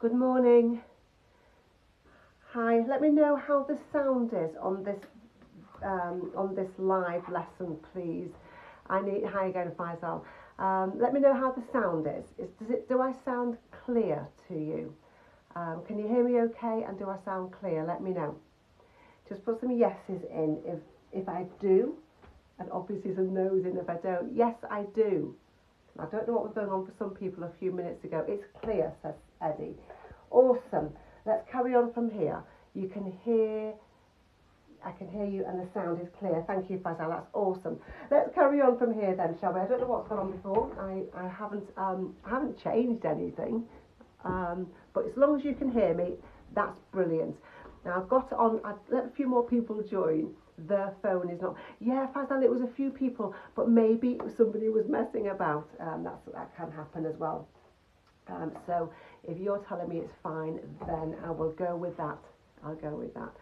Good morning. Hi, let me know how the sound is on this live lesson, please. Hi again, Faisal. Let me know how the sound is. Do I sound clear to you? Can you hear me okay? And do I sound clear? Let me know. Just put some yeses in if I do, and obviously some no's in if I don't. Yes, I do. I don't know what was going on for some people a few minutes ago. It's clear, says Eddie. Awesome. Let's carry on from here. I can hear you and the sound is clear. Thank you, Faisal. That's awesome. Let's carry on from here then, shall we? I don't know what's gone on before. I haven't changed anything. But as long as you can hear me, that's brilliant. Now I've let a few more people join. The phone is not. Yeah, Faisal, it was a few people, but maybe somebody was messing about. That can happen as well. So if you're telling me it's fine, then I will go with that. I'll go with that.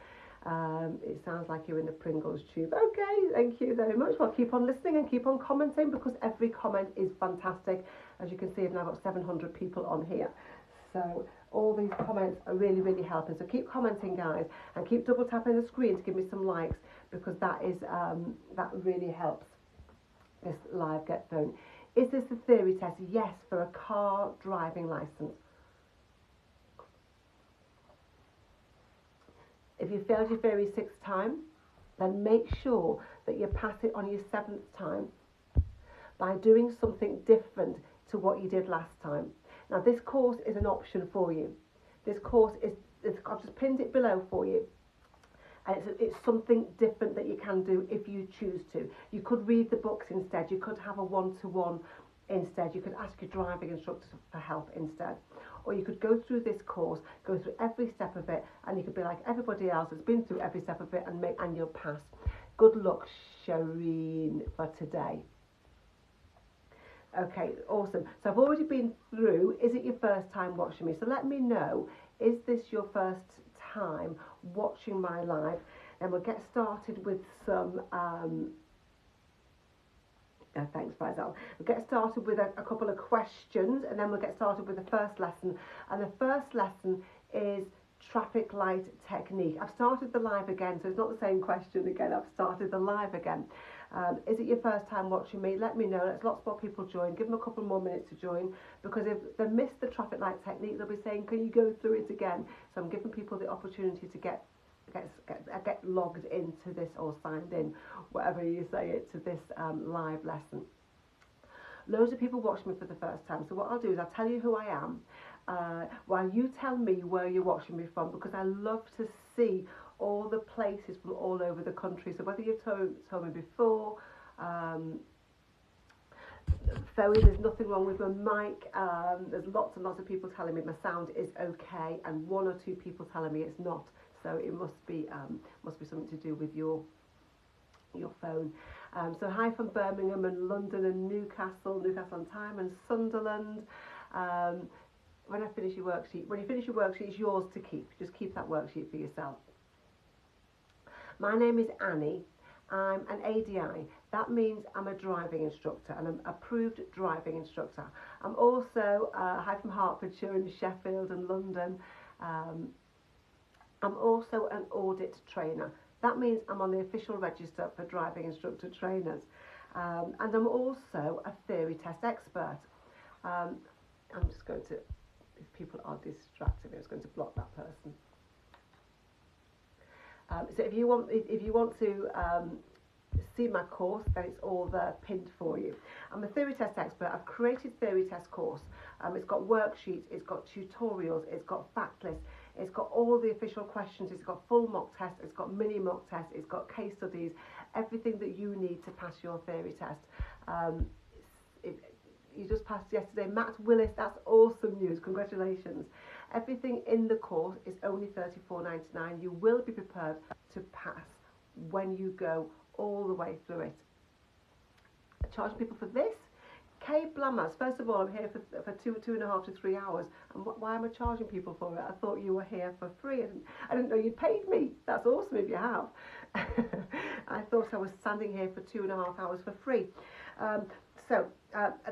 It sounds like you're in the Pringles tube. Okay, thank you very much. Well, keep on listening and keep on commenting because every comment is fantastic. As you can see, I've now got 700 people on here. So all these comments are really, really helping. So keep commenting, guys, and keep double tapping the screen to give me some likes because that really helps this live get phone. Is this a theory test? Yes, for a car driving license. If you failed your theory 6th time, then make sure that you pass it on your 7th time by doing something different to what you did last time. Now, this course is an option for you. This course I've just pinned it below for you. And it's something different that you can do if you choose to. You could read the books instead. You could have a one-to-one instead. You could ask your driving instructor for help instead. Or you could go through this course, go through every step of it, and you could be like everybody else that's been through every step of it and you'll pass. Good luck, Shireen, for today. Okay, awesome. So I've already been through. Is it your first time watching me? So let me know, is this your first time watching my live? And we'll get started with some thanks, Faisal. We'll get started with a couple of questions and then we'll get started with the first lesson. And the first lesson is traffic light technique. I've started the live again, so it's not the same question again. I've started the live again. Is it your first time watching me? Let me know. Let's lots more people join. Give them a couple more minutes to join because if they missed the traffic light technique, they'll be saying, can you go through it again? So I'm giving people the opportunity to get logged into this or signed in, whatever you say it, to this live lesson. Loads of people watch me for the first time, so what I'll do is I'll tell you who I am while you tell me where you're watching me from, because I love to see all the places from all over the country. So whether you've told me before, Zoe, there's nothing wrong with my mic. There's lots and lots of people telling me my sound is okay, and 1 or 2 people telling me it's not. So it must be something to do with your phone. So hi from Birmingham and London and Newcastle on Tyne and Sunderland. When you finish your worksheet, it's yours to keep. Just keep that worksheet for yourself. My name is Annie. I'm an ADI. That means I'm a driving instructor and I'm an approved driving instructor. I'm also hi from Hertfordshire and Sheffield and London. I'm also an audit trainer. That means I'm on the official register for driving instructor trainers. And I'm also a theory test expert. I'm just going to, if people are distracted, I'm just going to block that person. So if you want to see my course, then it's all there pinned for you. I'm a theory test expert. I've created theory test course. It's got worksheets, it's got tutorials, it's got fact lists, it's got all the official questions, it's got full mock tests, it's got mini mock tests, it's got case studies, everything that you need to pass your theory test. You just passed yesterday. Matt Willis, that's awesome news. Congratulations. Everything in the course is only $34.99. You will be prepared to pass when you go all the way through it. I charge people for this. Kay Blammers, first of all, I'm here for 2.5 to 3 hours. And why am I charging people for it? I thought you were here for free. I didn't know you'd paid me. That's awesome if you have. I thought I was standing here for 2.5 hours for free. So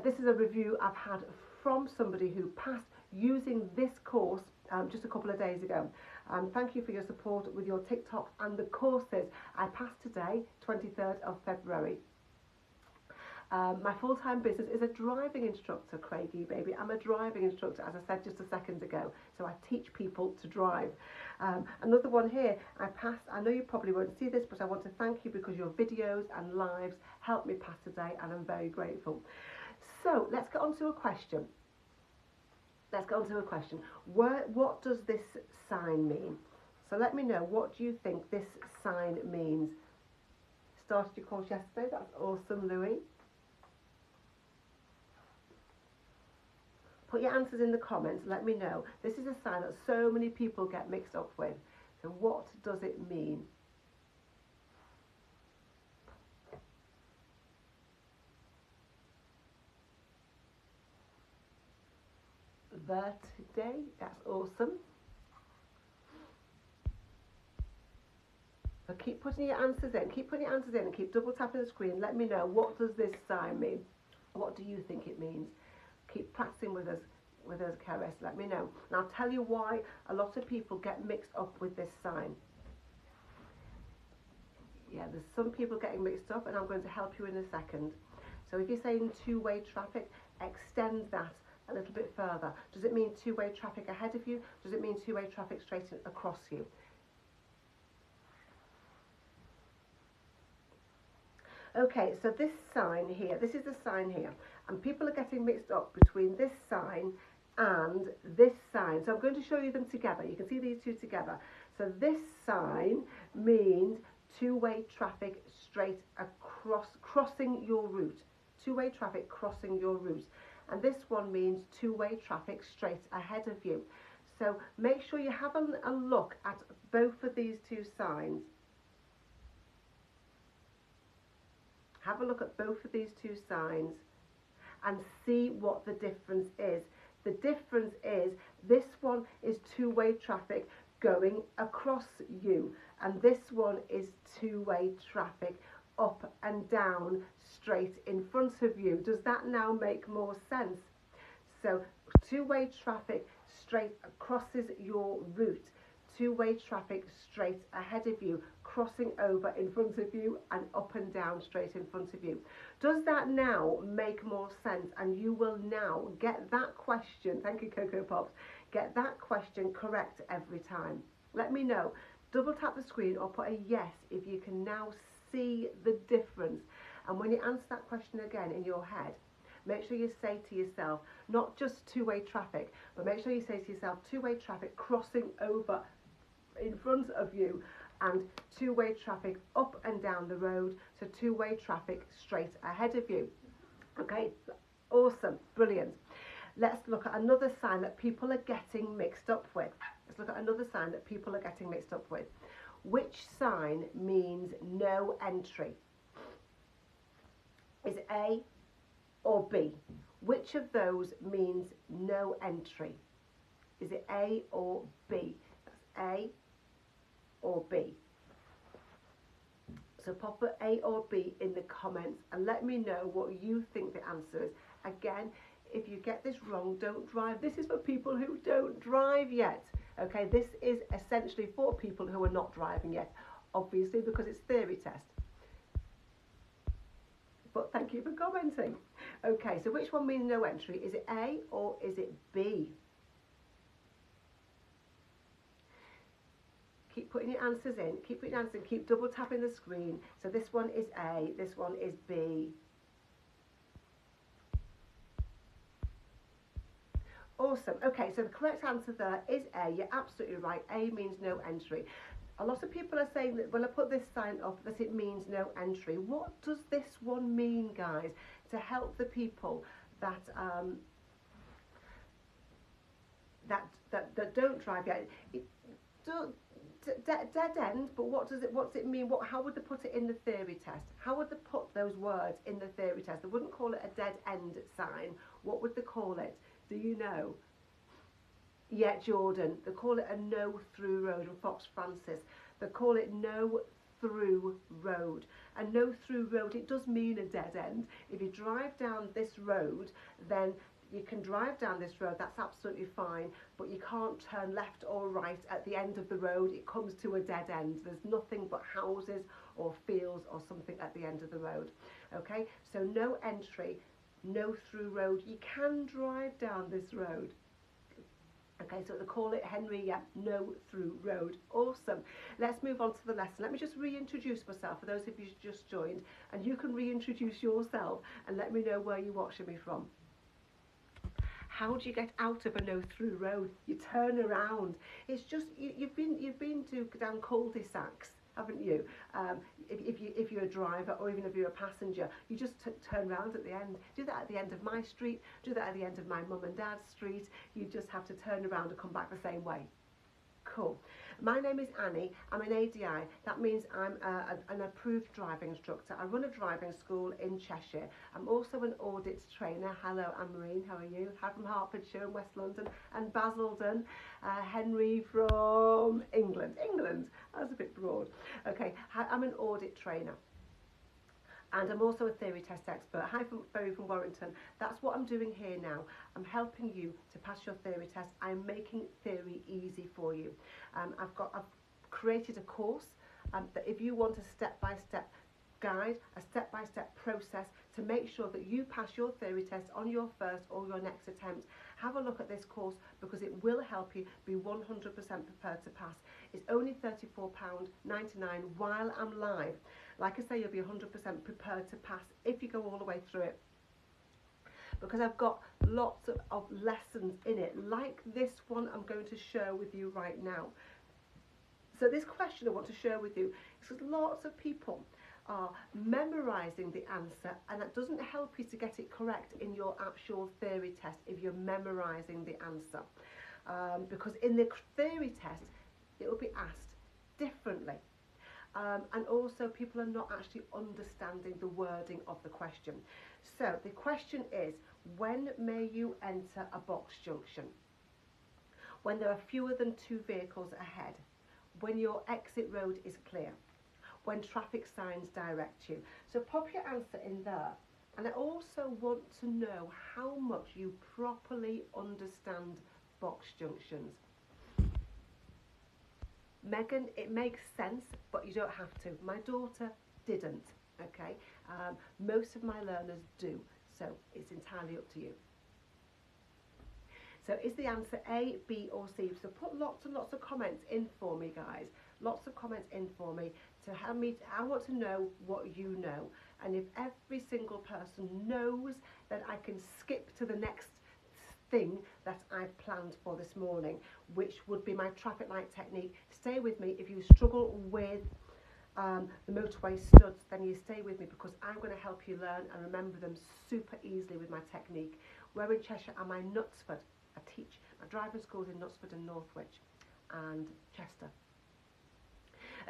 this is a review I've had from somebody who passed using this course just a couple of days ago. Thank you for your support with your TikTok and the courses. I passed today, 23rd of February. My full-time business is a driving instructor, Craigie baby. I'm a driving instructor, as I said just a second ago. So I teach people to drive. Another one here, I passed. I know you probably won't see this, but I want to thank you because your videos and lives helped me pass today, and I'm very grateful. So let's get on to a question. What does this sign mean? So let me know, what do you think this sign means? Started your course yesterday. That's awesome, Louis. Put your answers in the comments. Let me know. This is a sign that so many people get mixed up with. So what does it mean? Verde, that's awesome. So keep putting your answers in, and keep double tapping the screen. Let me know, what does this sign mean? What do you think it means? Keep practicing with us, Keris. Let me know. And I'll tell you why a lot of people get mixed up with this sign. Yeah, there's some people getting mixed up, and I'm going to help you in a second. So if you're saying two-way traffic, extend that a little bit further. Does it mean two-way traffic ahead of you? Does it mean two-way traffic straight across you? Okay, so this sign here, this is the sign here, and people are getting mixed up between this sign and this sign. So I'm going to show you them together. You can see these two together. So this sign means two-way traffic straight across, crossing your route. Two-way traffic crossing your route. And this one means two-way traffic straight ahead of you. So make sure you have a look at both of these two signs. Have a look at both of these two signs and see what the difference is. The difference is this one is two-way traffic going across you, and this one is two-way traffic up and down straight in front of you. Does that now make more sense? So two-way traffic straight crosses your route. Two-way traffic straight ahead of you, crossing over in front of you, and up and down straight in front of you. Does that now make more sense? And you will now get that question, thank you Cocoa Pops, get that question correct every time. Let me know. Double tap the screen or put a yes if you can now see the difference. And when you answer that question again in your head, make sure you say to yourself, not just two-way traffic, but make sure you say to yourself, two-way traffic crossing over in front of you, and two-way traffic up and down the road, so two-way traffic straight ahead of you. Okay, awesome, brilliant. Let's look at another sign that people are getting mixed up with. Which sign means no entry? Is it A or B? Which of those means no entry? Is it A or B? That's A or B. So pop A or B in the comments and let me know what you think the answer is. Again, if you get this wrong, don't drive. This is for people who don't drive yet. Okay, this is essentially for people who are not driving yet, obviously, because it's theory test. But thank you for commenting. Okay, so which one means no entry? Is it A or is it B? Keep putting your answers in, keep double tapping the screen. So this one is A, this one is B. Awesome. Okay, so the correct answer there is A. You're absolutely right. A means no entry. A lot of people are saying that when I put this sign up that it means no entry. What does this one mean, guys? To help the people that that don't drive yet. Dead end, but what's it mean? How would they put it in the theory test? How would they put those words in the theory test? They wouldn't call it a dead end sign. What would they call it? Do you know? Yeah, Jordan. They call it a no through road. And Fox Francis, they call it no through road. A no through road, it does mean a dead end. If you drive down this road, then You can drive down this road, that's absolutely fine, but you can't turn left or right at the end of the road. It comes to a dead end. There's nothing but houses or fields or something at the end of the road. Okay, so no entry, no through road. You can drive down this road. Okay, so they call it Henry, yeah, no through road. Awesome. Let's move on to the lesson. Let me just reintroduce myself for those of you who just joined, and you can reintroduce yourself and let me know where you're watching me from. How do you get out of a no through road? You turn around. It's just you've been to down cul-de-sacs, haven't you? If you're a driver or even if you're a passenger, you just turn around at the end. Do that at the end of my street. Do that at the end of my mum and dad's street. You just have to turn around and come back the same way. Cool. My name is Annie. I'm an ADI. That means I'm an approved driving instructor. I run a driving school in Cheshire. I'm also an audit trainer. Hello, Anne-Marine. How are you? I'm from Hertfordshire and West London and Basildon. Henry from England. England. That's a bit broad. Okay. I'm an audit trainer. And I'm also a theory test expert. Hi, Barry from Warrington. That's what I'm doing here now. I'm helping you to pass your theory test. I'm making theory easy for you. I've created a course that if you want a step-by-step guide, a step-by-step process to make sure that you pass your theory test on your first or your next attempt, have a look at this course because it will help you be 100% prepared to pass. It's only £34.99 while I'm live. Like I say, you'll be 100% prepared to pass if you go all the way through it. Because I've got lots of lessons in it, like this one I'm going to share with you right now. So this question I want to share with you is because lots of people are memorising the answer, and that doesn't help you to get it correct in your actual theory test if you're memorising the answer. Because in the theory test, it will be asked differently. And also people are not actually understanding the wording of the question. So the question is, when may you enter a box junction? When there are fewer than 2 vehicles ahead. When your exit road is clear. When traffic signs direct you. So pop your answer in there. And I also want to know how much you properly understand box junctions. Megan, it makes sense, but you don't have to. My daughter didn't, okay? Most of my learners do, so it's entirely up to you. So is the answer A, B or C? So put lots and lots of comments in for me, guys. Lots of comments in for me to help me. I want to know what you know. And if every single person knows, then I can skip to the next thing that I've planned for this morning, which would be my traffic light technique. Stay with me. If you struggle with the motorway studs, then you stay with me because I'm going to help you learn and remember them super easily with my technique. Where in Cheshire am I? Knutsford. I teach my driving schools in Knutsford and Northwich and Chester.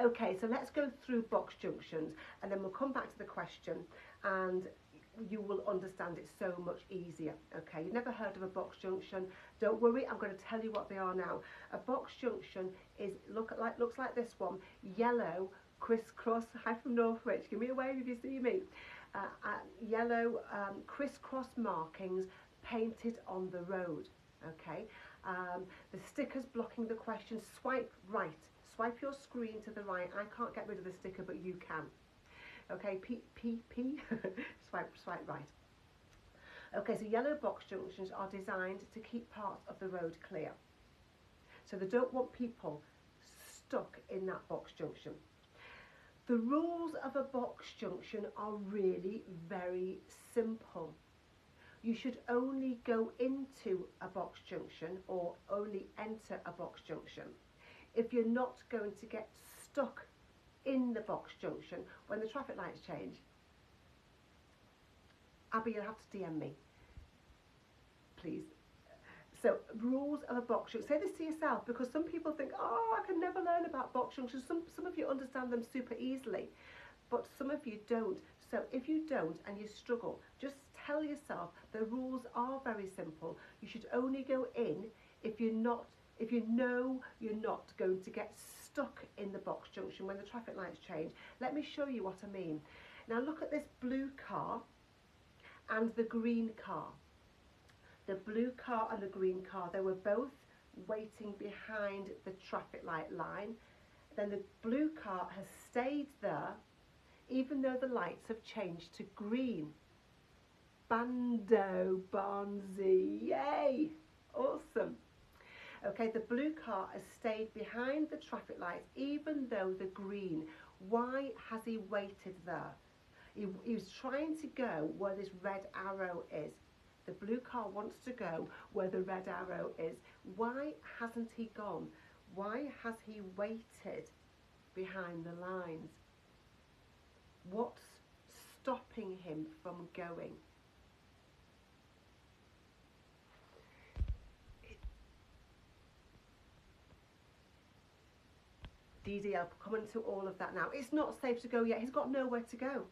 Okay, so let's go through box junctions and then we'll come back to the question and you will understand it so much easier. Okay, you've never heard of a box junction? Don't worry, I'm going to tell you what they are now. A box junction is looks like this one, yellow crisscross. Hi from Northwich, give me a wave if you see me. Yellow crisscross markings painted on the road. Okay, the stickers blocking the question. Swipe right, swipe your screen to the right. I can't get rid of the sticker, but you can. Okay, swipe right. Okay, so yellow box junctions are designed to keep parts of the road clear. So they don't want people stuck in that box junction. The rules of a box junction are really very simple. You should only go into a box junction or only enter a box junction if you're not going to get stuck in the box junction when the traffic lights change. Abby, you'll have to DM me, please. So, rules of a box junction. Say this to yourself because some people think, oh, I can never learn about box junctions. Some of you understand them super easily, but some of you don't. So if you don't and you struggle, just tell yourself the rules are very simple. You should only go in if you know you're not going to get stuck in the box junction when the traffic lights change. Let me show you what I mean. Now look at this blue car and the green car. The blue car and the green car, they were both waiting behind the traffic light line. Then the blue car has stayed there even though the lights have changed to green. Bando, Barnsey, yay, awesome. Okay, the blue car has stayed behind the traffic lights even though the green. Why has he waited there? He was trying to go where this red arrow is. The blue car wants to go where the red arrow is. Why hasn't he gone? Why has he waited behind the lines? What's stopping him from going? DD, I'll come into all of that now. It's not safe to go yet. He's got nowhere to go.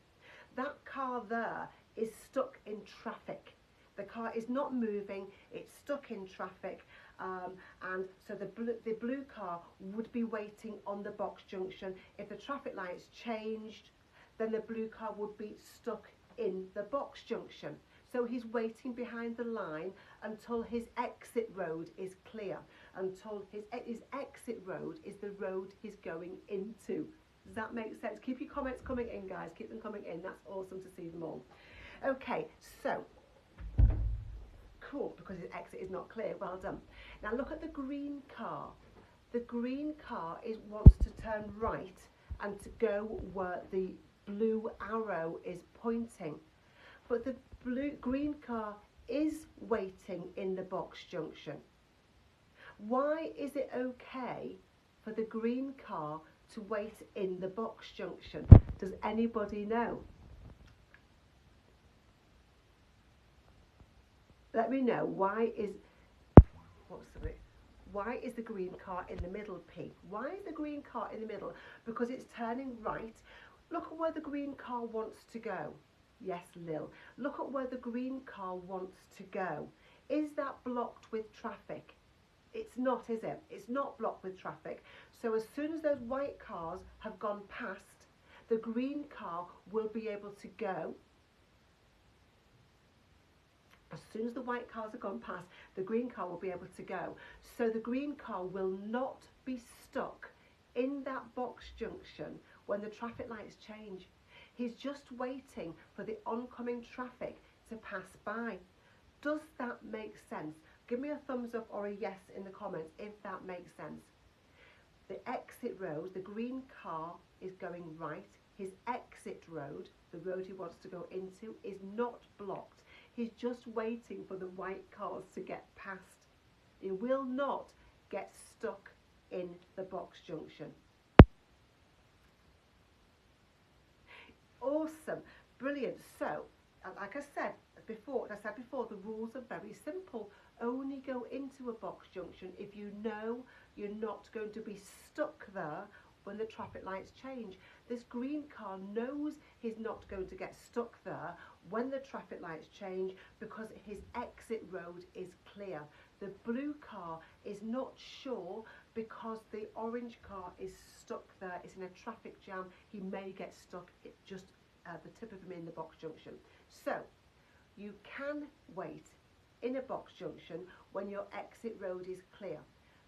That car there is stuck in traffic. The car is not moving. It's stuck in traffic. And so the blue car would be waiting on the box junction. If the traffic lights changed, then the blue car would be stuck in the box junction. So he's waiting behind the line until his exit road is clear, until his exit road is the road he's going into. Does that make sense? Keep your comments coming in, guys. Keep them coming in. That's awesome to see them all. Okay, so cool, because his exit is not clear. Well done. Now look at the green car. The green car wants to turn right and to go where the blue arrow is pointing. But the green car is waiting in the box junction. Why is it okay for the green car to wait in the box junction? Does anybody know? Let me know. Why is the green car in the middle, P? Why is the green car in the middle? Because it's turning right. Look at where the green car wants to go. Yes, Lil. Look at where the green car wants to go. Is that blocked with traffic? It's not, is it? It's not blocked with traffic. So as soon as those white cars have gone past, the green car will be able to go. As soon as the white cars have gone past, the green car will be able to go. So the green car will not be stuck in that box junction when the traffic lights change. He's just waiting for the oncoming traffic to pass by. Does that make sense? Give me a thumbs up or a yes in the comments if that makes sense. The exit road, the green car is going right. His exit road, the road he wants to go into, is not blocked. He's just waiting for the white cars to get past. He will not get stuck in the box junction. Awesome, brilliant. So, like I said before, the rules are very simple. Only go into a box junction if you know you're not going to be stuck there when the traffic lights change. This green car knows he's not going to get stuck there when the traffic lights change because his exit road is clear. The blue car is not sure because the orange car is stuck there. It's in a traffic jam. He may get stuck just at the tip of him in the box junction. So you can wait in a box junction when your exit road is clear.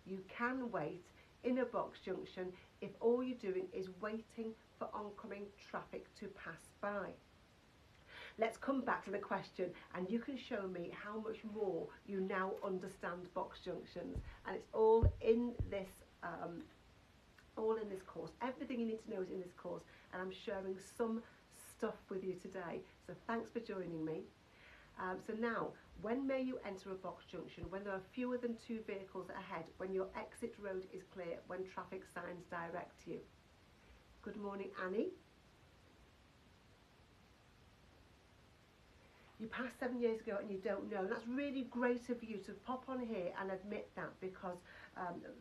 You can wait in a box junction if all you're doing is waiting for oncoming traffic to pass by. Let's come back to the question and you can show me how much more you now understand box junctions, and it's all in this course. Everything you need to know is in this course, and I'm sharing some stuff with you today, so thanks for joining me. So now, when may you enter a box junction? When there are fewer than 2 vehicles ahead, when your exit road is clear, when traffic signs direct you. Good morning, Annie. You passed 7 years ago and you don't know. And that's really great of you to pop on here and admit that, because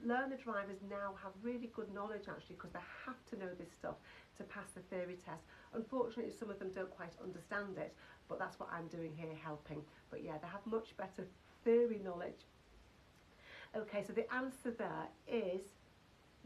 learner drivers now have really good knowledge actually, because they have to know this stuff to pass the theory test. Unfortunately, some of them don't quite understand it, but that's what I'm doing here, helping. But yeah, they have much better theory knowledge. Okay, so the answer there is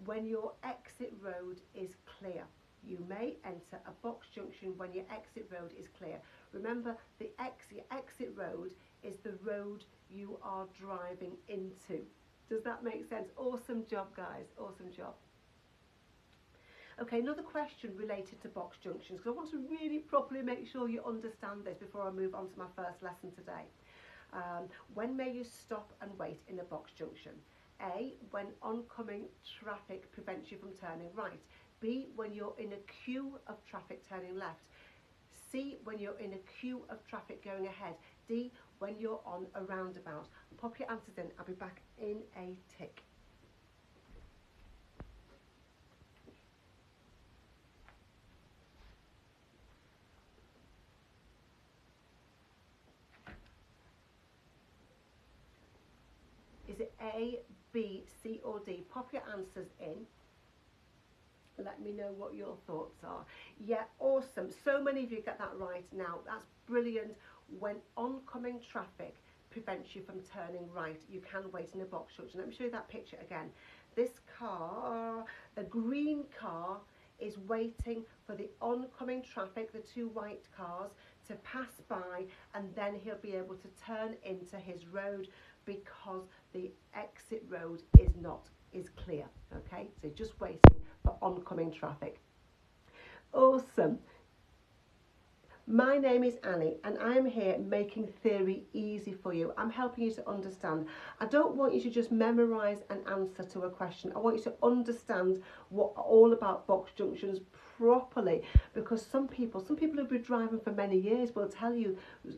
when your exit road is clear. You may enter a box junction when your exit road is clear. Remember, the exit road is the road you are driving into. Does that make sense? Awesome job, guys. Awesome job. Okay, another question related to box junctions, because I want to really properly make sure you understand this before I move on to my first lesson today. When may you stop and wait in a box junction? A, when oncoming traffic prevents you from turning right. B, when you're in a queue of traffic turning left. C, when you're in a queue of traffic going ahead. D, when you're on a roundabout. Pop your answers in. I'll be back in a tick. Is it A, B, C or D? Pop your answers in. Let me know what your thoughts are. Yeah, awesome. So many of you get that right now. That's brilliant. When oncoming traffic prevents you from turning right, you can wait in a box junction. Let me show you that picture again. This car, the green car, is waiting for the oncoming traffic, the two white cars, to pass by, and then he'll be able to turn into his road because the exit road is clear. Okay, so just waiting for oncoming traffic. Awesome. My name is Annie and I am here making theory easy for you. I'm helping you to understand. I don't want you to just memorise an answer to a question. I want you to understand all about box junctions properly, because some people who've been driving for many years will tell you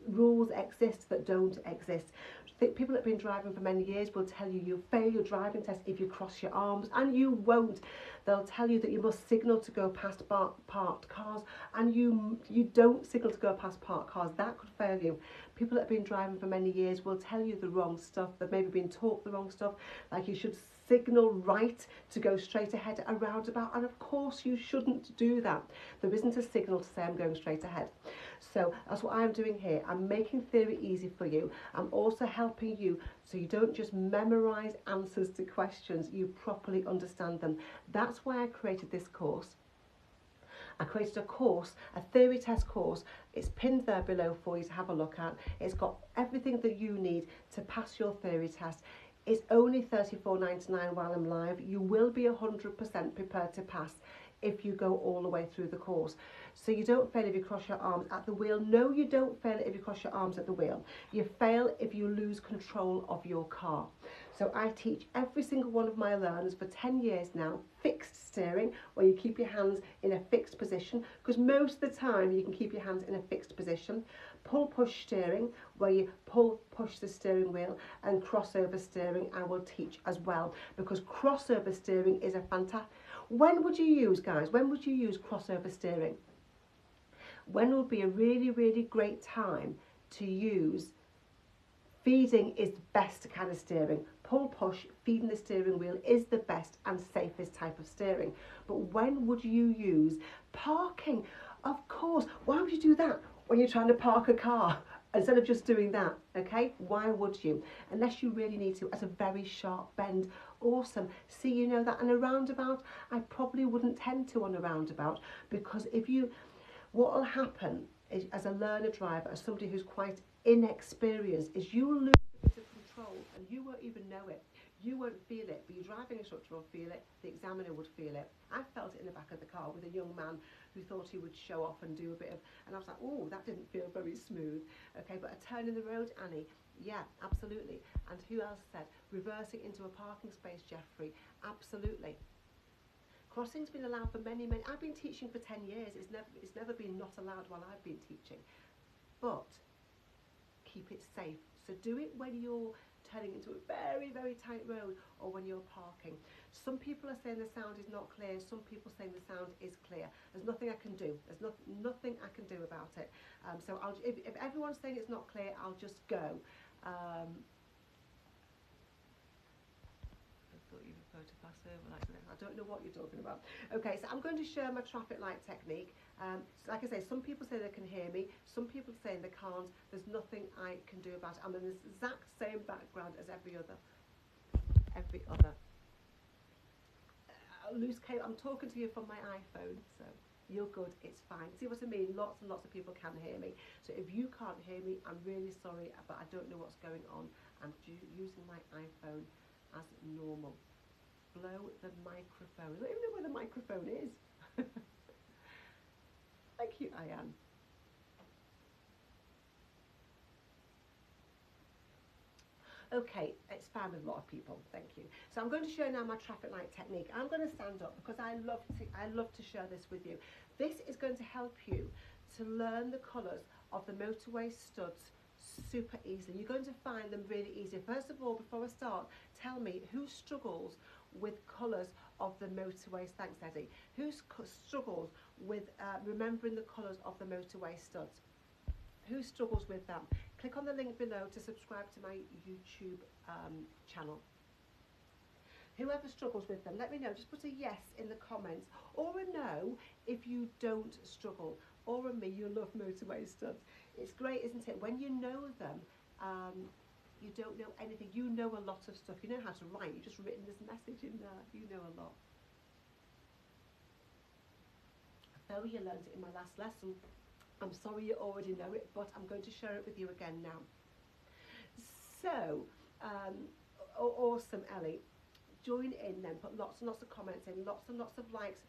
rules exist that don't exist. People that have been driving for many years will tell you you'll fail your driving test if you cross your arms, and you won't. They'll tell you that you must signal to go past parked cars, and you don't signal to go past parked cars. That could fail you. People that have been driving for many years will tell you the wrong stuff. They've maybe been taught the wrong stuff, like you should signal right to go straight ahead at a roundabout, and of course you shouldn't do that. There isn't a signal to say I'm going straight ahead. So that's what I'm doing here. I'm making theory easy for you. I'm also helping you so you don't just memorise answers to questions, you properly understand them. That's why I created this course. I created a course, a theory test course. It's pinned there below for you to have a look at. It's got everything that you need to pass your theory test. It's only $34.99 while I'm live. You will be 100% prepared to pass if you go all the way through the course. So you don't fail if you cross your arms at the wheel. No, you don't fail if you cross your arms at the wheel. You fail if you lose control of your car. So I teach every single one of my learners for 10 years now fixed steering, where you keep your hands in a fixed position, because most of the time you can keep your hands in a fixed position. Pull push steering, where you push the steering wheel, and crossover steering I will teach as well, because crossover steering is a fantastic. When would you use, guys, when would you use crossover steering? When would be a really, really great time to use feeding is the best kind of steering. Pull push, feeding the steering wheel is the best and safest type of steering. But when would you use parking? Of course, why would you do that when you're trying to park a car instead of just doing that? Okay, why would you? Unless you really need to, at a very sharp bend. Awesome. See, you know that. And a roundabout, I probably wouldn't tend to on a roundabout, because what will happen is, as a learner driver, as somebody who's quite inexperienced, is you will lose a bit of control and you won't even know it. You won't feel it, but your driving instructor will feel it, the examiner would feel it. I felt it in the back of the car with a young man who thought he would show off and do a bit of, and I was like, oh, that didn't feel very smooth. Okay, but a turn in the road, Annie, yeah, absolutely. And who else said reversing into a parking space, Jeffrey? Absolutely. Crossing's been allowed for many, I've been teaching for 10 years. It's never been not allowed while I've been teaching. But keep it safe. So do it when you're turning into a very, very tight road, or when you're parking. Some people are saying the sound is not clear. Some people saying the sound is clear. There's nothing I can do. There's nothing I can do about it. So if everyone's saying it's not clear, I'll just go. I thought you referred to pass over like this. I don't know what you're talking about. Okay, so I'm going to share my traffic light technique. So like I say, some people say they can hear me, some people say they can't. There's nothing I can do about it. I'm in the exact same background as every other. Loose cable. I'm talking to you from my iPhone, so You're good, it's fine. See what I mean? Lots and lots of people can hear me. So if you can't hear me, I'm really sorry, but I don't know what's going on. I'm using my iPhone as normal. Blow the microphone. I don't even know where the microphone is. Thank you, Ayan. Okay, it's fine with a lot of people, thank you. So I'm going to show now my traffic light technique. I'm going to stand up because I love to share this with you. This is going to help you to learn the colours of the motorway studs super easily. You're going to find them really easy. First of all, before I start, tell me who struggles with colours of the motorways. Thanks, Eddie. Who struggles with remembering the colours of the motorway studs? Who struggles with them? Click on the link below to subscribe to my YouTube channel. Whoever struggles with them, let me know. Just put a yes in the comments or a no if you don't struggle. Or a me, you love motorway studs. It's great, isn't it? When you know them, you don't know anything. You know a lot of stuff. You know how to write. You've just written this message in there. You know a lot. Though you learned it in my last lesson, I'm sorry you already know it, but I'm going to share it with you again now. So, awesome, Ellie. Join in then, put lots and lots of comments in, lots and lots of likes,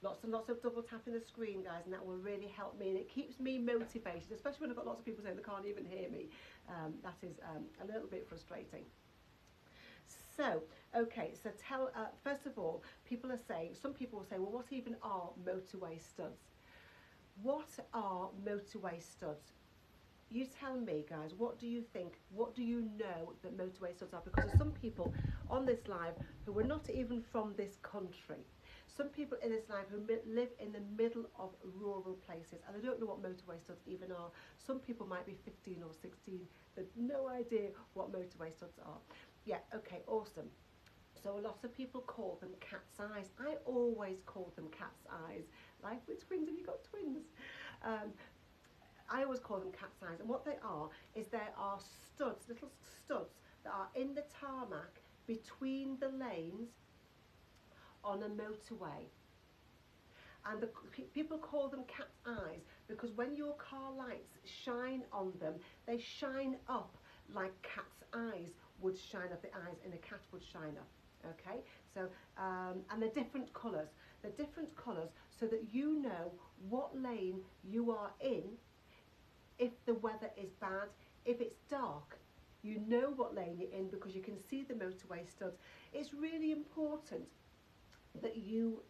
lots and lots of double tapping the screen, guys, and that will really help me, and it keeps me motivated, especially when I've got lots of people saying they can't even hear me. That is a little bit frustrating. So, okay, so first of all, some people will say, well, what even are motorway studs? What are motorway studs? You tell me, guys, what do you think? What do you know that motorway studs are? Because there's some people on this live who are not even from this country. Some people in this live who live in the middle of rural places and they don't know what motorway studs even are. Some people might be 15 or 16, they've no idea what motorway studs are. Yeah, okay, awesome. So a lot of people call them cat's eyes. I always call them cat's eyes. Like with twins, have you got twins? I always call them cat's eyes. And what they are is there are studs, little studs that are in the tarmac between the lanes on a motorway. And people call them cat's eyes because when your car lights shine on them, they shine up like cat's eyes would shine up, the eyes in a cat would shine up. Okay, so and they're different colours. They're different colours so that you know what lane you are in if the weather is bad. If it's dark, you know what lane you're in because you can see the motorway studs. It's really important that you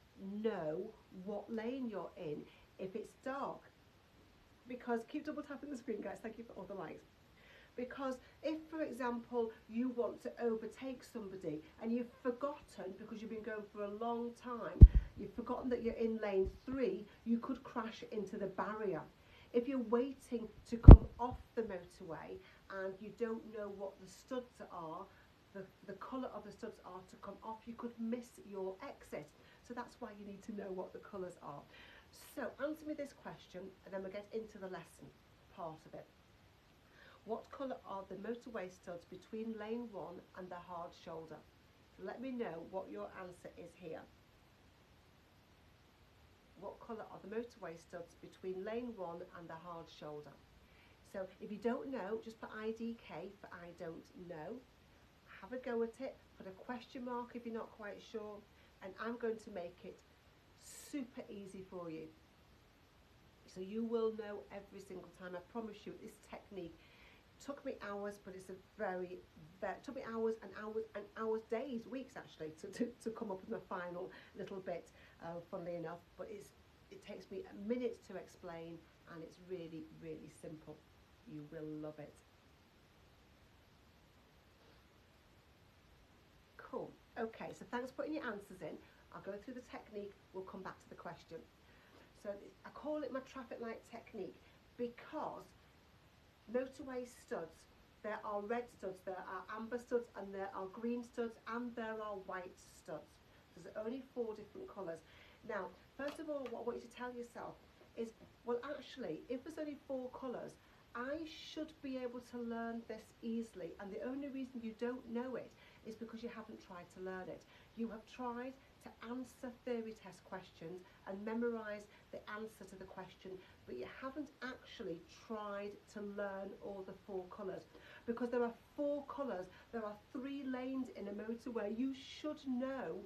know what lane you're in if it's dark, because keep double tapping the screen, guys. Thank you for all the likes. Because if, for example, you want to overtake somebody and you've forgotten, because you've been going for a long time, you've forgotten that you're in lane 3, you could crash into the barrier. If you're waiting to come off the motorway and you don't know what the studs are, the colour of the studs are to come off, you could miss your exit. So that's why you need to know what the colours are. So answer me this question and then we'll get into the lesson part of it. What colour are the motorway studs between lane 1 and the hard shoulder? So let me know what your answer is here. What colour are the motorway studs between lane 1 and the hard shoulder? So if you don't know, just put IDK for I don't know. Have a go at it, put a question mark if you're not quite sure, and I'm going to make it super easy for you. So you will know every single time. I promise you, this technique took me hours, but it's took me hours and hours and hours, days, weeks actually, to come up with my final little bit, funnily enough. But it takes me minutes to explain, and it's really, really simple. You will love it. Cool. Okay, so thanks for putting your answers in. I'll go through the technique, we'll come back to the question. So I call it my traffic light technique because motorway studs, there are red studs, there are amber studs, and there are green studs, and there are white studs. There's only 4 different colours. Now, first of all, what I want you to tell yourself is, well, actually, if there's only 4 colours, I should be able to learn this easily, and the only reason you don't know it is because you haven't tried to learn it. You have tried to answer theory test questions and memorise the answer to the question, but you haven't actually tried to learn all the 4 colours. Because there are 4 colours, there are 3 lanes in a motorway. You should know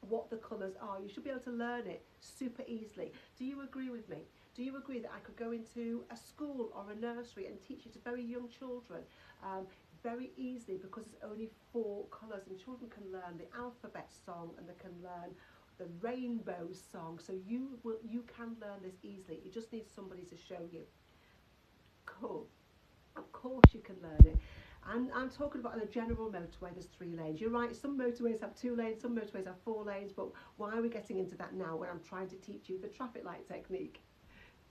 what the colours are. You should be able to learn it super easily. Do you agree with me? Do you agree that I could go into a school or a nursery and teach it to very young children very easily, because it's only 4 colours, and children can learn the alphabet song and they can learn the rainbow song. So you can learn this easily. You just need somebody to show you. Cool. Of course you can learn it. And I'm talking about on a general motorway, there's 3 lanes. You're right, some motorways have 2 lanes, some motorways have 4 lanes, but why are we getting into that now when I'm trying to teach you the traffic light technique?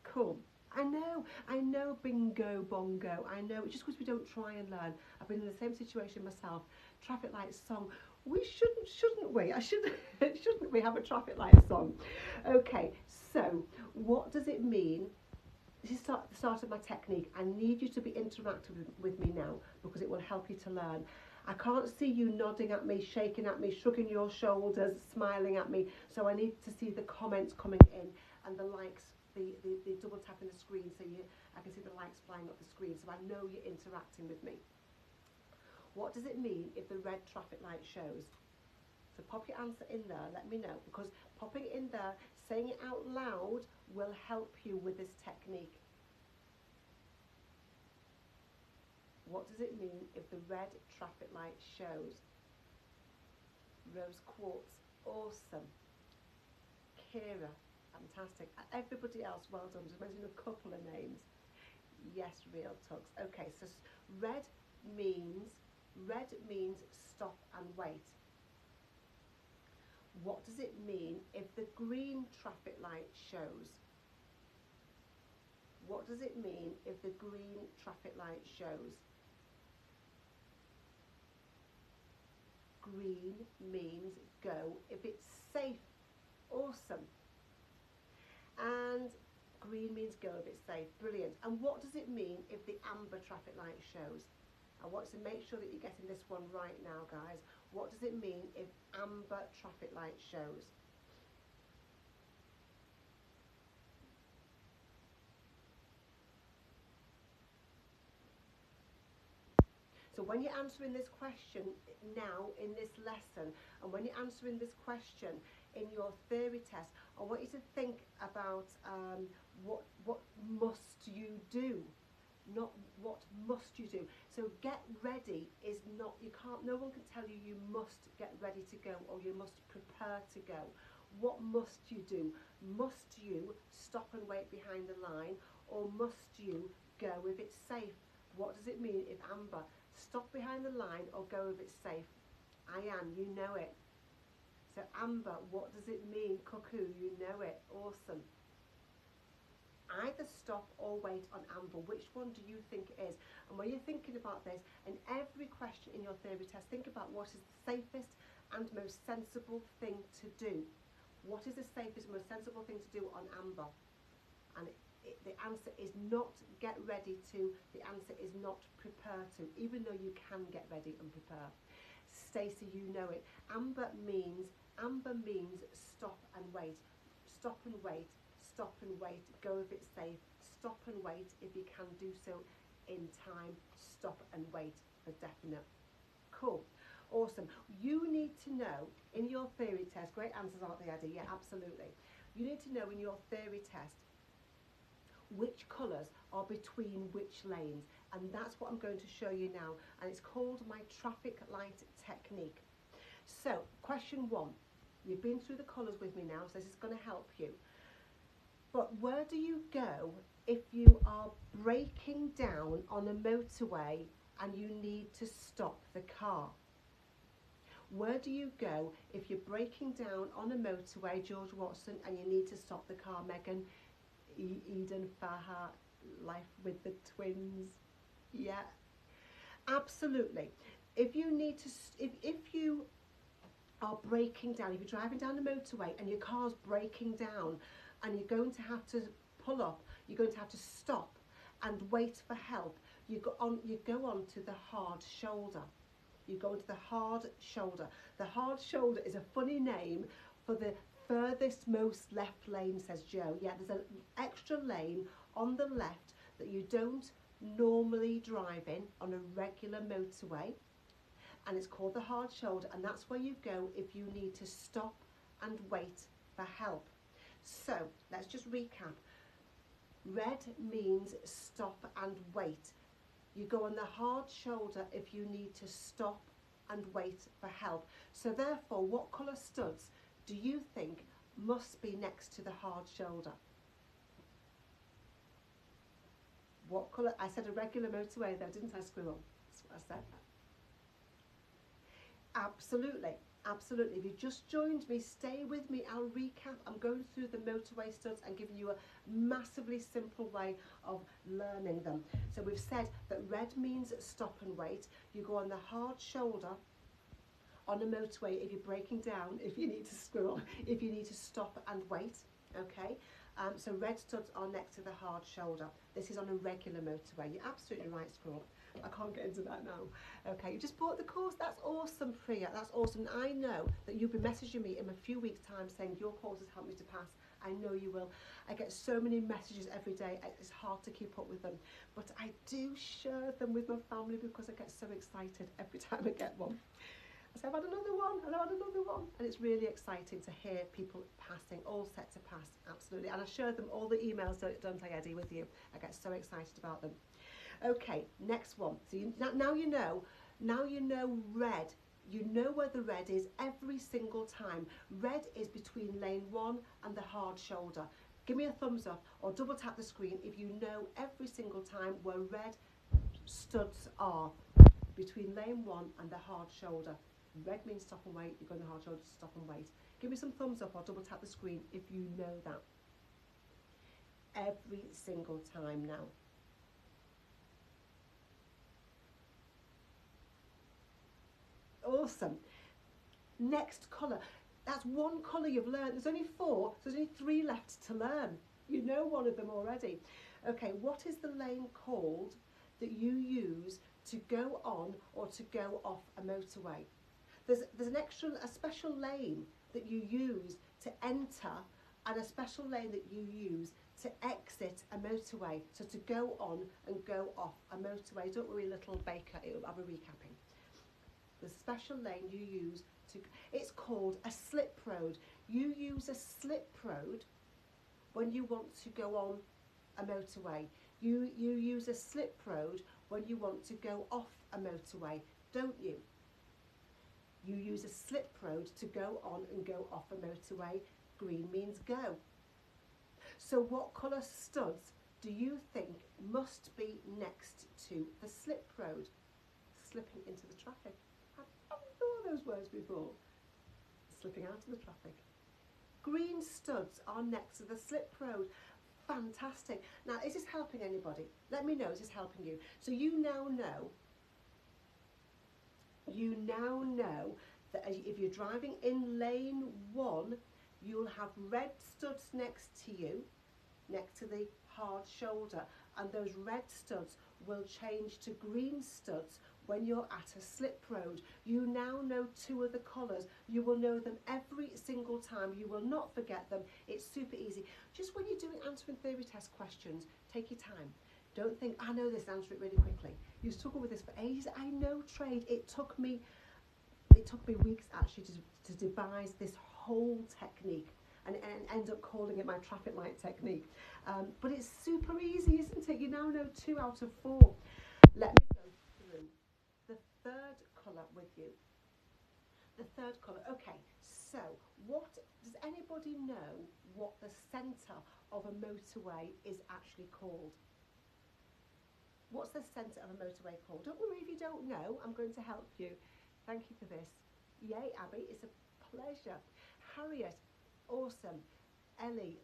Cool. I know, bingo, bongo, I know, it's just because we don't try and learn. I've been in the same situation myself. Traffic light song, we shouldn't we? Shouldn't we have a traffic light song? Okay, so what does it mean? This is the start of my technique. I need you to be interactive with me now, because it will help you to learn. I can't see you nodding at me, shaking at me, shrugging your shoulders, smiling at me, so I need to see the comments coming in and the likes, the double tapping the screen, so I can see the likes flying up the screen, so I know you're interacting with me. What does it mean if the red traffic light shows? So pop your answer in there, let me know, because popping it in there, saying it out loud will help you with this technique. What does it mean if the red traffic light shows? Rose Quartz, awesome. Kira, fantastic. Everybody else, well done. Just mentioning a couple of names. Yes, Real Tugs. Okay, so red means stop and wait. What does it mean if the green traffic light shows? What does it mean if the green traffic light shows? Green means go if it's safe. Awesome. And green means go if it's safe. Brilliant. And what does it mean if the amber traffic light shows? I want to make sure that you're getting this one right now, guys. What does it mean if amber traffic light shows? So when you're answering this question now in this lesson, and when you're answering this question in your theory test, I want you to think about what must you do, not what must you do. So get ready is not, no one can tell you you must get ready to go or you must prepare to go. What must you do? Must you stop and wait behind the line, or must you go if it's safe? What does it mean if amber? Stop behind the line or go if it's safe? I am, you know it. So amber, what does it mean? Cuckoo, you know it. Awesome. Either stop or wait on amber. Which one do you think it is? And when you're thinking about this, in every question in your theory test, think about what is the safest and most sensible thing to do. What is the safest and most sensible thing to do on amber? And the answer is not get ready to, the answer is not prepare to, even though you can get ready and prepare. Stacey, you know it. Amber means stop and wait. Stop and wait, stop and wait, go if it's safe, stop and wait if you can do so in time, stop and wait for definite. Cool. Awesome. You need to know in your theory test, great answers, aren't they, Eddie? Yeah, absolutely. You need to know in your theory test which colours are between which lanes, and that's what I'm going to show you now, and it's called my traffic light technique. So question 1, you've been through the colours with me now, so this is going to help you. But where do you go if you are braking down on a motorway and you need to stop the car? Where do you go if you're braking down on a motorway, George Watson, and you need to stop the car? Megan, Eden, Faha, Life with the Twins. Yeah, absolutely. If you need to, if you are braking down, if you're driving down the motorway and your car's braking down and you're going to have to pull up, you're going to have to stop and wait for help, you go on to the hard shoulder. you go into the hard shoulder. The hard shoulder is a funny name for the furthest most left lane, says Joe. Yeah, there's an extra lane on the left that you don't normally drive in on a regular motorway, and it's called the hard shoulder, and that's where you go if you need to stop and wait for help. So let's just recap. Red means stop and wait. You go on the hard shoulder if you need to stop and wait for help. So therefore, what colour studs do you think must be next to the hard shoulder? What colour? I said a regular motorway though, didn't I, Squirrel? That's what I said. Absolutely, absolutely. If you just joined me, stay with me. I'll recap. I'm going through the motorway studs and giving you a massively simple way of learning them. So we've said that red means stop and wait. You go on the hard shoulder on a motorway if you're breaking down, if you need to squirrel, if you need to stop and wait, okay? So red studs are next to the hard shoulder. This is on a regular motorway. You're absolutely right, Squirrel. I can't get into that now. Okay, you just bought the course. That's awesome, Priya. That's awesome. I know that you'll be messaging me in a few weeks' time saying your course has helped me to pass. I know you will. I get so many messages every day. It's hard to keep up with them. But I do share them with my family because I get so excited every time I get one. I say, I've had another one, and I've had another one. And it's really exciting to hear people passing, all set to pass, absolutely. And I share them, all the emails, don't I, Eddie, with you. I get so excited about them. Okay, next one. So now you know red. You know where the red is every single time. Red is between lane 1 and the hard shoulder. Give me a thumbs up or double tap the screen if you know every single time where red studs are between lane 1 and the hard shoulder. Red means stop and wait. You go on the hard shoulder to stop and wait. Give me some thumbs up or double tap the screen if you know that. Every single time now. Awesome. Next colour. That's one colour you've learned. There's only 4, so there's only 3 left to learn. You know one of them already. Okay, what is the lane called that you use to go on or to go off a motorway? There's a special lane that you use to enter and a special lane that you use to exit a motorway. So to go on and go off a motorway. Don't worry, little baker, it'll have a recapping. The special lane you use to, it's called a slip road. You use a slip road when you want to go on a motorway. You use a slip road when you want to go off a motorway, don't you? You use a slip road to go on and go off a motorway. Green means go. So what colour studs do you think must be next to the slip road? Slipping into the traffic. I've never thought of those words before. Slipping out of the traffic. Green studs are next to the slip road. Fantastic. Now, is this helping anybody? Let me know, is this helping you? So you now know that if you're driving in lane 1, you'll have red studs next to you, next to the hard shoulder, and those red studs will change to green studs when you're at a slip road. You now know 2 of the colours. You will know them every single time. You will not forget them. It's super easy. Just when you're doing answering theory test questions, take your time. Don't think, I know this, answer it really quickly. You struggle with this for ages. I know trade. It took me weeks actually to devise this whole technique and end up calling it my traffic light technique. But it's super easy, isn't it? You now know 2 out of 4. Let me go through the third colour with you. The third colour. Okay, so does anybody know what the centre of a motorway is actually called? What's the centre of a motorway called? Don't worry if you don't know, I'm going to help you. Thank you for this. Yay, Abby, it's a pleasure. Harriet, awesome. Ellie,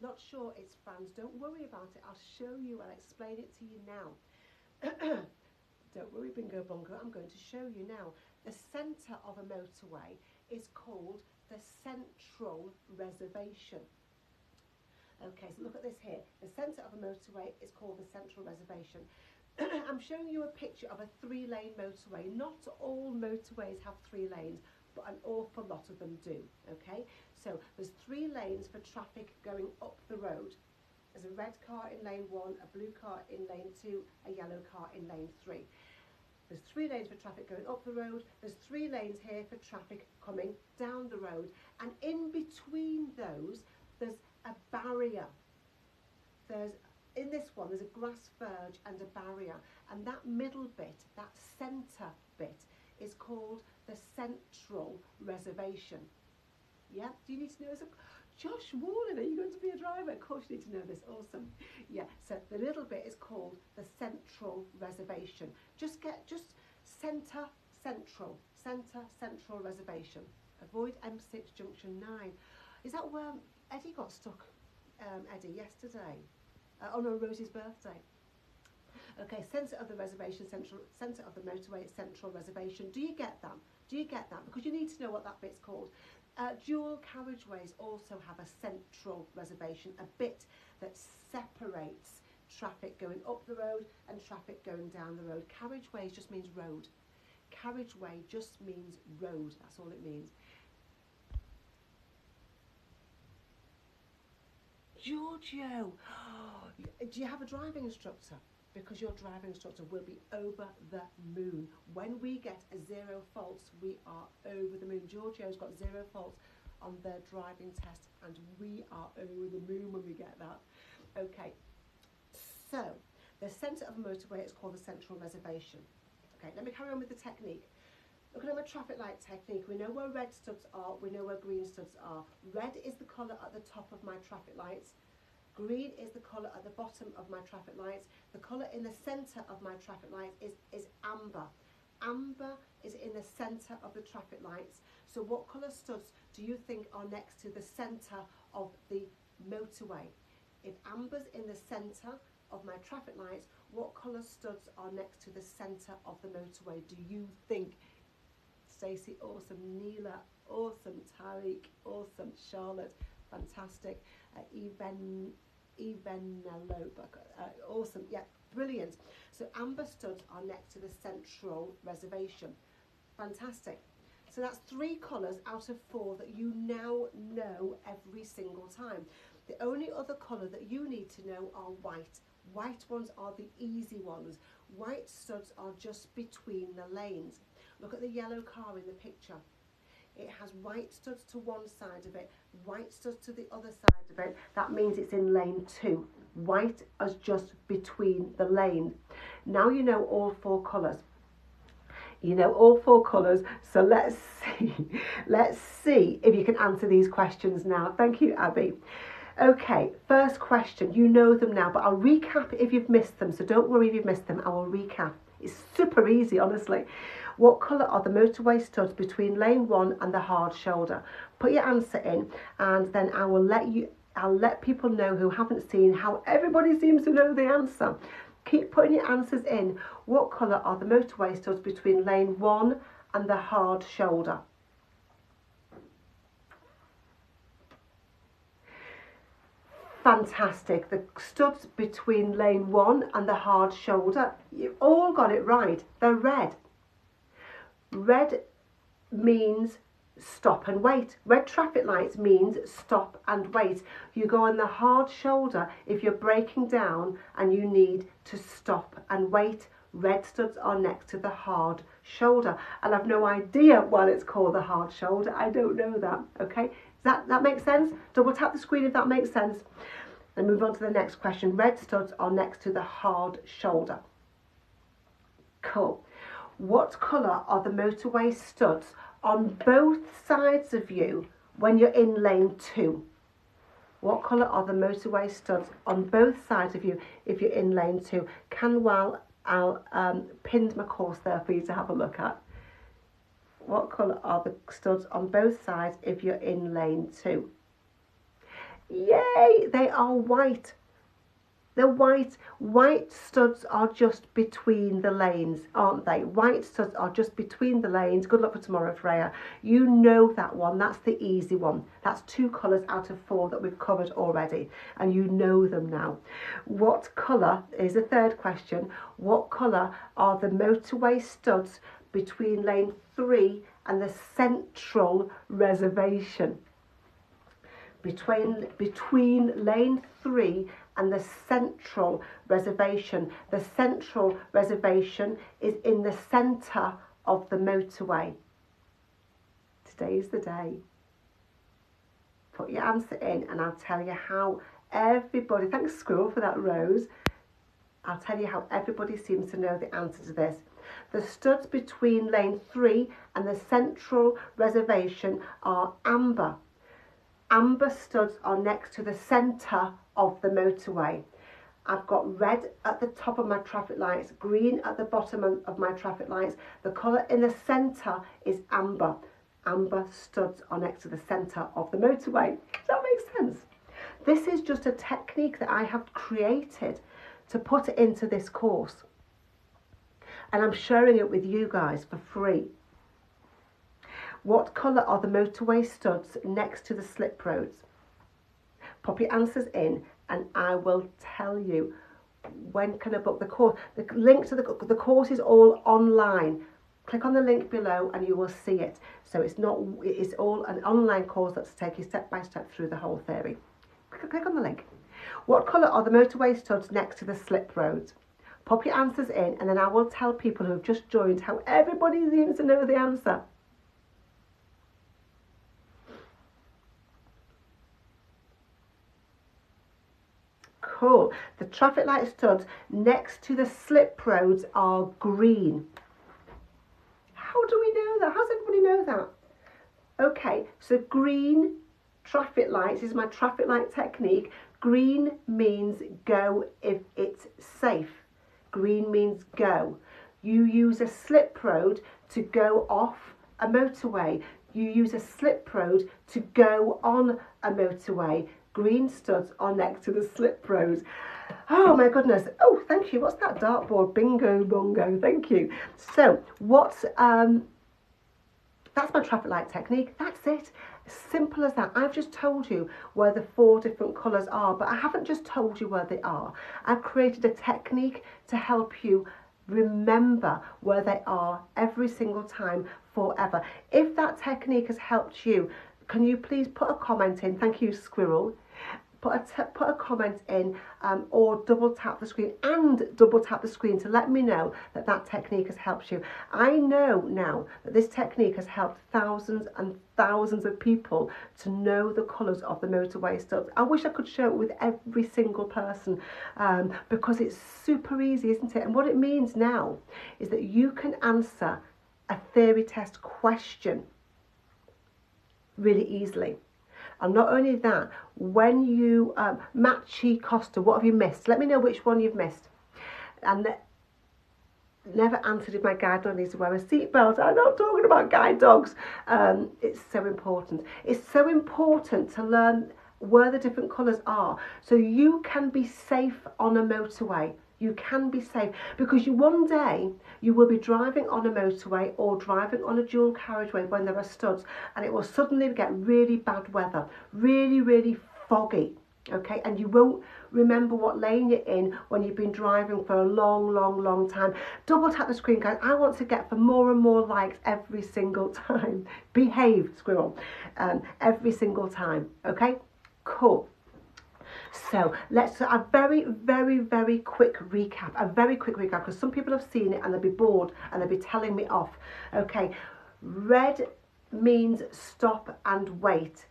not sure it's France. Don't worry about it. I'll show you. I'll explain it to you now. Don't worry, bingo bongo. I'm going to show you now. The centre of a motorway is called the central reservation. Okay, so look at this here. The centre of a motorway is called the central reservation. I'm showing you a picture of a 3-lane motorway. Not all motorways have 3 lanes, but an awful lot of them do, okay? So there's 3 lanes for traffic going up the road. There's a red car in lane 1, a blue car in lane 2, a yellow car in lane 3. There's 3 lanes for traffic going up the road. There's 3 lanes here for traffic coming down the road. And in between those, there's a barrier. In this one, there's a grass verge and a barrier. And that middle bit, that centre bit, is called the central reservation. Yeah, do you need to know this? Josh Warren, are you going to be a driver? Of course you need to know this, awesome. Yeah, so the little bit is called the central reservation. Just centre, central reservation. Avoid M6 junction 9. Is that where Eddie got stuck, Eddie, yesterday? On Rosie's birthday. Okay, centre of the reservation, centre of the motorway, central reservation. Do you get that? Do you get that? Because you need to know what that bit's called. Dual carriageways also have a central reservation, a bit that separates traffic going up the road and traffic going down the road. Carriageway just means road. Carriageway just means road, that's all it means. Giorgio, do you have a driving instructor? Because your driving instructor will be over the moon. When we get a 0 faults, we are over the moon. Giorgio's got 0 faults on their driving test, and we are over the moon when we get that. Okay, so the centre of a motorway is called the central reservation. Okay, let me carry on with the technique. Looking at my traffic light technique, we know where red studs are, we know where green studs are. Red is the colour at the top of my traffic lights. Green is the colour at the bottom of my traffic lights. The colour in the centre of my traffic lights is amber. Amber is in the centre of the traffic lights. So what colour studs do you think are next to the centre of the motorway? If amber's in the centre of my traffic lights, what colour studs are next to the centre of the motorway, do you think? Stacey, awesome. Neela, awesome. Tariq, awesome. Charlotte, fantastic. Awesome, yeah, brilliant. So amber studs are next to the central reservation. Fantastic. So that's 3 colours out of 4 that you now know every single time. The only other colour that you need to know are white. White ones are the easy ones. White studs are just between the lanes. Look at the yellow car in the picture. It has white studs to one side of it, white studs to the other side of it. That means it's in lane 2. White is just between the lanes. Now you know all 4 colours. You know all 4 colours, so let's see if you can answer these questions now. Thank you, Abby. Okay, first question, you know them now, but I'll recap if you've missed them, so don't worry if you've missed them, I will recap. It's super easy, honestly. What colour are the motorway studs between lane 1 and the hard shoulder? Put your answer in, and then I'll let people know who haven't seen how everybody seems to know the answer. Keep putting your answers in. What colour are the motorway studs between lane 1 and the hard shoulder? Fantastic. The studs between lane 1 and the hard shoulder, you've all got it right. They're red. Red means stop and wait. Red traffic lights means stop and wait. You go on the hard shoulder if you're breaking down and you need to stop and wait. Red studs are next to the hard shoulder. And I've no idea why it's called the hard shoulder. I don't know that. Okay, that makes sense? Double tap the screen if that makes sense. And move on to the next question. Red studs are next to the hard shoulder. Cool. What colour are the motorway studs on both sides of you when you're in lane 2? What colour are the motorway studs on both sides of you if you're in lane 2? I'll pinned my course there for you to have a look at. What colour are the studs on both sides if you're in lane 2? Yay! They are white. The white studs are just between the lanes, aren't they? White studs are just between the lanes. Good luck for tomorrow, Freya. You know that one. That's the easy one. That's 2 colours out of 4 that we've covered already, and you know them now. What colour is the third question? What colour are the motorway studs between lane 3 and the central reservation? Between lane 3 and the central reservation. The central reservation is in the centre of the motorway. Today is the day. Put your answer in and I'll tell you how everybody, thanks Squirrel for that rose, I'll tell you how everybody seems to know the answer to this. The studs between lane 3 and the central reservation are amber. Amber studs are next to the centre of the motorway. I've got red at the top of my traffic lights, green at the bottom of my traffic lights. The colour in the centre is amber. Amber studs are next to the centre of the motorway. Does that make sense? This is just a technique that I have created to put into this course. And I'm sharing it with you guys for free. What colour are the motorway studs next to the slip roads? Pop your answers in and I will tell you when can I book the course. The link to the course is all online. Click on the link below and you will see it. So it's all an online course that's take you step by step through the whole theory. Click on the link. What colour are the motorway studs next to the slip roads? Pop your answers in and then I will tell people who have just joined how everybody seems to know the answer. Cool. The traffic light studs next to the slip roads are green. How do we know that? How does everybody know that? Okay, so green traffic lights is my traffic light technique. Green means go if it's safe. Green means go. You use a slip road to go off a motorway. You use a slip road to go on a motorway. Green studs are next to the slip road. Oh my goodness. Oh, thank you. What's that dartboard? Bingo bongo. Thank you. So that's my traffic light technique. That's it. Simple as that. I've just told you where the 4 different colours are, but I haven't just told you where they are. I've created a technique to help you remember where they are every single time forever. If that technique has helped you, can you please put a comment in? Thank you, Squirrel. Put a comment in or double tap the screen to let me know that that technique has helped you. I know now that this technique has helped thousands and thousands of people to know the colours of the motorway studs. I wish I could share it with every single person because it's super easy, isn't it? And what it means now is that you can answer a theory test question really easily. And not only that, when you, Machi Costa, what have you missed? Let me know which one you've missed. And never answered if my guide dog needs to wear a seatbelt. I'm not talking about guide dogs. It's so important. It's so important to learn where the different colours are so you can be safe on a motorway. You can be safe because one day you will be driving on a motorway or driving on a dual carriageway when there are studs and it will suddenly get really bad weather, really, really foggy, okay? And you won't remember what lane you're in when you've been driving for a long, long, long time. Double tap the screen, guys. I want to get for more and more likes every single time. Behave, Squirrel, every single time, okay? Cool. So let's do a very, very, very quick recap. Because some people have seen it and they'll be bored and they'll be telling me off. Okay, red means stop and wait.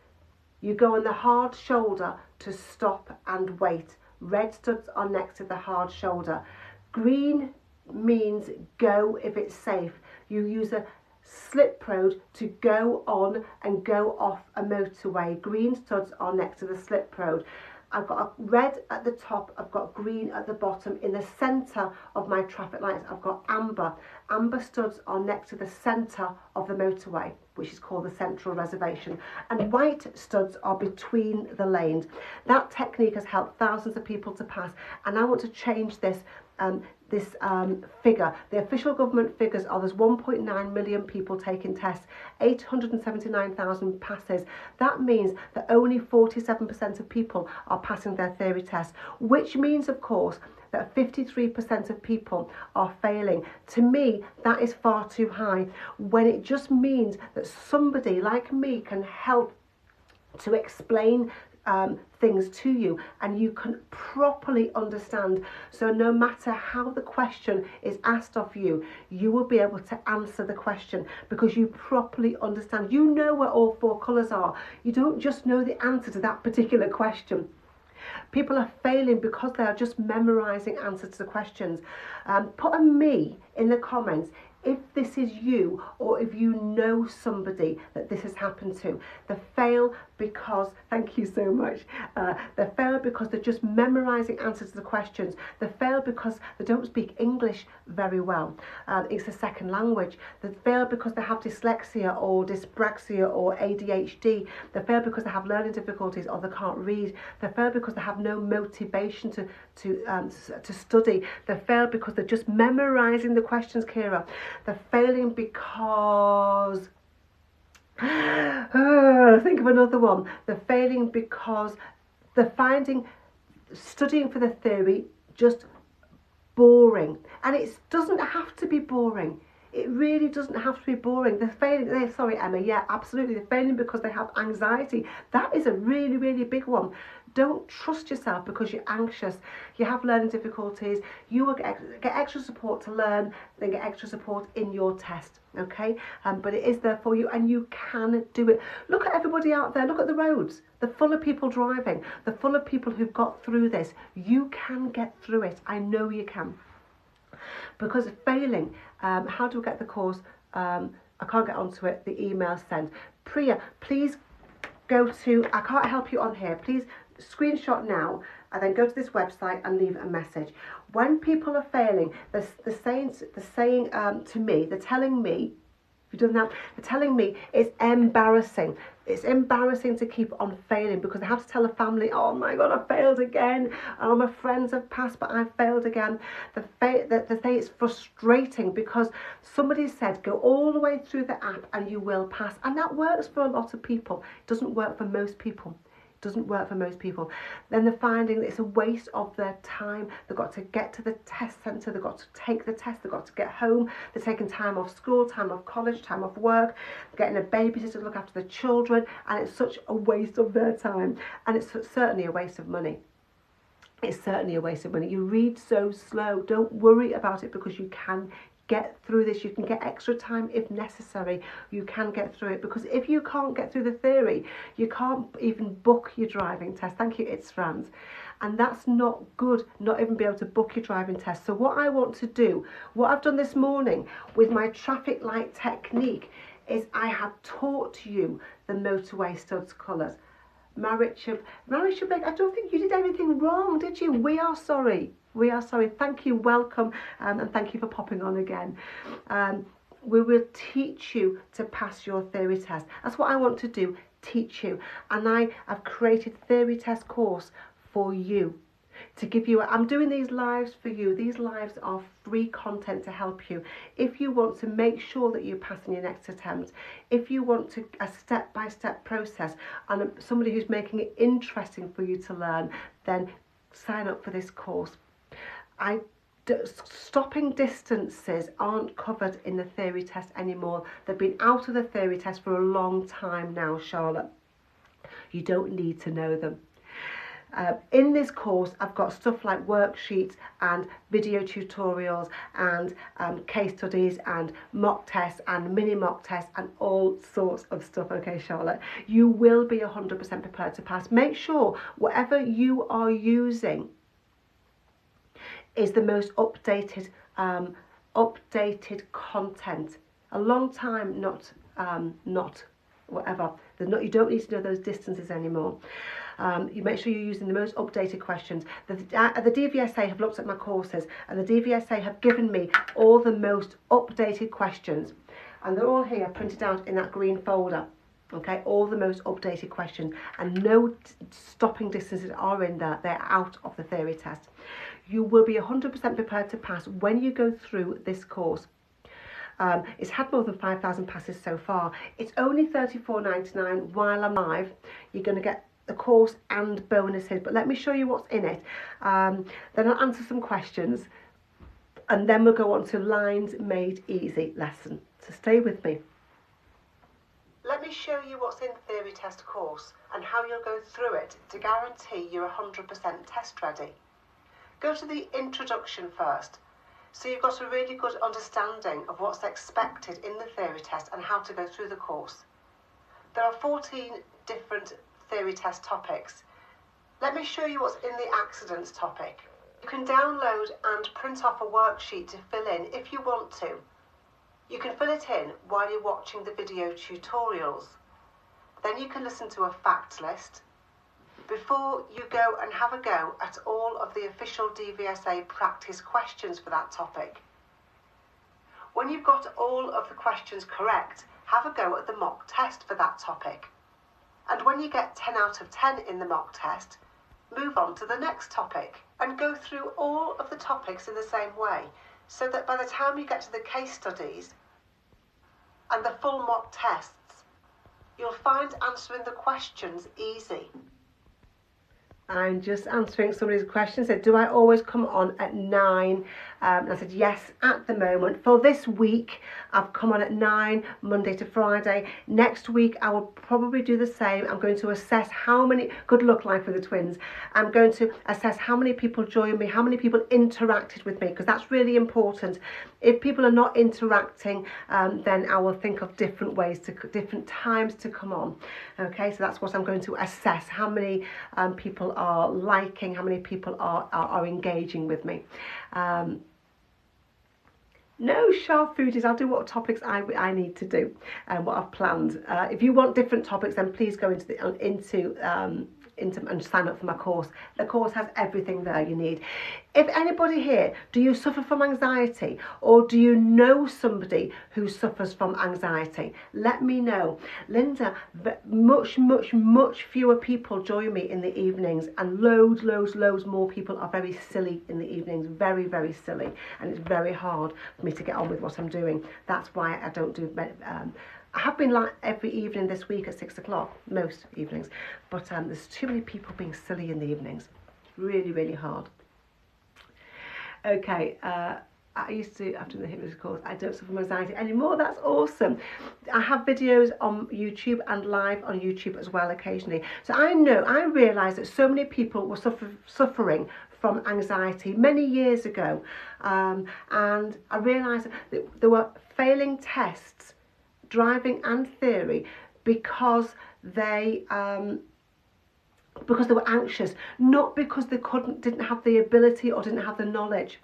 You go on the hard shoulder to stop and wait. Red studs are next to the hard shoulder. Green means go if it's safe. You use a slip road to go on and go off a motorway. Green studs are next to the slip road. I've got a red at the top, I've got green at the bottom. In the centre of my traffic lights, I've got amber. Amber studs are next to the centre of the motorway. which is called the central reservation, and white studs are between the lanes. That technique has helped thousands of people to pass, and I want to change this figure. The official government figures are there's 1.9 million people taking tests, 879,000 passes. That means that only 47% of people are passing their theory tests, which means, of course, that 53% of people are failing. To me, that is far too high, when it just means that somebody like me can help to explain things to you, and you can properly understand. So no matter how the question is asked of you, you will be able to answer the question because you properly understand. You know where all four colours are. You don't just know the answer to that particular question. People are failing because they are just memorising answers to the questions. Put a me in the comments if this is you, or if you know somebody that this has happened to. They fail because, thank you so much, they fail because they're just memorising answers to the questions. They fail because they don't speak English very well. It's a second language. They fail because they have dyslexia or dyspraxia or ADHD. They fail because they have learning difficulties or they can't read. They fail because they have no motivation to study. They fail because they're just memorising the questions, Kira. They're failing because think of another one. They're failing because they're finding studying for the theory just boring, and it doesn't have to be boring. It really doesn't have to be boring. They're failing. Sorry, Emma. Yeah, absolutely. They're failing because they have anxiety. That is a really, really big one. Don't trust yourself because you're anxious. You have learning difficulties. You will get extra support to learn, then get extra support in your test. Okay, but it is there for you, and you can do it. Look at everybody out there. Look at the roads. They're full of people driving. They're full of people who've got through this. You can get through it. I know you can. Because of failing, how do we get the course? I can't get onto it. The email sent. Priya, please go to, I can't help you on here. Please screenshot now and then go to this website and leave a message. When people are failing, they're saying to me, they're telling me, if you've done that, they're telling me it's embarrassing. It's embarrassing to keep on failing because they have to tell a family, oh my God, I failed again. Oh, my friends have passed, but I failed again. They say it's frustrating because somebody said, go all the way through the app and you will pass. And that works for a lot of people. It doesn't work for most people. Doesn't work for most people. Then they're finding that it's a waste of their time. They've got to get to the test centre, they've got to take the test, they've got to get home, they're taking time off school, time off college, time off work, getting a babysitter to look after the children, and it's such a waste of their time, and it's certainly a waste of money. It's certainly a waste of money. You read so slow. Don't worry about it because you can get through this. You can get extra time if necessary. You can get through it, because if you can't get through the theory, you can't even book your driving test. Thank you, it's Franz. And that's not good, not even be able to book your driving test. So what I want to do, what I've done this morning with my traffic light technique, is I have taught you the motorway studs colours. Maricha, I don't think you did anything wrong, did you? We are sorry. We are sorry. Thank you, welcome, and thank you for popping on again. We will teach you to pass your theory test. That's what I want to do, teach you. And I have created a theory test course for you to give you. I'm doing these lives for you. These lives are free content to help you. If you want to make sure that you pass in your next attempt, if you want to a step-by-step process and somebody who's making it interesting for you to learn, then sign up for this course. Stopping distances aren't covered in the theory test anymore. They've been out of the theory test for a long time now, Charlotte. You don't need to know them. In this course, I've got stuff like worksheets and video tutorials and case studies and mock tests and mini mock tests and all sorts of stuff. Okay, Charlotte, you will be 100% prepared to pass. Make sure whatever you are using is the most updated content. A long time, not whatever. You don't need to know those distances anymore. You make sure you're using the most updated questions. The DVSA have looked at my courses, and the DVSA have given me all the most updated questions. and they're all here printed out in that green folder. Okay, all the most updated questions, and no stopping distances are in there. They're out of the theory test. You will be 100% prepared to pass when you go through this course. It's had more than 5,000 passes so far. It's only $34.99 while I'm live. You're going to get the course and bonuses, but let me show you what's in it. Then I'll answer some questions, and then we'll go on to Lines Made Easy lesson. So stay with me. Let me show you what's in the theory test course and how you'll go through it to guarantee you're 100% test ready. Go to the introduction first, so you've got a really good understanding of what's expected in the theory test and how to go through the course. There are 14 different theory test topics. Let me show you what's in the accidents topic. You can download and print off a worksheet to fill in if you want to. You can fill it in while you're watching the video tutorials. Then you can listen to a fact list before you go and have a go at all of the official DVSA practice questions for that topic. When you've got all of the questions correct, have a go at the mock test for that topic. And when you get 10 out of 10 in the mock test, move on to the next topic and go through all of the topics in the same way, so that by the time you get to the case studies and the full mock tests, you'll find answering the questions easy. I'm just answering somebody's question. Said, do I always come on at 9? And I said, yes, at the moment. For this week, I've come on at 9, Monday to Friday. Next week, I will probably do the same. I'm going to assess how many, good luck life with the twins. I'm going to assess how many people joined me, how many people interacted with me, because that's really important. If people are not interacting, then I will think of different ways, different times to come on. Okay, so that's what I'm going to assess, how many people are liking, how many people are engaging with me. No sharp foodies, I'll do what topics I need to do and what I've planned. If you want different topics, then please go into and sign up for my course. The course has everything there you need. If anybody here, do you suffer from anxiety, or do you know somebody who suffers from anxiety? Let me know. Linda, much fewer people join me in the evenings, and loads more people are very silly in the evenings, very silly, and it's very hard for me to get on with what I'm doing. That's why I don't do I have been like every evening this week at 6 o'clock, most evenings, but there's too many people being silly in the evenings. It's really hard. Okay, I used to, after the hypnosis course, I don't suffer from anxiety anymore. That's awesome. I have videos on YouTube and live on YouTube as well occasionally. So I realise that so many people were suffering from anxiety many years ago, and I realised that there were failing tests, driving and theory, because they were anxious, not because they didn't have the ability or didn't have the knowledge.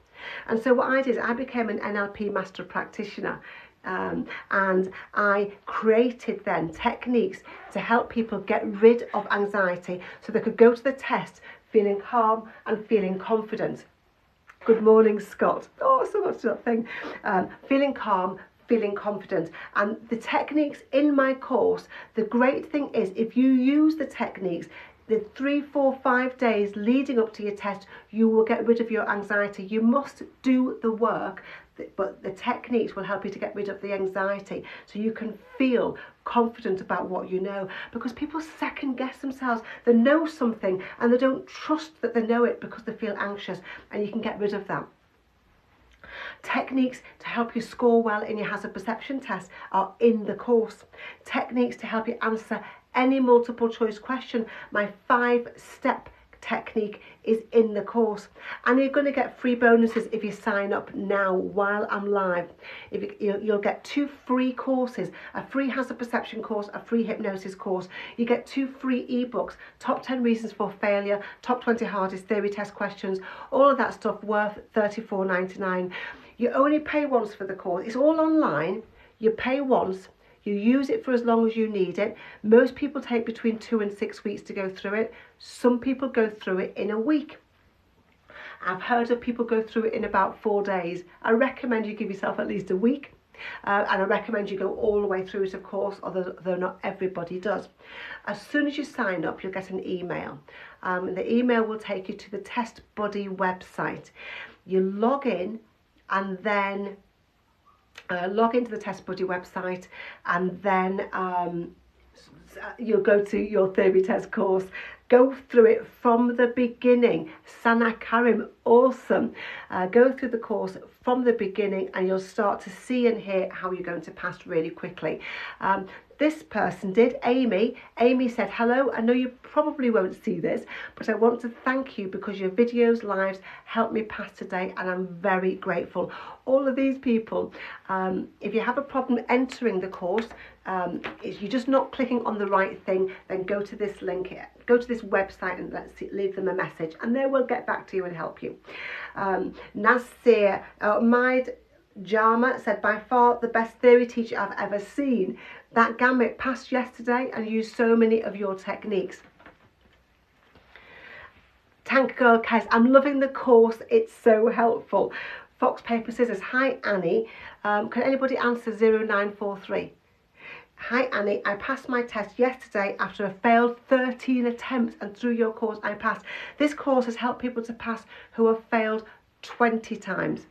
And so what I did is I became an NLP master practitioner, and I created then techniques to help people get rid of anxiety so they could go to the test feeling calm and feeling confident. Good morning, Scott. Oh, so much that thing. Feeling calm, feeling confident. And the techniques in my course, the great thing is if you use the techniques, the 3, 4, 5 days leading up to your test, you will get rid of your anxiety. You must do the work, but the techniques will help you to get rid of the anxiety so you can feel confident about what you know, because people second guess themselves. They know something and they don't trust that they know it because they feel anxious, and you can get rid of that. Techniques to help you score well in your hazard perception test are in the course. Techniques to help you answer any multiple choice question, my 5-step technique, is in the course. And you're going to get free bonuses if you sign up now while I'm live. You'll get 2 free courses, a free hazard perception course, a free hypnosis course. You get 2 free ebooks, top 10 reasons for failure, top 20 hardest theory test questions, all of that stuff worth $34.99. You only pay once for the course. It's all online. You pay once. You use it for as long as you need it. Most people take between 2 and 6 weeks to go through it. Some people go through it in a week. I've heard of people go through it in about 4 days. I recommend you give yourself at least a week. And I recommend you go all the way through it, of course, although not everybody does. As soon as you sign up, you'll get an email. The email will take you to the Test Buddy website. You log in and then log into the Test Buddy website, and then you'll go to your theory test course. Go through it from the beginning. Sana Karim, awesome. Go through the course from the beginning and you'll start to see and hear how you're going to pass really quickly. This person did, Amy. Amy said, hello, I know you probably won't see this, but I want to thank you because your videos, lives helped me pass today and I'm very grateful. All of these people, if you have a problem entering the course, if you're just not clicking on the right thing, then go to this link, go to this website and leave them a message and they will get back to you and help you. Nasir Maid Jama said, by far the best theory teacher I've ever seen. That Gamut passed yesterday and used so many of your techniques. Tank Girl Kes, I'm loving the course, it's so helpful. Fox Paper Scissors, hi Annie, can anybody answer 0943? Hi Annie, I passed my test yesterday after a failed 13 attempts and through your course I passed. This course has helped people to pass who have failed 20 times.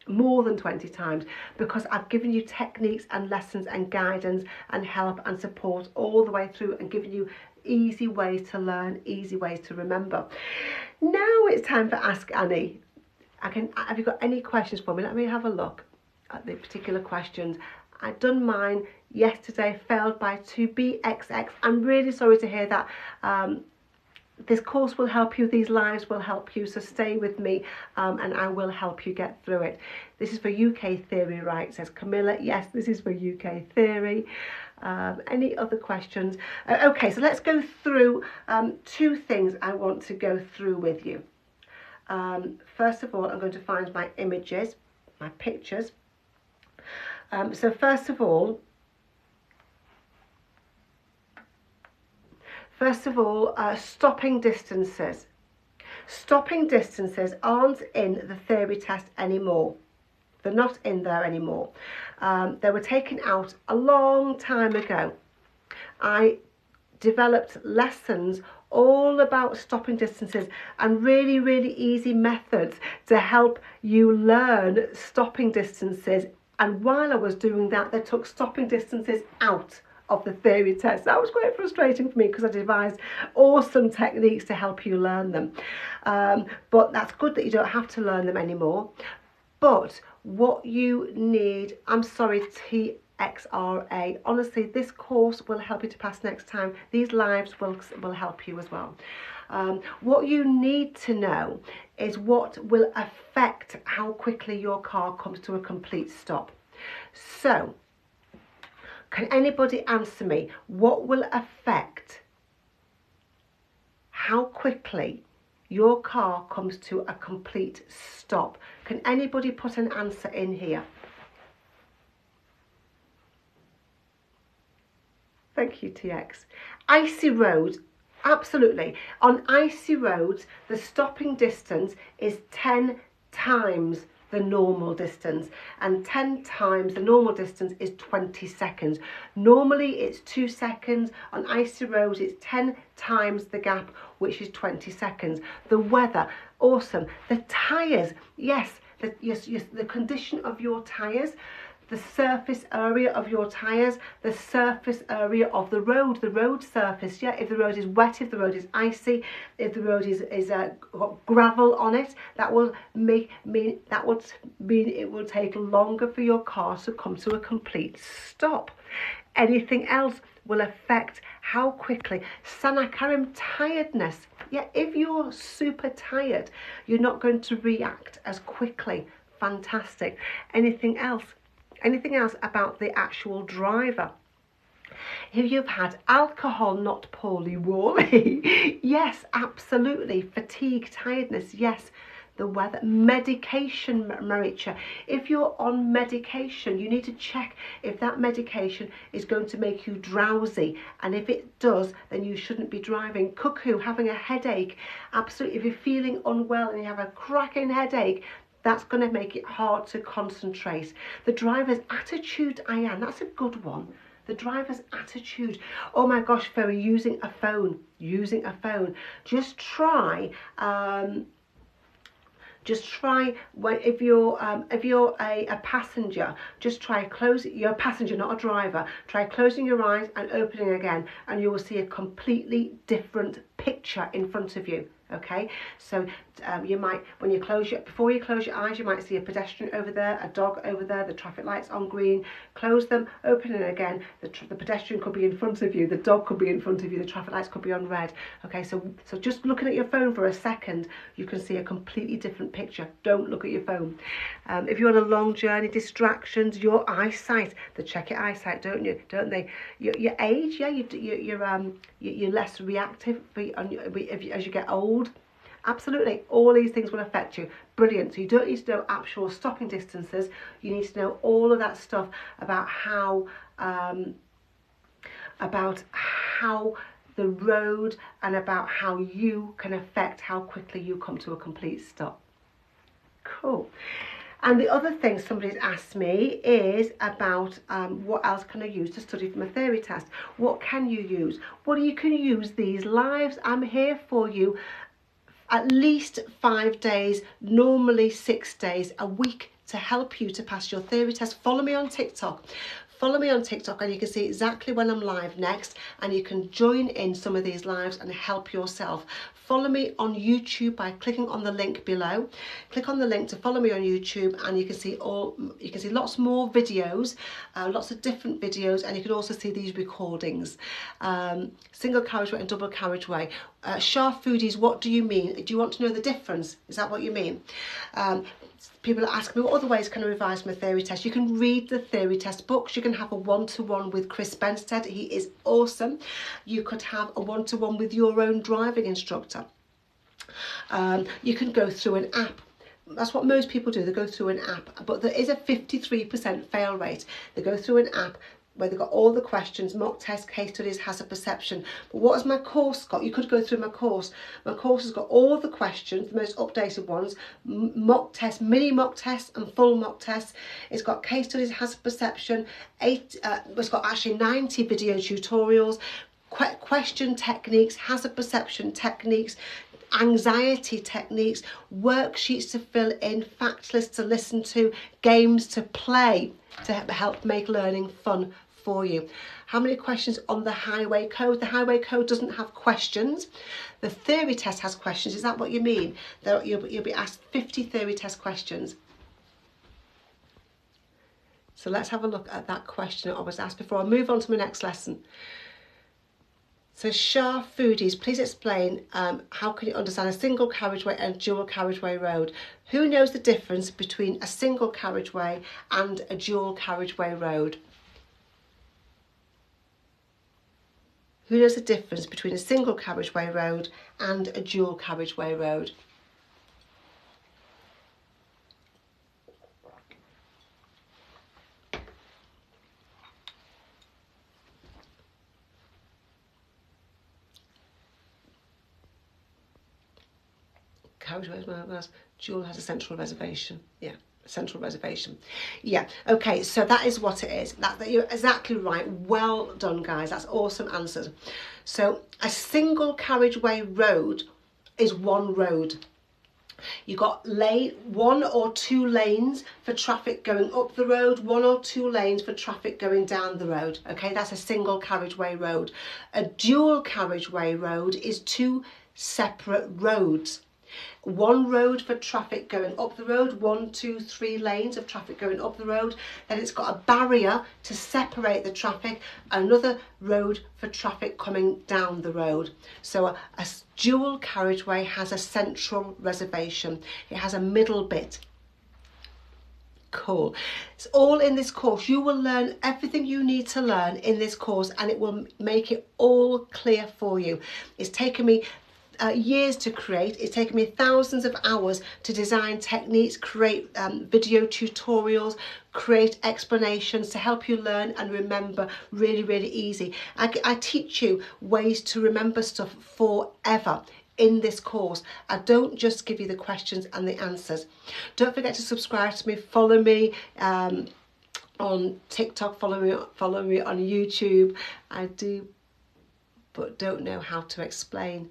More than 20 times, because I've given you techniques and lessons and guidance and help and support all the way through and given you easy ways to learn, easy ways to remember. Now it's time for Ask Annie. Have you got any questions for me? Let me have a look at the particular questions. I've done mine yesterday, failed by 2BXX. I'm really sorry to hear that. This course will help you, these lives will help you, so stay with me and I will help you get through it. This is for UK theory, right, says Camilla. Yes, this is for UK theory. Any other questions? Okay, so let's go through two things I want to go through with you. First of all, I'm going to find my images, my pictures. So first of all, stopping distances. Stopping distances aren't in the theory test anymore. They're not in there anymore. They were taken out a long time ago. I developed lessons all about stopping distances and really, really easy methods to help you learn stopping distances. And while I was doing that, they took stopping distances out of the theory test. That was quite frustrating for me because I devised awesome techniques to help you learn them. But that's good that you don't have to learn them anymore. But what you need, I'm sorry, TXRA, honestly, this course will help you to pass next time. These lives will help you as well. What you need to know is what will affect how quickly your car comes to a complete stop. So, can anybody answer me? What will affect how quickly your car comes to a complete stop? Can anybody put an answer in here? Thank you, TX. Icy roads, absolutely. On icy roads, the stopping distance is 10 times the normal distance, and 10 times the normal distance is 20 seconds. Normally it's 2 seconds. On icy roads it's 10 times the gap, which is 20 seconds. The weather, awesome. The tyres, yes, the condition of your tyres, the surface area of your tyres, the surface area of the road surface. Yeah, if the road is wet, if the road is icy, if the road is got gravel on it, that will mean it will take longer for your car to come to a complete stop. Anything else will affect how quickly. Sana Karim, tiredness. Yeah, if you're super tired, you're not going to react as quickly. Fantastic. Anything else? Anything else about the actual driver? If you've had alcohol not poorly Wally, yes, absolutely. Fatigue, tiredness, yes. The weather, medication, Maricha. If you're on medication, you need to check if that medication is going to make you drowsy. And if it does, then you shouldn't be driving. Cuckoo, having a headache. Absolutely. If you're feeling unwell and you have a cracking headache, That's going to make it hard to concentrate. The driver's attitude, that's a good one. The driver's attitude. Oh my gosh, Ferry, using a phone. Just try when if you're a passenger, just try you're a passenger, not a driver. Try closing your eyes and opening again, and you will see a completely different picture in front of you. Okay, so you might, before you close your eyes, you might see a pedestrian over there, a dog over there, the traffic lights on green. Close them, open it again. The pedestrian could be in front of you, the dog could be in front of you, the traffic lights could be on red. Okay, so just looking at your phone for a second, you can see a completely different picture. Don't look at your phone. If you're on a long journey, distractions, your eyesight. They check your eyesight, don't they? Your age, yeah, you're less reactive as you get old. Absolutely, all these things will affect you. Brilliant. So you don't need to know actual stopping distances. You need to know all of that stuff about how the road and about how you can affect how quickly you come to a complete stop. Cool. And the other thing somebody's asked me is about what else can I use to study from a theory test? What can you use? Well, you can use these lives. I'm here for you at least 5 days, normally 6 days a week, to help you to pass your theory test. Follow me on TikTok. And you can see exactly when I'm live next, and you can join in some of these lives and help yourself. Follow me on YouTube by clicking on the link below. Click on the link to follow me on YouTube, and you can see lots more videos, lots of different videos, and you can also see these recordings. Single carriageway and double carriageway. Sharp foodies, what do you mean? Do you want to know the difference? Is that what you mean? People ask me, what other ways can I revise my theory test? You can read the theory test books. You can have a one-to-one with Chris Benstead. He is awesome. You could have a one-to-one with your own driving instructor. You can go through an app. That's what most people do. They go through an app. But there is a 53% fail rate. They go through an app where they've got all the questions, mock test, case studies, hazard perception. But what has my course got? You could go through my course. My course has got all the questions, the most updated ones, mock test, mini mock test and full mock test. It's got case studies, hazard perception, it's got actually 90 video tutorials, question techniques, hazard perception techniques, anxiety techniques, worksheets to fill in, fact lists to listen to, games to play to help make learning fun for you. How many questions on the highway code? The highway code doesn't have questions. The theory test has questions. Is that what you mean? You'll be asked 50 theory test questions. So let's have a look at that question that I was asked before I move on to my next lesson. So Shah Foodies, please explain how can you understand a single carriageway and dual carriageway road? Who knows the difference between a single carriageway and a dual carriageway road? Who knows the difference between a single carriageway road and a dual carriageway road? Carriageway, dual has a central reservation. Yeah, central reservation. Yeah, okay, so that is what it is. You're exactly right. Well done, guys. That's awesome answers. So a single carriageway road is one road. You've got one or two lanes for traffic going up the road, one or two lanes for traffic going down the road. Okay, that's a single carriageway road. A dual carriageway road is two separate roads. One road for traffic going up the road, 1, 2, 3 lanes of traffic going up the road. Then it's got a barrier to separate the traffic, another road for traffic coming down the road. So a dual carriageway has a central reservation. It has a middle bit. Cool. It's all in this course. You will learn everything you need to learn in this course, and it will make it all clear for you. It's taken me years to create. It's taken me thousands of hours to design techniques, create video tutorials, create explanations to help you learn and remember really, really easy. I teach you ways to remember stuff forever. in this course. I don't just give you the questions and the answers. Don't forget to subscribe to me, follow me on TikTok, follow me on YouTube. I do, but don't know how to explain.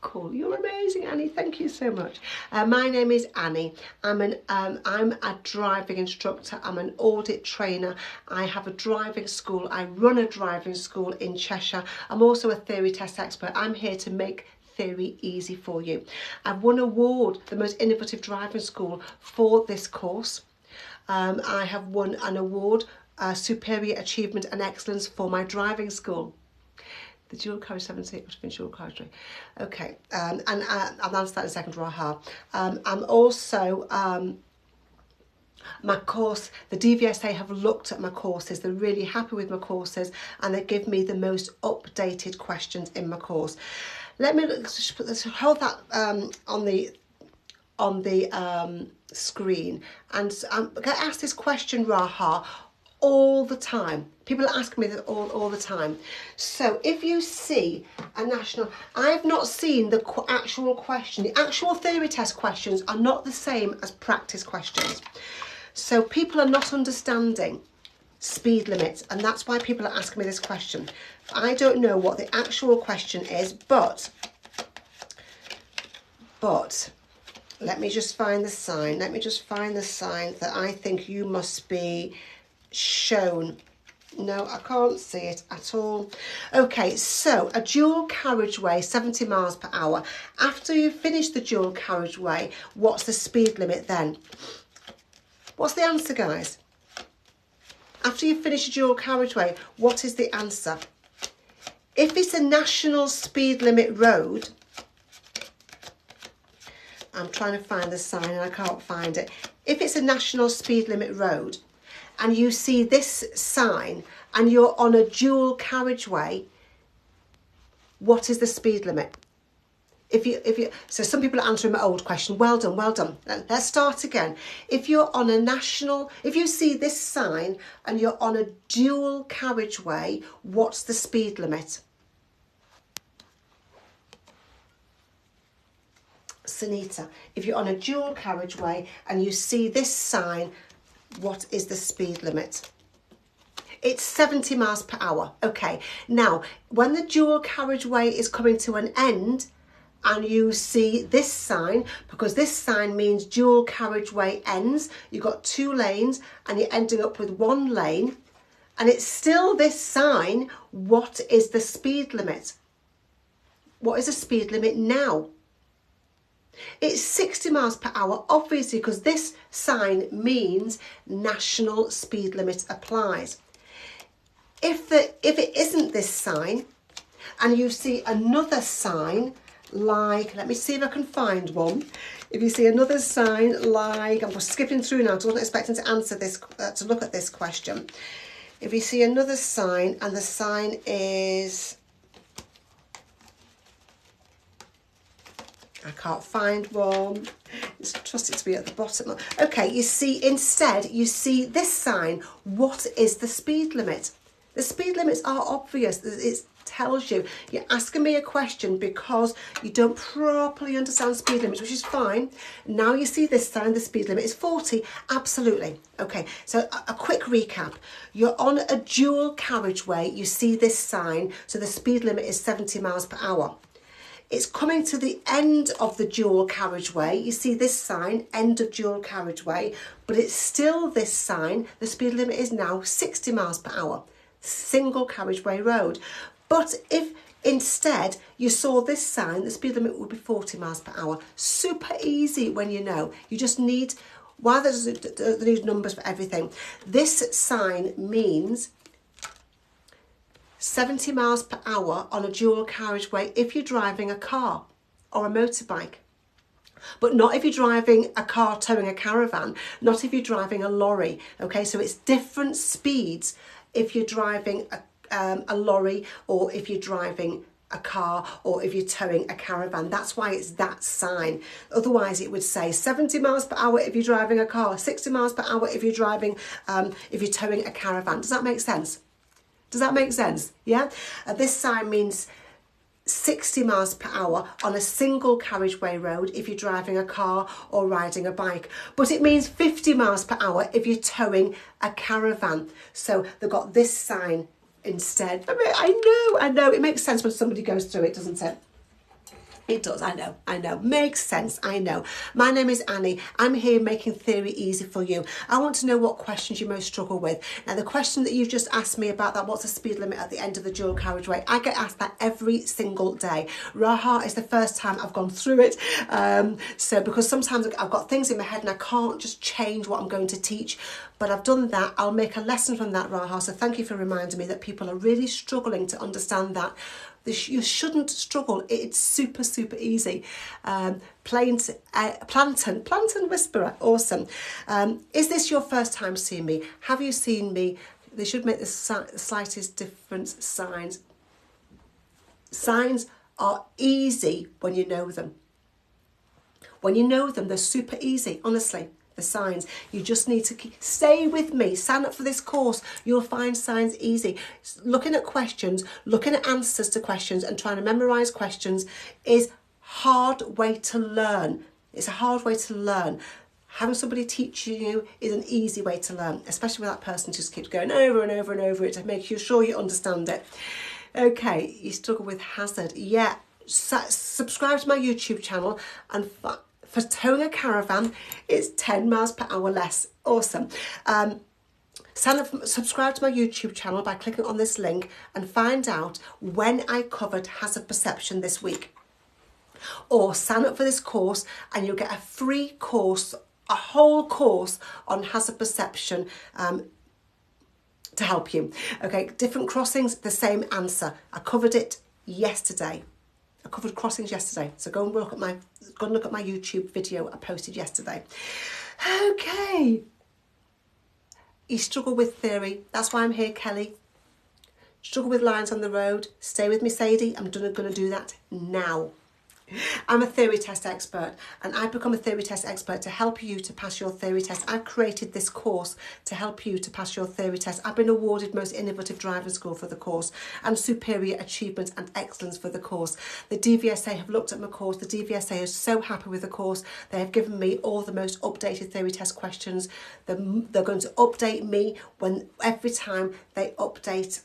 Cool, you're amazing, Annie. Thank you so much. My name is Annie. I'm a driving instructor. I'm an audit trainer. I have a driving school. I run a driving school in Cheshire. I'm also a theory test expert. I'm here to make theory easy for you. I've won an award, the most innovative driving school, for this course. I have won an award, Superior Achievement and Excellence, for my driving school. The dual carriage 78 must have been dual carriageway. Okay, and I'll answer that in a second, Raha. I'm also, my course, the DVSA have looked at my courses. They're really happy with my courses, and they give me the most updated questions in my course. Let me hold that on the screen, and I'm going to ask this question, Raha, all the time. People ask me that all the time. So if you see a national, I've not seen the actual question. The actual theory test questions are not the same as practice questions. So people are not understanding speed limits, and that's why people are asking me this question. I don't know what the actual question is, but let me just find the sign. Let me just find the sign that I think you must be shown. No, I can't see it at all. Okay, so a dual carriageway, 70 miles per hour. After you finish the dual carriageway, what's the speed limit then? What's the answer, guys? After you finish a dual carriageway, what is the answer? If it's a national speed limit road, I'm trying to find the sign and I can't find it. If it's a national speed limit road, and you see this sign and you're on a dual carriageway, what is the speed limit? So some people are answering my old question. Well done, well done. Let's start again. If you're on a national, if you see this sign and you're on a dual carriageway, what's the speed limit? Sunita, if you're on a dual carriageway and you see this sign, what is the speed limit? It's 70 miles per hour. Okay, now when the dual carriageway is coming to an end and you see this sign, because this sign means dual carriageway ends, you've got two lanes and you're ending up with one lane, and it's still this sign, what is the speed limit? What is the speed limit now? It's 60 miles per hour, obviously, because this sign means national speed limit applies. If it isn't this sign and you see another sign like, let me see if I can find one. If you see another sign like, I'm just skipping through now because I wasn't expecting to answer this, to look at this question. If you see another sign and the sign is, I can't find one. It's trusted to be at the bottom. Okay, you see, instead, you see this sign. What is the speed limit? The speed limits are obvious. It tells you. You're asking me a question because you don't properly understand speed limits, which is fine. Now you see this sign, the speed limit is 40. Absolutely. Okay, so a quick recap. You're on a dual carriageway. You see this sign, so the speed limit is 70 miles per hour. It's coming to the end of the dual carriageway. You see this sign, end of dual carriageway, but it's still this sign. The speed limit is now 60 miles per hour, single carriageway road. But if instead you saw this sign, the speed limit would be 40 miles per hour. Super easy when you know. You just need, why there's these numbers for everything. This sign means 70 miles per hour on a dual carriageway if you're driving a car or a motorbike. But not if you're driving a car towing a caravan, not if you're driving a lorry. Okay, so it's different speeds if you're driving a lorry or if you're driving a car or if you're towing a caravan. That's why it's that sign. Otherwise it would say 70 miles per hour if you're driving a car, 60 miles per hour if you're driving, if you're towing a caravan. Does that make sense? Does that make sense? Yeah? This sign means 60 miles per hour on a single carriageway road if you're driving a car or riding a bike. But it means 50 miles per hour if you're towing a caravan. So they've got this sign instead. I mean, I know. It makes sense when somebody goes through it, doesn't it? It does, I know. Makes sense, I know. My name is Annie. I'm here making theory easy for you. I want to know what questions you most struggle with. Now, the question that you've just asked me about that, what's the speed limit at the end of the dual carriageway? I get asked that every single day. Raha is the first time I've gone through it. So because sometimes I've got things in my head and I can't just change what I'm going to teach. But I've done that. I'll make a lesson from that, Raha. So thank you for reminding me that people are really struggling to understand that. You shouldn't struggle. It's super, super easy. Plantain Whisperer, awesome. Is this your first time seeing me? Have you seen me? They should make the slightest difference. Signs. Signs are easy when you know them. When you know them, they're super easy, honestly. The signs, you just need to stay with me, sign up for this course. You'll find signs easy. Looking at questions, looking at answers to questions and trying to memorize questions is hard way to learn. It's a hard way to learn. Having somebody teaching you is an easy way to learn, especially with that person who just keeps going over and over and over it to make you sure you understand it. Okay, you struggle with hazard. Yeah, subscribe to my YouTube channel and for towing a caravan, it's 10 miles per hour less. Awesome. Subscribe to my YouTube channel by clicking on this link and find out when I covered hazard perception this week. Or sign up for this course and you'll get a free course, a whole course on hazard perception to help you. Okay, different crossings, the same answer. I covered it yesterday. I covered crossings yesterday, so go and look at my YouTube video I posted yesterday. Okay, you struggle with theory. That's why I'm here, Kelly. Struggle with lines on the road. Stay with me, Sadie. I'm going to do that now. I'm a theory test expert and I've become a theory test expert to help you to pass your theory test. I've created this course to help you to pass your theory test. I've been awarded Most Innovative Driving School for the course and Superior Achievement and Excellence for the course. The DVSA have looked at my course. The DVSA is so happy with the course. They have given me all the most updated theory test questions. They're going to update me every time they update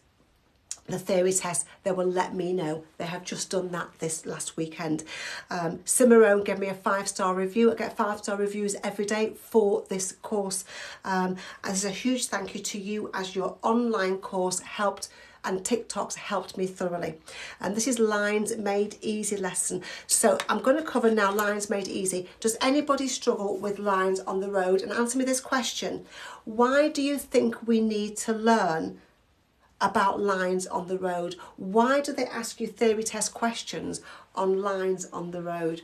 the theory test, they will let me know. They have just done that this last weekend. Cimarron gave me a 5-star review. I get 5-star reviews every day for this course. As a huge thank you to you as your online course helped and TikToks helped me thoroughly. And this is Lines Made Easy lesson. So I'm going to cover now Lines Made Easy. Does anybody struggle with lines on the road? And answer me this question. Why do you think we need to learn about lines on the road? Why do they ask you theory test questions on lines on the road?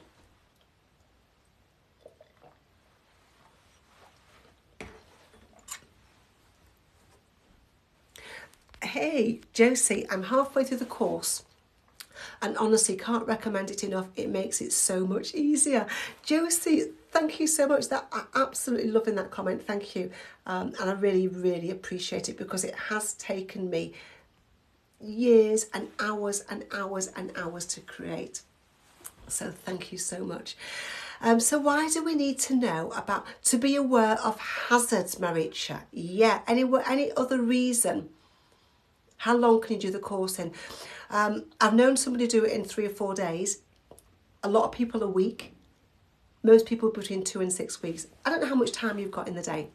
Hey, Josie, I'm halfway through the course and honestly can't recommend it enough. It makes it so much easier. Josie, thank you so much. I'm absolutely loving that comment. Thank you. And I really, really appreciate it because it has taken me years and hours and hours and hours to create. So thank you so much. So why do we need to know to be aware of hazards, Maricha? Yeah, any other reason? How long can you do the course in? I've known somebody do it in 3 or 4 days. A lot of people a week. Most people between 2 and 6 weeks. I don't know how much time you've got in the day.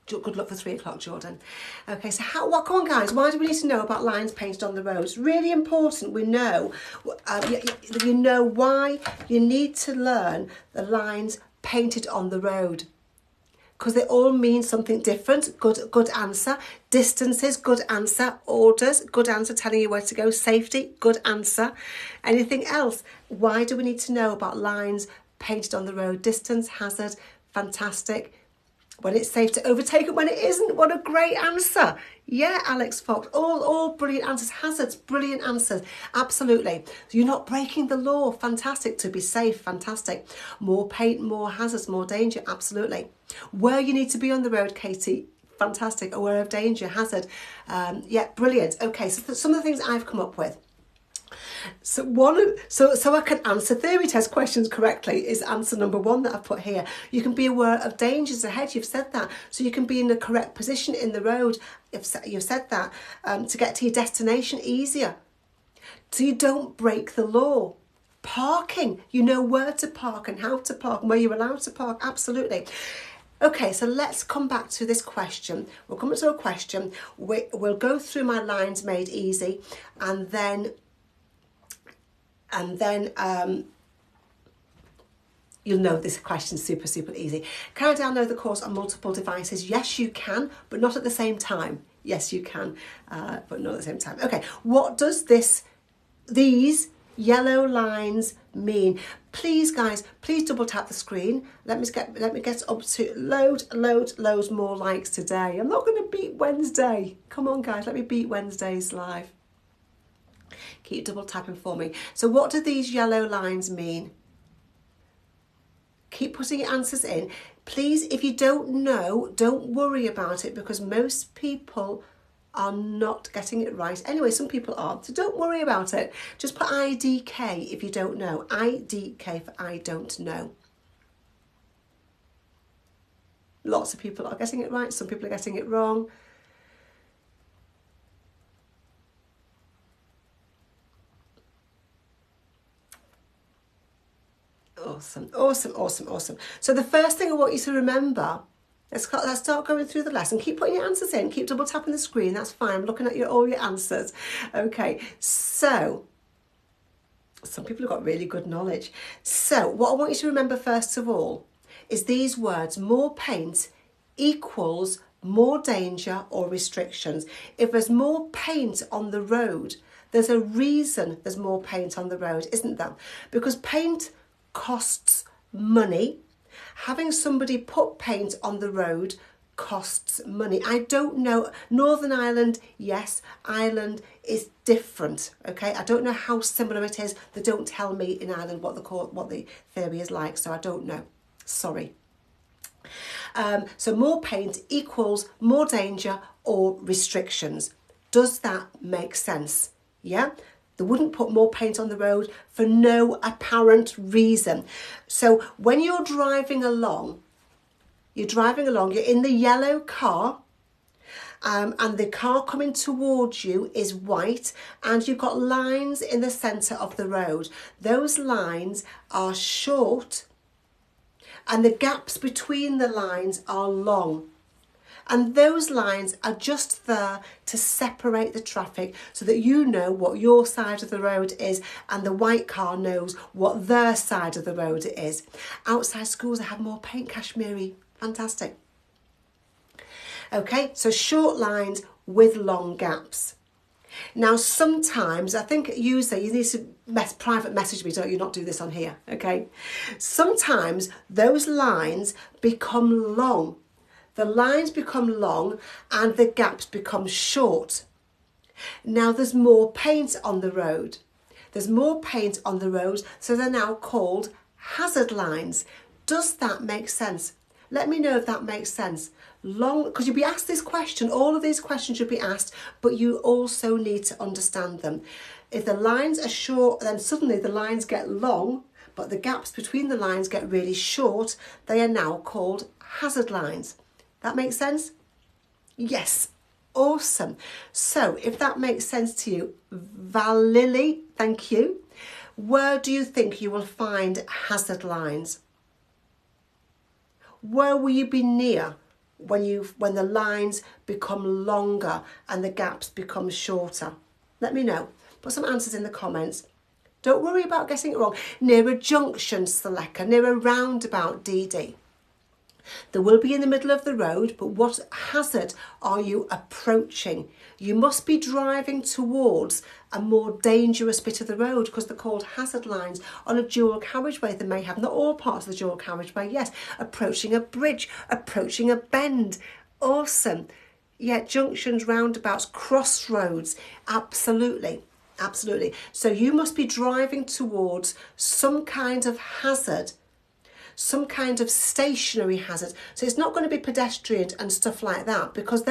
Good luck for 3 o'clock, Jordan. Okay, so come on guys, why do we need to know about lines painted on the road? It's really important we know, you know why you need to learn the lines painted on the road. Because they all mean something different. Good answer. Distances, good answer. Orders, good answer, telling you where to go. Safety, good answer. Anything else? Why do we need to know about lines painted on the road? Distance, hazard, fantastic. When it's safe to overtake and when it isn't. What a great answer. Yeah, Alex Fox, all brilliant answers. Hazards, brilliant answers. Absolutely. So you're not breaking the law. Fantastic. To be safe, fantastic. More paint, more hazards, more danger. Absolutely. Where you need to be on the road, Katie. Fantastic. Aware of danger, hazard. Yeah, brilliant. Okay, so some of the things I've come up with. So I can answer theory test questions correctly is answer number 1 that I've put here. You can be aware of dangers ahead. You've said that. So you can be in the correct position in the road. You've said that to get to your destination easier. So you don't break the law. Parking, you know where to park and how to park and where you're allowed to park. Absolutely. Okay, so let's come back to this question. We'll come to a question. We'll go through my lines made easy, and then you'll know this question's super, super easy. Can I download the course on multiple devices? Yes, you can, but not at the same time. Yes, you can, but not at the same time. Okay, what does these yellow lines mean? Please, guys, please double tap the screen. Let me get up to loads more likes today. I'm not going to beat Wednesday. Come on, guys, let me beat Wednesday's live. Keep double tapping for me. So what do these yellow lines mean? Keep putting your answers in. Please, if you don't know, don't worry about it, because most people are not getting it right. Anyway, some people are, so don't worry about it. Just put IDK if you don't know. IDK for I don't know. Lots of people are getting it right. Some people are getting it wrong. Awesome. So the first thing I want you to remember, let's start going through the lesson. Keep putting your answers in. Keep double tapping the screen. That's fine. I'm looking at all your answers. Okay, so some people have got really good knowledge. So what I want you to remember first of all is these words: more paint equals more danger or restrictions. If there's more paint on the road, there's a reason there's more paint on the road, isn't there? Because paint costs money. Having somebody put paint on the road costs money. I don't know. Northern Ireland, yes. Ireland is different. Okay, I don't know how similar it is. They don't tell me in Ireland what the theory is like, so I don't know. Sorry. So more paint equals more danger or restrictions. Does that make sense? Yeah. They wouldn't put more paint on the road for no apparent reason. So when you're driving along, you're in the yellow car, and the car coming towards you is white, and you've got lines in the centre of the road. Those lines are short, and the gaps between the lines are long. And those lines are just there to separate the traffic so that you know what your side of the road is and the white car knows what their side of the road is. Outside schools, I have more paint, Kashmiri. Fantastic. Okay, so short lines with long gaps. Now, sometimes, I think you need to private message me, don't you? Not do this on here, okay? Sometimes those lines become long. The lines become long and the gaps become short. Now there's more paint on the road. So they're now called hazard lines. Does that make sense? Let me know if that makes sense. Long, because you'll be asked this question, all of these questions should be asked, but you also need to understand them. If the lines are short, then suddenly the lines get long, but the gaps between the lines get really short. They are now called hazard lines. That makes sense? Yes. Awesome. So if that makes sense to you, Valily, thank you. Where do you think you will find hazard lines? Where will you be near when the lines become longer and the gaps become shorter? Let me know. Put some answers in the comments. Don't worry about getting it wrong. Near a junction, Seleka, near a roundabout, DD. They will be in the middle of the road, but what hazard are you approaching? You must be driving towards a more dangerous bit of the road because they're called hazard lines. On a dual carriageway, they may have, not all parts of the dual carriageway, yes, approaching a bridge, approaching a bend. Awesome. Yeah, junctions, roundabouts, crossroads, absolutely. So you must be driving towards some kind of hazard. some kind of stationary hazard. So it's not going to be pedestrians and stuff like that, because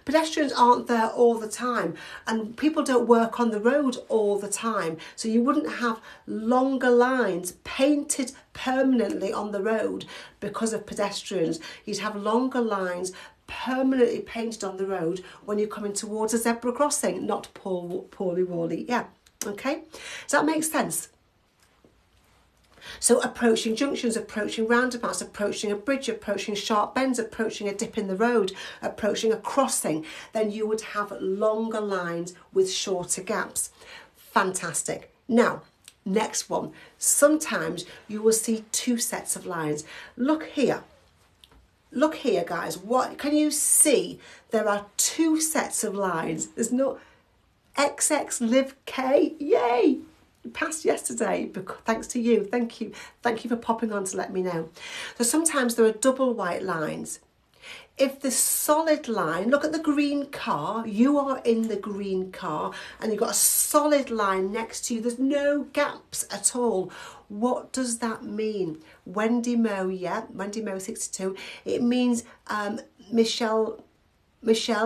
pedestrians aren't there all the time, and people don't work on the road all the time. So you wouldn't have longer lines painted permanently on the road because of pedestrians. You'd have longer lines permanently painted on the road when you're coming towards a zebra crossing, not poorly-wally. Yeah, okay? Does that make sense? So approaching junctions, approaching roundabouts, approaching a bridge, approaching sharp bends, approaching a dip in the road, approaching a crossing, then you would have longer lines with shorter gaps. Fantastic. Now, next one. Sometimes you will see two sets of lines. Look here. Look here, guys. What can you see? There are two sets of lines. There's no XX live K. Yay! Passed yesterday, thanks to you. Thank you for popping on to let me know. So sometimes there are double white lines. If the solid line, look at the green car, you are in the green car and you've got a solid line next to you, there's no gaps at all. What does that mean? Wendy Moe 62, it means Michelle,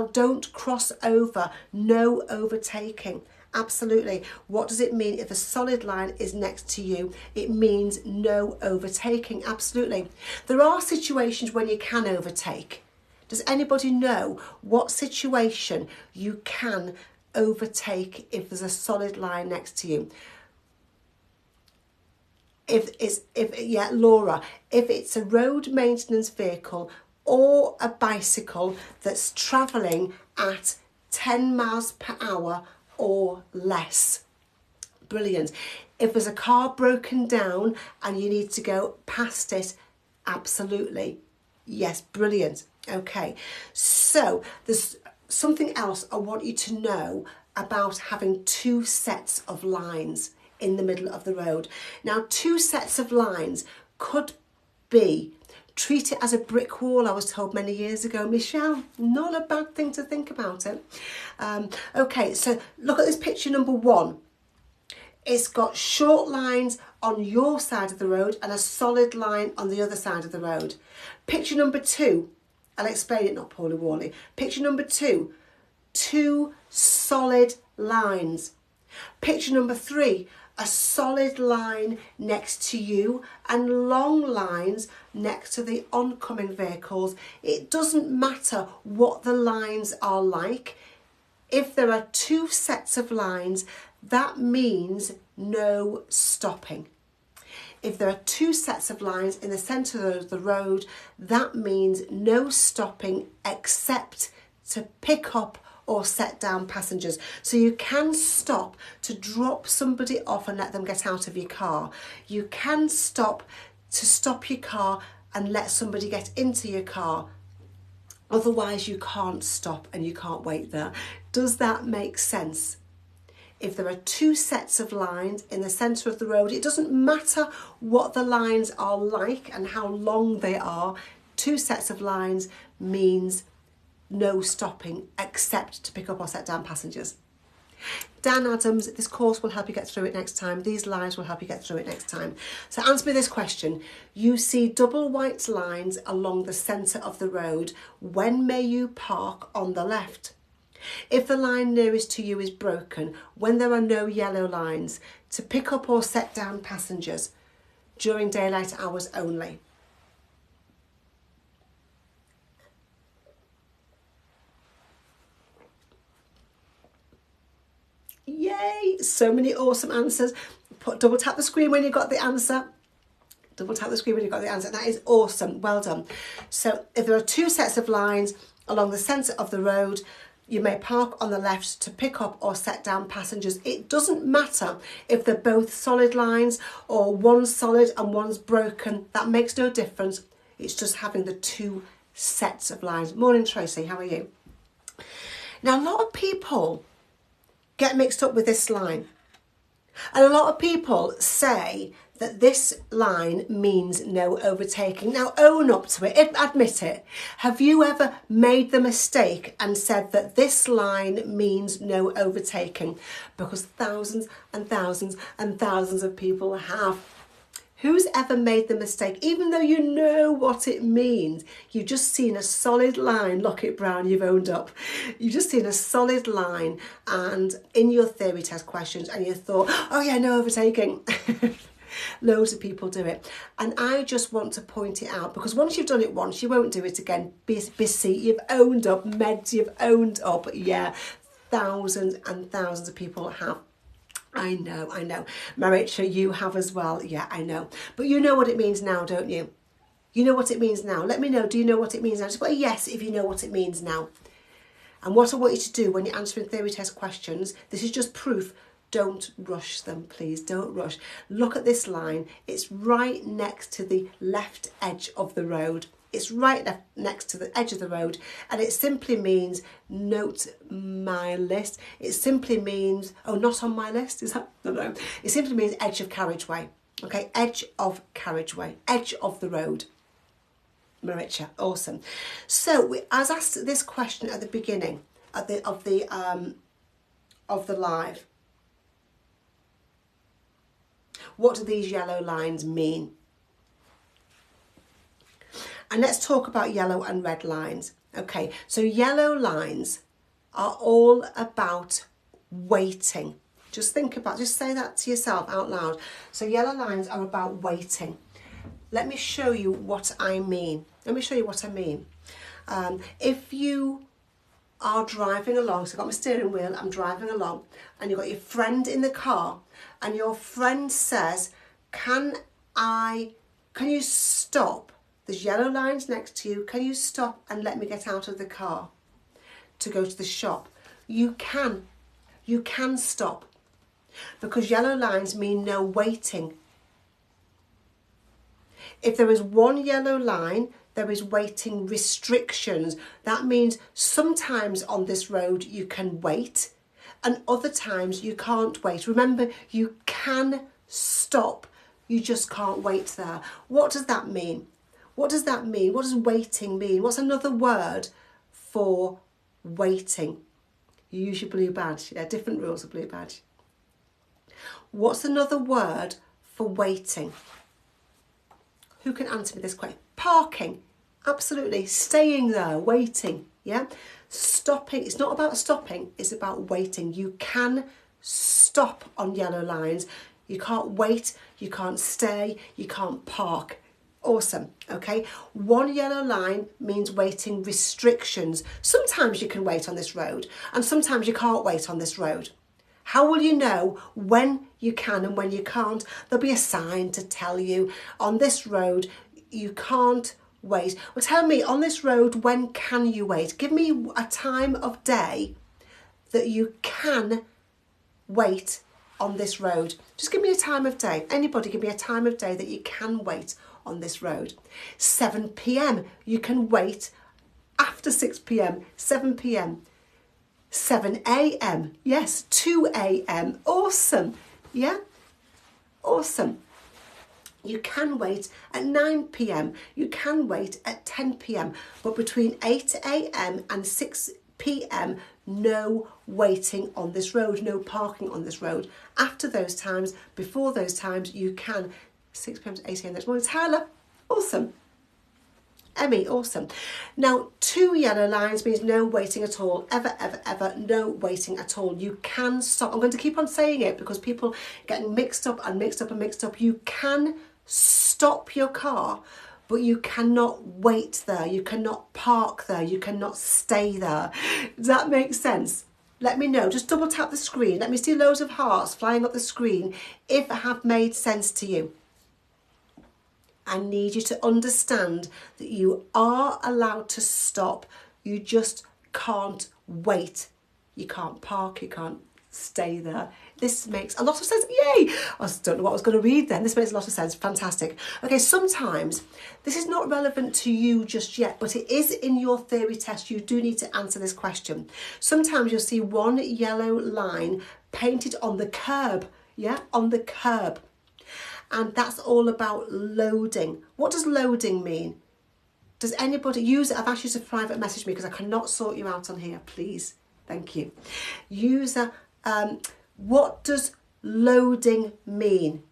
don't cross over, no overtaking. Absolutely. What does it mean if a solid line is next to you? It means no overtaking. Absolutely. There are situations when you can overtake. Does anybody know what situation you can overtake if there's a solid line next to you? Laura, if it's a road maintenance vehicle or a bicycle that's travelling at 10 miles per hour or less. Brilliant. If there's a car broken down and you need to go past it, absolutely. Yes, brilliant. Okay, so there's something else I want you to know about having two sets of lines in the middle of the road. Now, two sets of lines could be, treat it as a brick wall, I was told many years ago. Michelle, not a bad thing to think about it. Okay, so look at this picture number one. It's got short lines on your side of the road and a solid line on the other side of the road. Picture number two, I'll explain it, not Paulie Worley. Picture number two, two solid lines. Picture number three, a solid line next to you and long lines next to the oncoming vehicles. It doesn't matter what the lines are like. If there are two sets of lines, that means no stopping. If there are two sets of lines in the centre of the road, that means no stopping except to pick up or set down passengers. So you can stop to drop somebody off and let them get out of your car. You can stop to stop your car and let somebody get into your car. Otherwise you can't stop and you can't wait there. Does that make sense? If there are two sets of lines in the centre of the road, it doesn't matter what the lines are like and how long they are. Two sets of lines means no stopping except to pick up or set down passengers. Dan Adams, this course will help you get through it next time. These lines will help you get through it next time. So answer me this question. You see double white lines along the centre of the road. When may you park on the left? If the line nearest to you is broken, when there are no yellow lines, to pick up or set down passengers, during daylight hours only. Yay! So many awesome answers. Double tap the screen when you got the answer. Double tap the screen when you got the answer. That is awesome. Well done. So if there are two sets of lines along the centre of the road, you may park on the left to pick up or set down passengers. It doesn't matter if they're both solid lines or one's solid and one's broken. That makes no difference. It's just having the two sets of lines. Morning, Tracy. How are you? Now, a lot of people get mixed up with this line. And a lot of people say that this line means no overtaking. Now, own up to it, admit it. Have you ever made the mistake and said that this line means no overtaking? Because thousands and thousands and thousands of people have. Who's ever made the mistake, even though you know what it means, you've just seen a solid line, Lockett Brown, you've owned up. You've just seen a solid line and in your theory test questions and you thought, oh yeah, no overtaking. Loads of people do it. And I just want to point it out because once you've done it once, you won't do it again. Busy, you've owned up. Meds, you've owned up. Yeah, thousands and thousands of people have. I know. Maricha, you have as well. Yeah, I know. But you know what it means now, don't you? You know what it means now. Let me know. Do you know what it means now? Just put a yes if you know what it means now. And what I want you to do when you're answering theory test questions, this is just proof. Don't rush them, please. Don't rush. Look at this line. It's right next to the left edge of the road. It's right next to the edge of the road. And it simply means note my list. It simply means, oh, not on my list. Is that? No. It simply means edge of carriageway. Okay, edge of carriageway. Edge of the road. Maricha, awesome. So I was asked this question at the beginning of the live. What do these yellow lines mean? And let's talk about yellow and red lines. Okay, so yellow lines are all about waiting. Just say that to yourself out loud. So yellow lines are about waiting. Let me show you what I mean. If you are driving along, so I've got my steering wheel, I'm driving along, and you've got your friend in the car, and your friend says, can you stop? There's yellow lines next to you. Can you stop and let me get out of the car to go to the shop? You can stop because yellow lines mean no waiting. If there is one yellow line, there is waiting restrictions. That means sometimes on this road you can wait and other times you can't wait. Remember, you can stop, you just can't wait there. What does that mean? What does waiting mean? What's another word for waiting? You use your blue badge. Yeah, different rules of blue badge. What's another word for waiting? Who can answer me this question? Parking. Absolutely. Staying there, waiting. Yeah. Stopping. It's not about stopping. It's about waiting. You can stop on yellow lines. You can't wait. You can't stay. You can't park. Awesome. Okay. One yellow line means waiting restrictions. Sometimes you can wait on this road and sometimes you can't wait on this road. How will you know when you can and when you can't? There'll be a sign to tell you on this road you can't wait. Well, tell me on this road, when can you wait? Give me a time of day that you can wait on this road. Just give me a time of day. Anybody give me a time of day that you can wait on this road. 7 p.m. You can wait after 6 p.m. 7 p.m. 7 a.m. Yes, 2 a.m. Awesome. Yeah, awesome. You can wait at 9 p.m. You can wait at 10 p.m. But between 8 a.m. and 6 p.m. no waiting on this road, no parking on this road. After those times, before those times, you can. 6 p.m. to 8 a.m. next morning. Tyler, awesome. Emmy, awesome. Now, 2 yellow lines means no waiting at all. Ever, ever, ever, no waiting at all. You can stop. I'm going to keep on saying it because people getting mixed up. You can stop your car, but you cannot wait there. You cannot park there. You cannot stay there. Does that make sense? Let me know. Just double tap the screen. Let me see loads of hearts flying up the screen if it have made sense to you. I need you to understand that you are allowed to stop. You just can't wait. You can't park. You can't stay there. This makes a lot of sense. Yay! I don't know what I was going to read then. This makes a lot of sense. Fantastic. Okay, sometimes this is not relevant to you just yet, but it is in your theory test. You do need to answer this question. Sometimes you'll see one yellow line painted on the curb. Yeah, on the curb. And that's all about loading. What does loading mean? Does anybody use it? I've asked you to private message me because I cannot sort you out on here, please. Thank you. User, what does loading mean?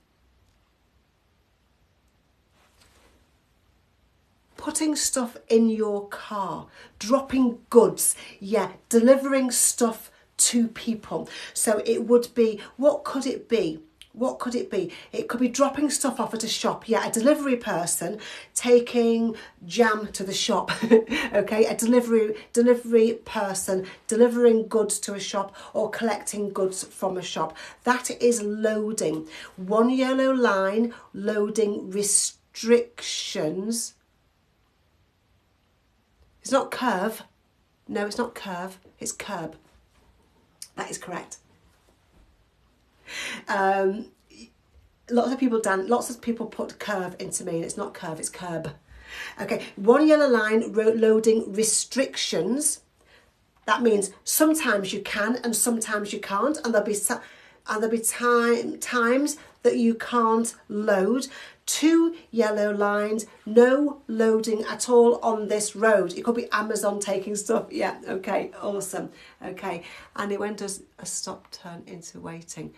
putting stuff in your car, dropping goods, yeah, delivering stuff to people. So it would be, what could it be? What could it be? It could be dropping stuff off at a shop. Yeah, a delivery person taking jam to the shop. Okay, a delivery person delivering goods to a shop or collecting goods from a shop. That is loading. One yellow line, loading restrictions. It's not curve. No, it's not curve. It's curb. That is correct. Lots of people put curve into me, and it's not curve, it's curb. Okay, one yellow line, loading restrictions. That means sometimes you can and sometimes you can't, and there'll be times that you can't load. 2 yellow lines, no loading at all on this road. It could be Amazon taking stuff. Yeah, okay, awesome. Okay, and it went as a stop turn into waiting.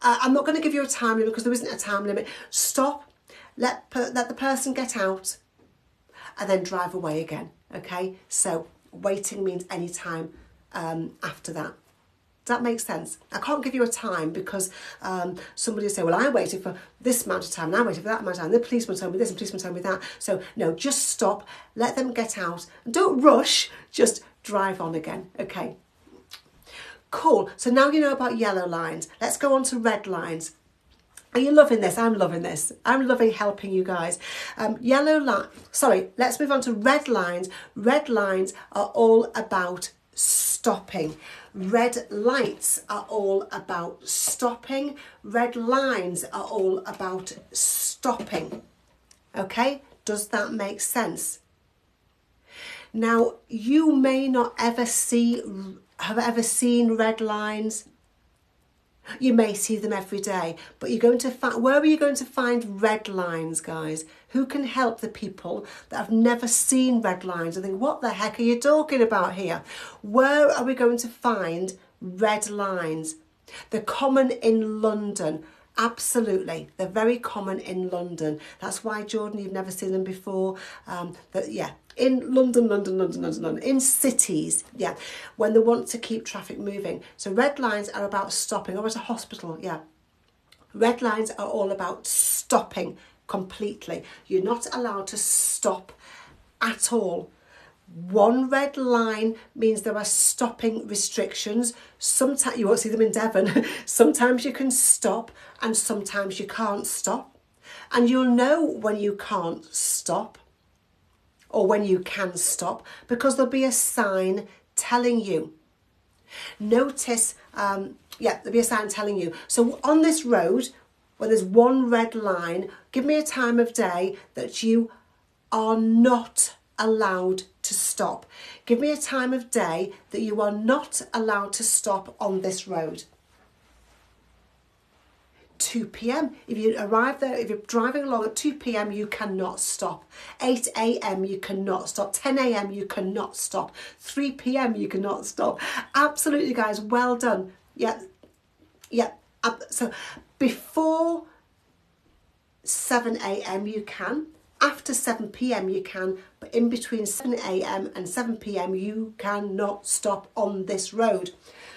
I'm not going to give you a time limit because there isn't a time limit. Stop, let the person get out, and then drive away again. Okay, so waiting means any time after that. Does that make sense? I can't give you a time because somebody will say, well, I waited for this amount of time and I waited for that amount of time. The policeman told me this and the policeman told me that. So no, just stop, let them get out. Don't rush, just drive on again. Okay, cool. So now you know about yellow lines. Let's go on to red lines. Are you loving this? I'm loving this. I'm loving helping you guys. Let's move on to red lines. Red lines are all about stopping. Red lights are all about stopping. Red lines are all about stopping. Okay, does that make sense? Now, you may not have ever seen red lines. You may see them every day, but you're going to find, where are you going to find red lines, guys? Who can help the people that have never seen red lines and think, what the heck are you talking about here? Where are we going to find red lines? They're common in London. Absolutely. They're very common in London. That's why, Jordan, you've never seen them before. In London, in cities, yeah, when they want to keep traffic moving. So red lines are about stopping, or at a hospital, yeah. Red lines are all about stopping completely. You're not allowed to stop at all. One red line means there are stopping restrictions. Sometimes you won't see them in Devon. Sometimes you can stop and sometimes you can't stop. And you'll know when you can't stop or when you can stop because there'll be a sign telling you. Notice, there'll be a sign telling you. So on this road, when there's one red line, give me a time of day that you are not allowed to stop. Give me a time of day that you are not allowed to stop on this road. 2 p.m. If you arrive there, if you're driving along at 2 p.m, you cannot stop. 8 a.m, you cannot stop. 10 a.m, you cannot stop. 3 p.m, you cannot stop. Absolutely, guys, well done. Yeah. So before 7 a.m, you can. After 7 p.m, you can. But in between 7 a.m, and 7 p.m, you cannot stop on this road.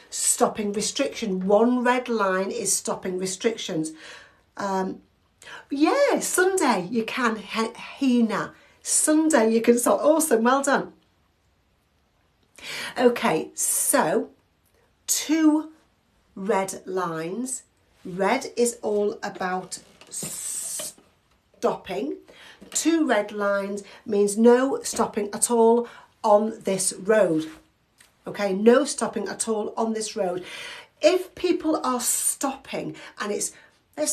Stopping restriction. One red line is stopping restrictions. Sunday you can. Hina. Sunday you can stop. Awesome, well done. Okay, so 2 red lines. Red is all about stopping. 2 red lines means no stopping at all on this road. Okay, no stopping at all on this road. If people are stopping and let's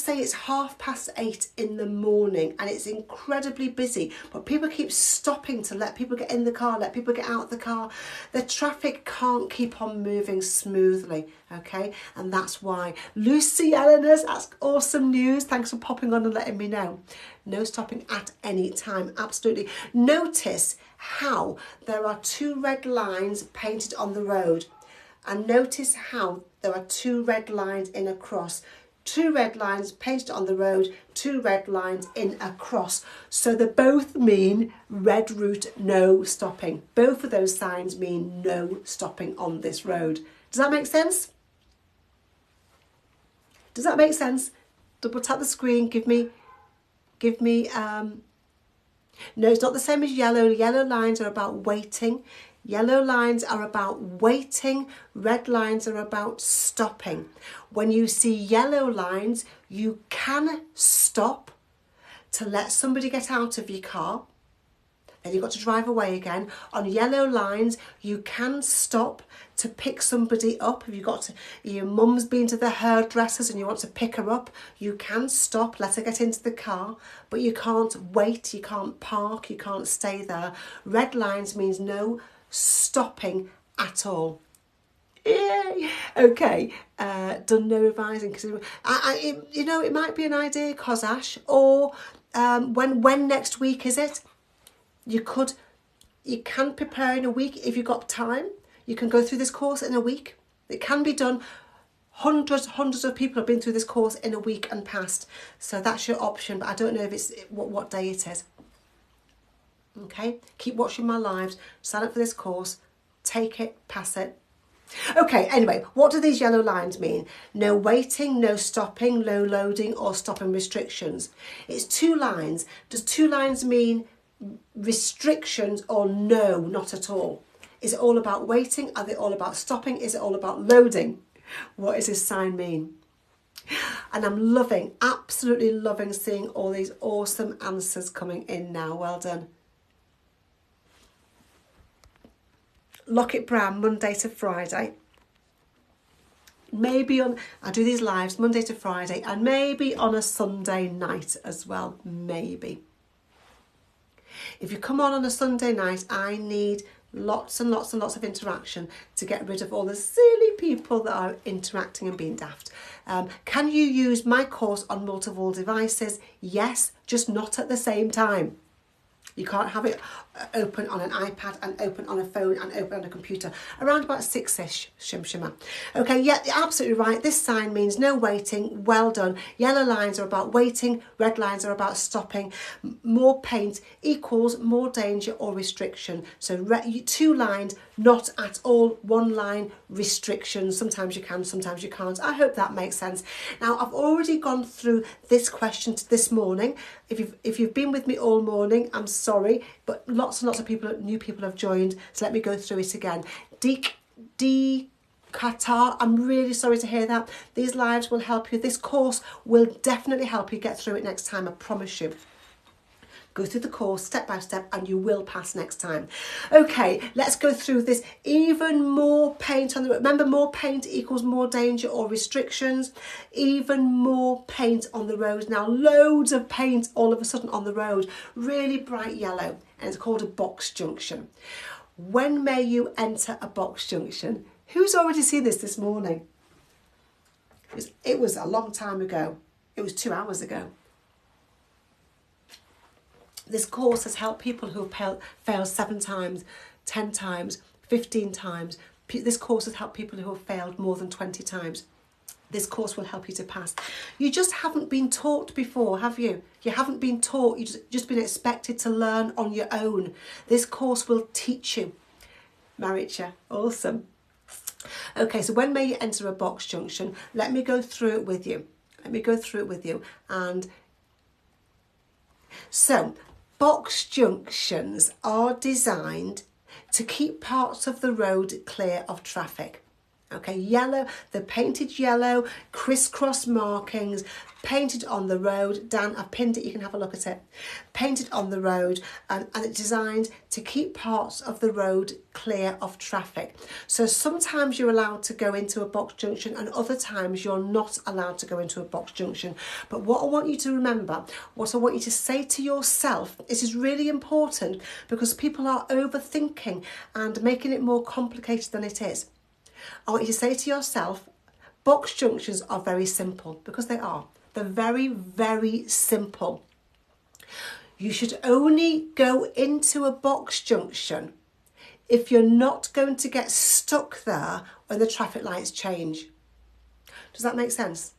say it's 8:30 in the morning and it's incredibly busy, but people keep stopping to let people get in the car, let people get out of the car, the traffic can't keep on moving smoothly, okay? And that's why. Lucy Eleanors, that's awesome news. Thanks for popping on and letting me know. No stopping at any time, absolutely. Notice how there are 2 red lines painted on the road, and notice how there are 2 red lines in a cross. 2 red lines painted on the road, 2 red lines in a cross. So they both mean red route, no stopping. Both of those signs mean no stopping on this road. Does that make sense? Does that make sense? Double tap the screen, give me, no, it's not the same as yellow. Yellow lines are about waiting. Yellow lines are about waiting. Red lines are about stopping. When you see yellow lines, you can stop to let somebody get out of your car. Then you've got to drive away again. On yellow lines, you can stop to pick somebody up. If you've got to, your mum's been to the hairdressers and you want to pick her up, you can stop, let her get into the car, but you can't wait, you can't park, you can't stay there. Red lines means no stopping at all. Yay! Okay, done no revising because it might be an idea, Kozash, or when next week is it? You can prepare in a week if you've got time. You can go through this course in a week. It can be done. Hundreds of people have been through this course in a week and passed. So that's your option, but I don't know if it's what day it is. Okay, keep watching my lives. Sign up for this course. Take it, pass it. Okay, anyway, what do these yellow lines mean? No waiting, no stopping, low loading or stopping restrictions. It's 2 lines. Does 2 lines mean restrictions or no, not at all? Is it all about waiting? Are they all about stopping? Is it all about loading? What does this sign mean? And I'm absolutely loving seeing all these awesome answers coming in now. Well done. Lockett Brown, Monday to Friday. Maybe I do these lives Monday to Friday and maybe on a Sunday night as well, maybe. If you come on a Sunday night, I need lots and lots and lots of interaction to get rid of all the silly people that are interacting and being daft. Can you use my course on multiple devices? Yes, just not at the same time. You can't have it open on an iPad and open on a phone and open on a computer. Around about 6-ish, shimmer. Okay, yeah, you're absolutely right. This sign means no waiting. Well done. Yellow lines are about waiting. Red lines are about stopping. More paint equals more danger or restriction. So 2 lines, not at all. 1 line, restrictions. Sometimes you can, sometimes you can't. I hope that makes sense. Now, I've already gone through this question this morning. If you've been with me all morning, I'm sorry, but lots and lots of new people have joined. So let me go through it again. D Qatar, I'm really sorry to hear that. These lives will help you. This course will definitely help you get through it next time, I promise you. Go through the course step by step and you will pass next time. Okay, let's go through this. Even more paint on the road. Remember, more paint equals more danger or restrictions. Even more paint on the road. Now, loads of paint all of a sudden on the road. Really bright yellow, and it's called a box junction. When may you enter a box junction? Who's already seen this morning? It was a long time ago. It was 2 hours ago. This course has helped people who have failed 7 times, 10 times, 15 times. This course has helped people who have failed more than 20 times. This course will help you to pass. You just haven't been taught before, have you? You haven't been taught. You've just been expected to learn on your own. This course will teach you. Maricha, awesome. Okay, so when may you enter a box junction? Let me go through it with you. And so, box junctions are designed to keep parts of the road clear of traffic. Okay, yellow, they're painted yellow, crisscross markings, painted on the road. Dan, I've pinned it, you can have a look at it. Painted on the road, and it's designed to keep parts of the road clear of traffic. So sometimes you're allowed to go into a box junction and other times you're not allowed to go into a box junction. But what I want you to remember, what I want you to say to yourself, this is really important because people are overthinking and making it more complicated than it is. I want you to say to yourself, box junctions are very simple, because they are. They're very, very simple. You should only go into a box junction if you're not going to get stuck there when the traffic lights change. Does that make sense?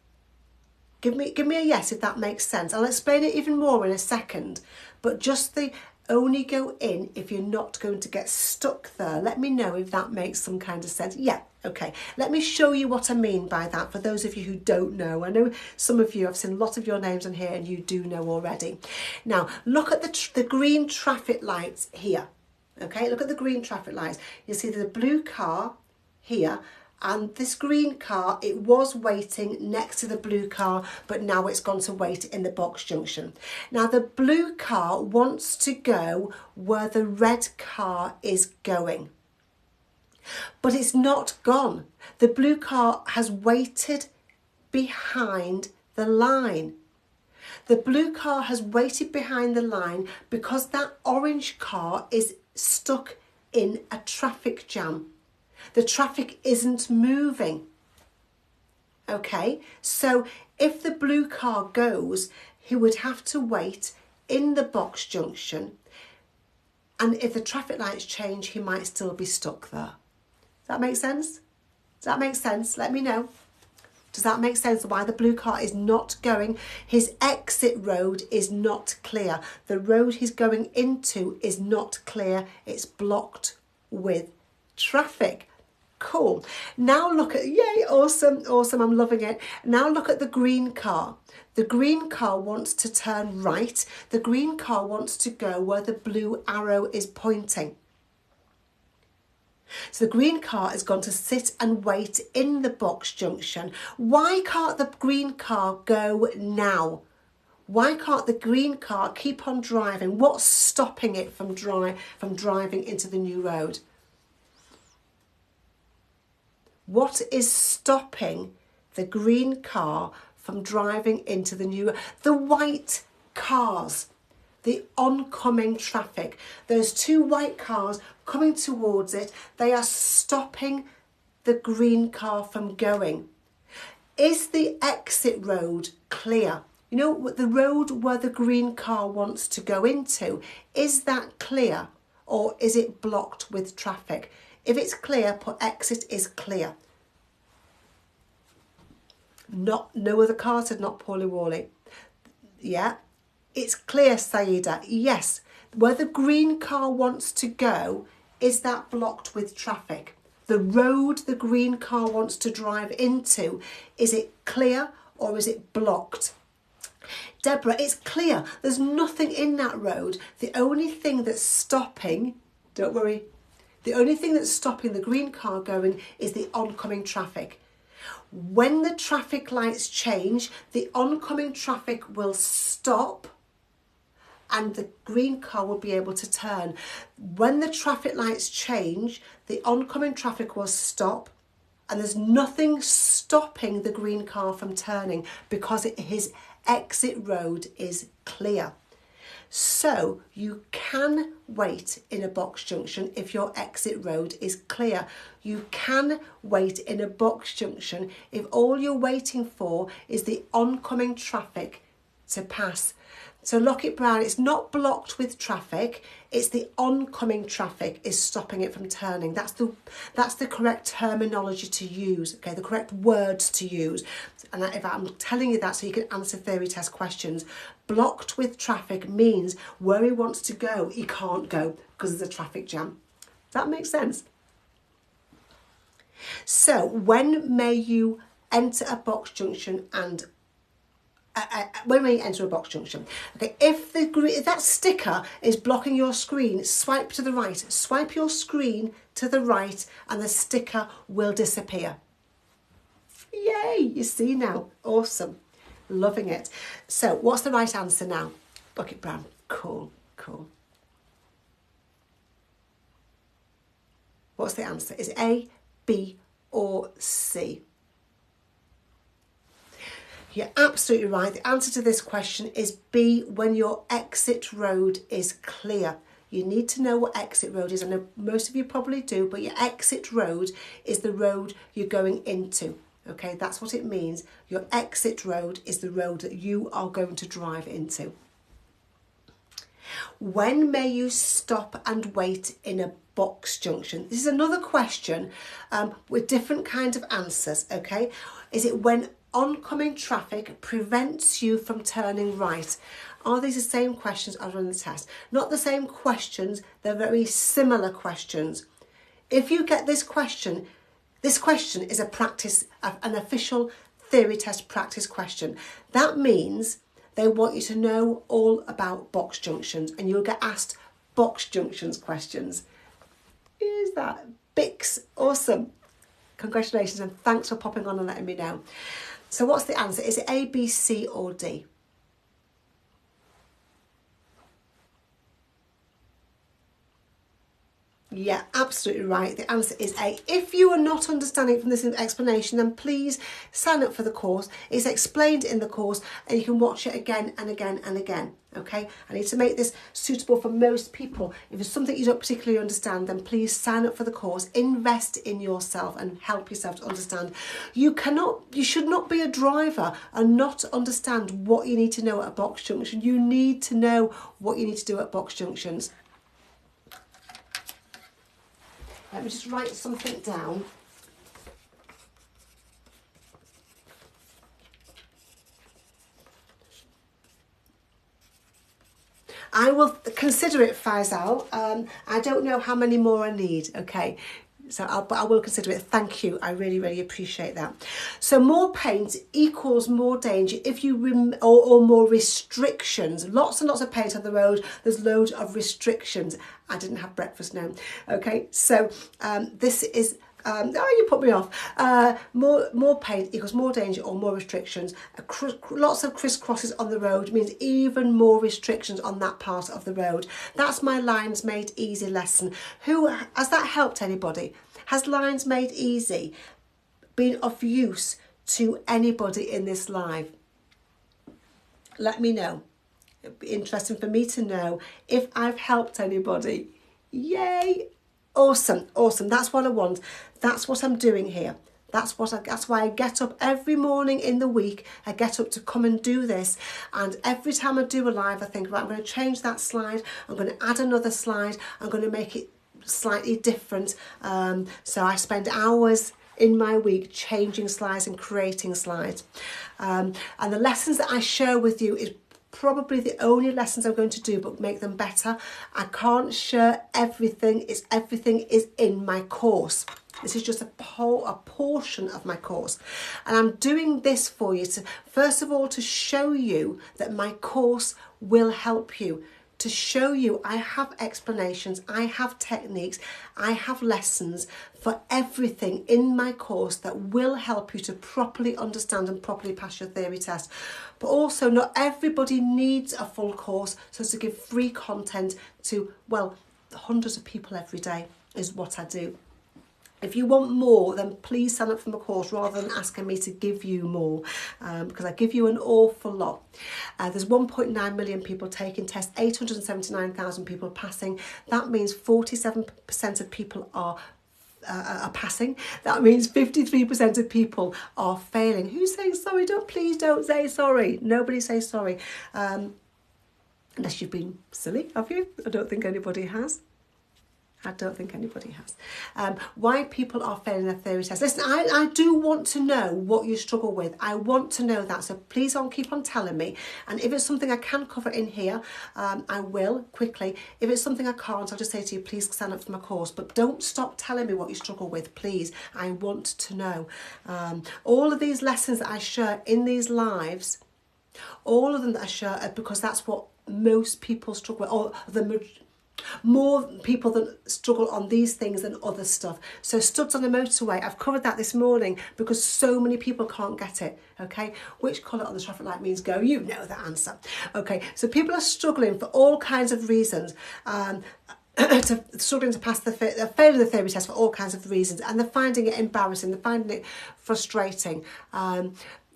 Give me a yes if that makes sense. I'll explain it even more in a second, but just the only go in if you're not going to get stuck there. Let me know if that makes some kind of sense. Yeah, okay. Let me show you what I mean by that for those of you who don't know. I know some of you, I've seen a lot of your names in here and you do know already. Now, look at the green traffic lights here. Okay, look at the green traffic lights. You see the blue car here, and this green car, it was waiting next to the blue car, but now it's gone to wait in the box junction. Now the blue car wants to go where the red car is going, but it's not gone. The blue car has waited behind the line. The blue car has waited behind the line because that orange car is stuck in a traffic jam. The traffic isn't moving. Okay, so if the blue car goes, he would have to wait in the box junction, and if the traffic lights change, he might still be stuck there. Does that make sense? Does that make sense? Let me know. Does that make sense why the blue car is not going? His exit road is not clear. The road he's going into is not clear. It's blocked with traffic. Cool. Now look at, yay, awesome, I'm loving it. Now look at the green car. The green car wants to turn right. The green car wants to go where the blue arrow is pointing. So the green car has gone to sit and wait in the box junction. Why can't the green car go now? Why can't the green car keep on driving? What's stopping it from driving into the new road? What is stopping the green car from driving into the new road? The white cars, the oncoming traffic. Those two white cars coming towards it, they are stopping the green car from going. Is the exit road clear? You know, the road where the green car wants to go into, is that clear or is it blocked with traffic? If it's clear, put exit is clear. No other cars said not Paulie Wally. Yeah, it's clear, Saida. Yes, where the green car wants to go, is that blocked with traffic? The road the green car wants to drive into, is it clear or is it blocked? Deborah, it's clear. There's nothing in that road. The only thing that's stopping, don't worry, the only thing that's stopping the green car going is the oncoming traffic. When the traffic lights change, the oncoming traffic will stop and the green car will be able to turn. When the traffic lights change, the oncoming traffic will stop and there's nothing stopping the green car from turning because his exit road is clear. So you can wait in a box junction if your exit road is clear. You can wait in a box junction if all you're waiting for is the oncoming traffic to pass. So Lockett Brown, it's not blocked with traffic, it's the oncoming traffic is stopping it from turning. That's the correct terminology to use, okay, the correct words to use. And if I'm telling you that so you can answer theory test questions, blocked with traffic means where he wants to go, he can't go because there's a traffic jam. Does that make sense? So when may you enter a box junction and when may you enter a box junction? Okay, if that sticker is blocking your screen, swipe to the right. Swipe your screen to the right and the sticker will disappear. Yay, you see now. Awesome. Loving it. So what's the right answer now? Lockett Brown. Cool. What's the answer? Is it A, B or C? You're absolutely right. The answer to this question is B, when your exit road is clear. You need to know what exit road is. I know most of you probably do, but your exit road is the road you're going into. Okay, that's what it means. Your exit road is the road that you are going to drive into. When may you stop and wait in a box junction? This is another question with different kinds of answers, okay? Is it when oncoming traffic prevents you from turning right. Are these the same questions as on the test? Not the same questions, they're very similar questions. If you get this question is a practice, an official theory test practice question. That means they want you to know all about box junctions, and you'll get asked box junctions questions. Is that Bix? Awesome. Congratulations, and thanks for popping on and letting me know. So what's the answer? Is it A, B, C or D? Yeah, absolutely right. The answer is A. If you are not understanding from this explanation, then please sign up for the course. It's explained in the course and you can watch it again and again and again. Okay, I need to make this suitable for most people. If it's something you don't particularly understand, then please sign up for the course, invest in yourself and help yourself to understand. You should not be a driver and not understand what you need to know at a box junction. You need to know what you need to do at box junctions. Let me just write something down. I will consider it, Faisal. I don't know how many more I need, okay? But I will consider it. Thank you. I really, really appreciate that. So more paint equals more danger if you or more restrictions. Lots and lots of paint on the road. There's loads of restrictions. I didn't have breakfast now. Okay, so this is. You put me off. More paint equals more danger or more restrictions. Lots of crisscrosses on the road means even more restrictions on that part of the road. That's my Lines Made Easy lesson. Has that helped anybody? Has Lines Made Easy been of use to anybody in this live? Let me know. It'd be interesting for me to know if I've helped anybody. Yay! Awesome, awesome. That's what I want. That's what I'm doing here. That's why I get up every morning in the week. I get up to come and do this. And every time I do a live, I think, right, I'm going to change that slide. I'm going to add another slide. I'm going to make it slightly different. So I spend hours in my week changing slides and creating slides. And the lessons that I share with you is probably the only lessons I'm going to do, but make them better. I can't share everything. Everything is in my course. This is just a portion of my course. And I'm doing this for you to, first of all, to show you that my course will help you. To show you I have explanations, I have techniques, I have lessons for everything in my course that will help you to properly understand and properly pass your theory test. But also, not everybody needs a full course, so to give free content to, well, hundreds of people every day is what I do. If you want more, then please sign up for my course rather than asking me to give you more, because I give you an awful lot. There's 1.9 million people taking tests, 879,000 people passing. That means 47% of people are passing. That means 53% of people are failing. Who's saying sorry? Please don't say sorry. Nobody say sorry. Unless you've been silly, have you? I don't think anybody has. I don't think anybody has. Why people are failing their theory test. Listen, I do want to know what you struggle with. I want to know that. So please don't keep on telling me. And if it's something I can cover in here, I will quickly. If it's something I can't, I'll just say to you, please sign up for my course. But don't stop telling me what you struggle with, please. I want to know. All of these lessons that I share in these lives, all of them that I share are because that's what most people struggle with, or more people that struggle on these things than other stuff. So studs on the motorway, I've covered that this morning because so many people can't get it. Okay, which colour on the traffic light means go? You know the answer. Okay, so people are struggling for all kinds of reasons. Struggling to pass failing the theory test for all kinds of reasons, and they're finding it embarrassing, they're finding it frustrating.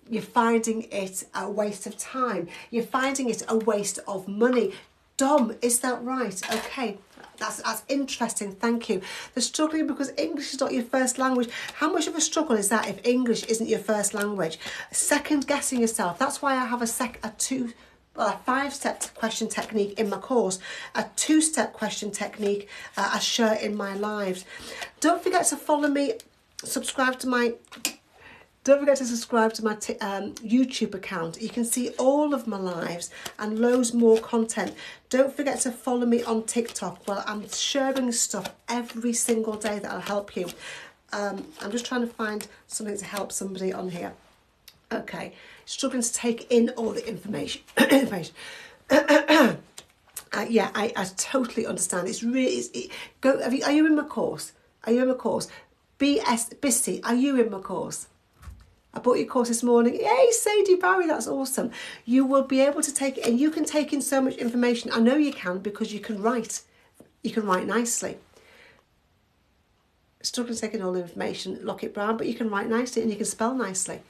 You're finding it a waste of time. You're finding it a waste of money. Dom, is that right? Okay, that's interesting, thank you. They're struggling because English is not your first language. How much of a struggle is that if English isn't your first language? Second guessing yourself. That's why I have a 5-step question technique in my course, a 2-step question technique I share in my lives. Don't forget to follow me, subscribe to my Don't forget to subscribe to my YouTube account. You can see all of my lives and loads more content. Don't forget to follow me on TikTok. Well, I'm sharing stuff every single day that'll help you. I'm just trying to find something to help somebody on here. Okay, struggling to take in all the information. Yeah, I totally understand. It's really are you in my course? Are you in my course? Bissy, are you in my course? I bought your course this morning. Yay, Sadie Barry, that's awesome. You will be able to take it, and you can take in so much information. I know you can, because you can write. You can write nicely. Struggling to take in all the information, Lockett Brown, but you can write nicely and you can spell nicely.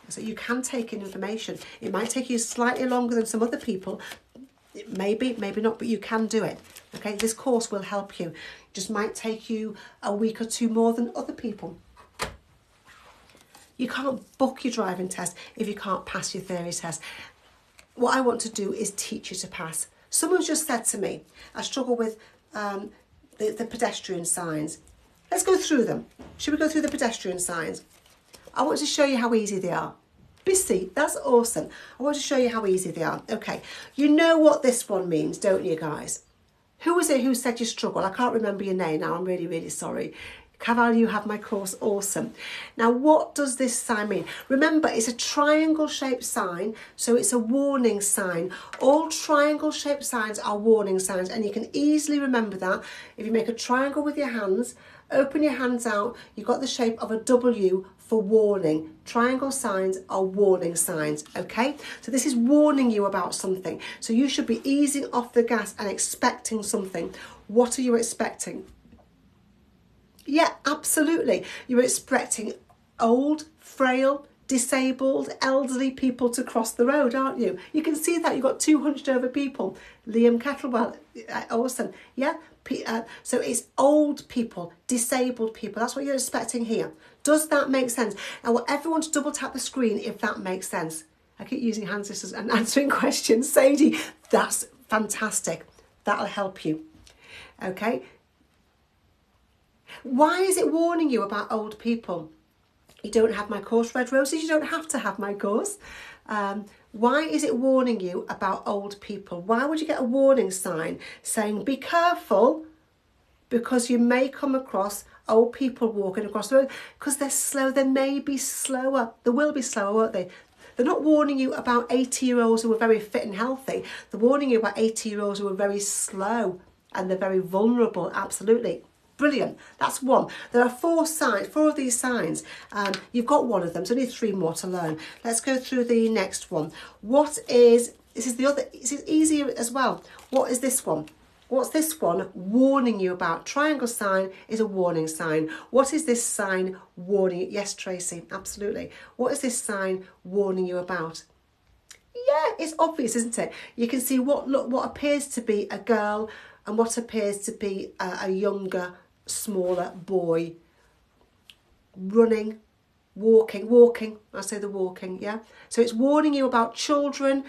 So you can take in information. It might take you slightly longer than some other people. Maybe not, but you can do it. Okay, this course will help you. Just might take you a week or two more than other people. You can't book your driving test if you can't pass your theory test. What I want to do is teach you to pass. Someone's just said to me, I struggle with the pedestrian signs. Let's go through them. Should we go through the pedestrian signs? I want to show you how easy they are. Bissy, that's awesome. I want to show you how easy they are. Okay, you know what this one means, don't you guys? Who was it who said you struggle? I can't remember your name now. I'm really, really sorry. Caval, you have my course, awesome. Now, what does this sign mean? Remember, it's a triangle-shaped sign, so it's a warning sign. All triangle-shaped signs are warning signs, and you can easily remember that. If you make a triangle with your hands, open your hands out, you've got the shape of a W for warning. Triangle signs are warning signs, okay? So this is warning you about something. So you should be easing off the gas and expecting something. What are you expecting? Yeah, absolutely. You're expecting old, frail, disabled, elderly people to cross the road, aren't you? You can see that. You've got two hunched over people. Liam Kettlewell, awesome. Yeah, so it's old people, disabled people. That's what you're expecting here. Does that make sense? I want everyone to double tap the screen if that makes sense. I keep using hand sisters and answering questions. Sadie, that's fantastic. That'll help you. Okay. Why is it warning you about old people? You don't have my course, Red Roses. You don't have to have my course. Why is it warning you about old people? Why would you get a warning sign saying, be careful, because you may come across old people walking across the road, because they're slow. They may be slower. They will be slower, won't they? They're not warning you about 80-year-olds who are very fit and healthy. They're warning you about 80-year-olds who are very slow and they're very vulnerable. Absolutely. Brilliant. That's one. There are four of these signs. You've got one of them. There's only three more to learn. Let's go through the next one. This is easier as well. What is this one? What's this one warning you about? Triangle sign is a warning sign. What is this sign warning you? Yes, Tracy, absolutely. What is this sign warning you about? Yeah, it's obvious, isn't it? You can see what appears to be a girl and what appears to be a younger, smaller boy running, walking. I say the walking, yeah? So it's warning you about children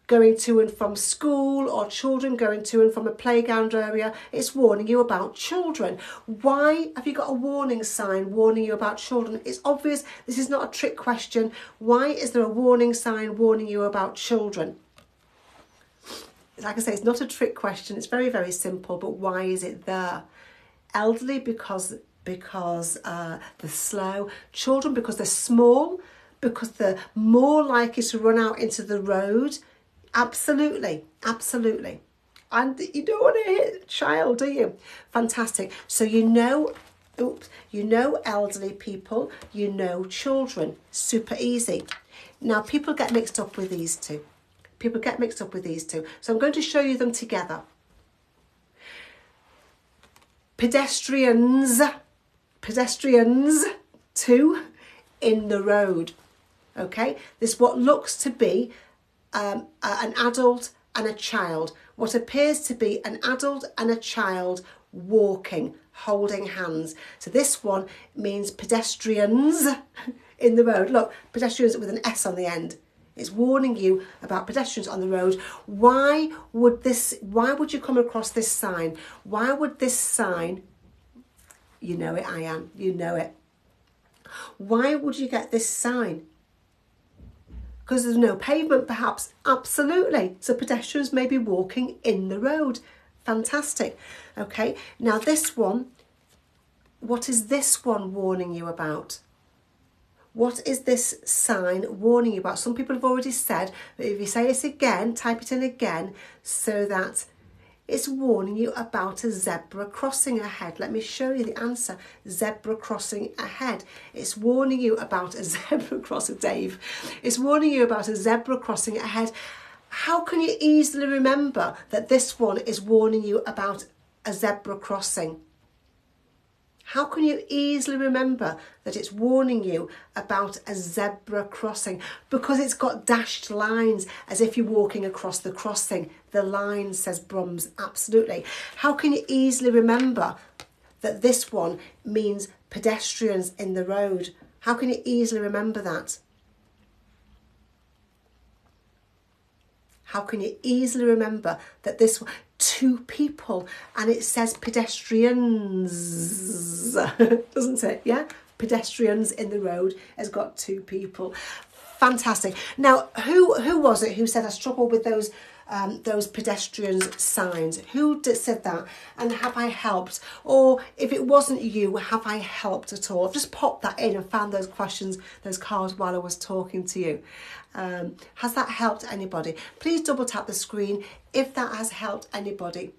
going to and from school, or children going to and from a playground area. It's warning you about children. Why have you got a warning sign warning you about children? It's obvious. This is not a trick question. Why is there a warning sign warning you about children? Like I say, it's not a trick question. It's very, very simple, but why is it there? Elderly because they're slow. Children because they're small, because they're more likely to run out into the road. Absolutely, absolutely. And you don't want to hit a child, do you? Fantastic. So you know elderly people, you know children. Super easy. Now, people get mixed up with these two. So I'm going to show you them together. Pedestrians, two, in the road. Okay, this is what looks to be an adult and a child. What appears to be an adult and a child walking, holding hands. So this one means pedestrians in the road. Look, pedestrians with an S on the end. It's warning you about pedestrians on the road. Why would you come across this sign? Why would this sign, you know it, I am, you know it. Why would you get this sign? Because there's no pavement, perhaps? Absolutely. So pedestrians may be walking in the road. Fantastic. Okay, now this one, what is this one warning you about? What is this sign warning you about? Some people have already said, but if you say it again, type it in again, so that it's warning you about a zebra crossing ahead. Let me show you the answer. Zebra crossing ahead. It's warning you about a zebra crossing, Dave. It's warning you about a zebra crossing ahead. How can you easily remember that this one is warning you about a zebra crossing? How can you easily remember that it's warning you about a zebra crossing? Because it's got dashed lines as if you're walking across the crossing. The line says Brums, absolutely. How can you easily remember that this one means pedestrians in the road? How can you easily remember that? How can you easily remember that this one, two people, and it says pedestrians, doesn't it? Yeah, pedestrians in the road has got two people. Fantastic. Now, who was it who said I struggle with those pedestrians signs? Who said that? And have I helped? Or if it wasn't you, have I helped at all? I've just popped that in and found those questions, those cards while I was talking to you. Has that helped anybody? Please double tap the screen if that has helped anybody.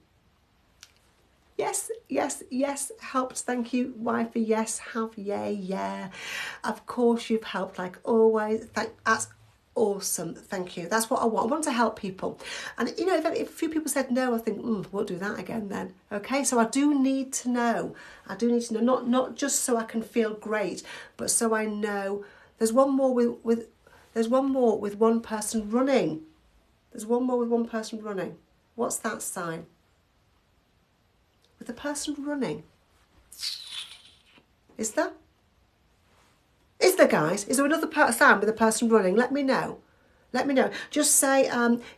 Yes, yes, yes, helped. Thank you, wifey. Yes, have, yeah. Of course you've helped, like always. That's awesome. Thank you. That's what I want. I want to help people. And you know, if a few people said no, I think, we'll do that again then. Okay, so I do need to know. Not just so I can feel great, but so I know. There's one more with one person running. There's one more with one person running. What's that sign? With the person running. Is there? Is there, guys? Is there another sign with a person running? Let me know. Let me know. Just say,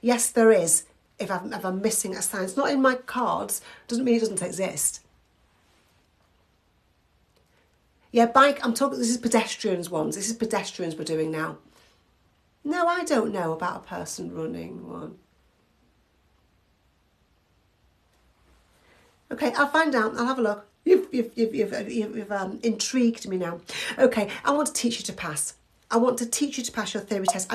yes, there is, if I'm missing a sign. It's not in my cards. Doesn't mean it doesn't exist. Yeah, bike, I'm talking, this is pedestrians ones. This is pedestrians we're doing now. No, I don't know about a person running one. Okay, I'll find out. I'll have a look. You've intrigued me now. Okay, I want to teach you to pass. I want to teach you to pass your theory test.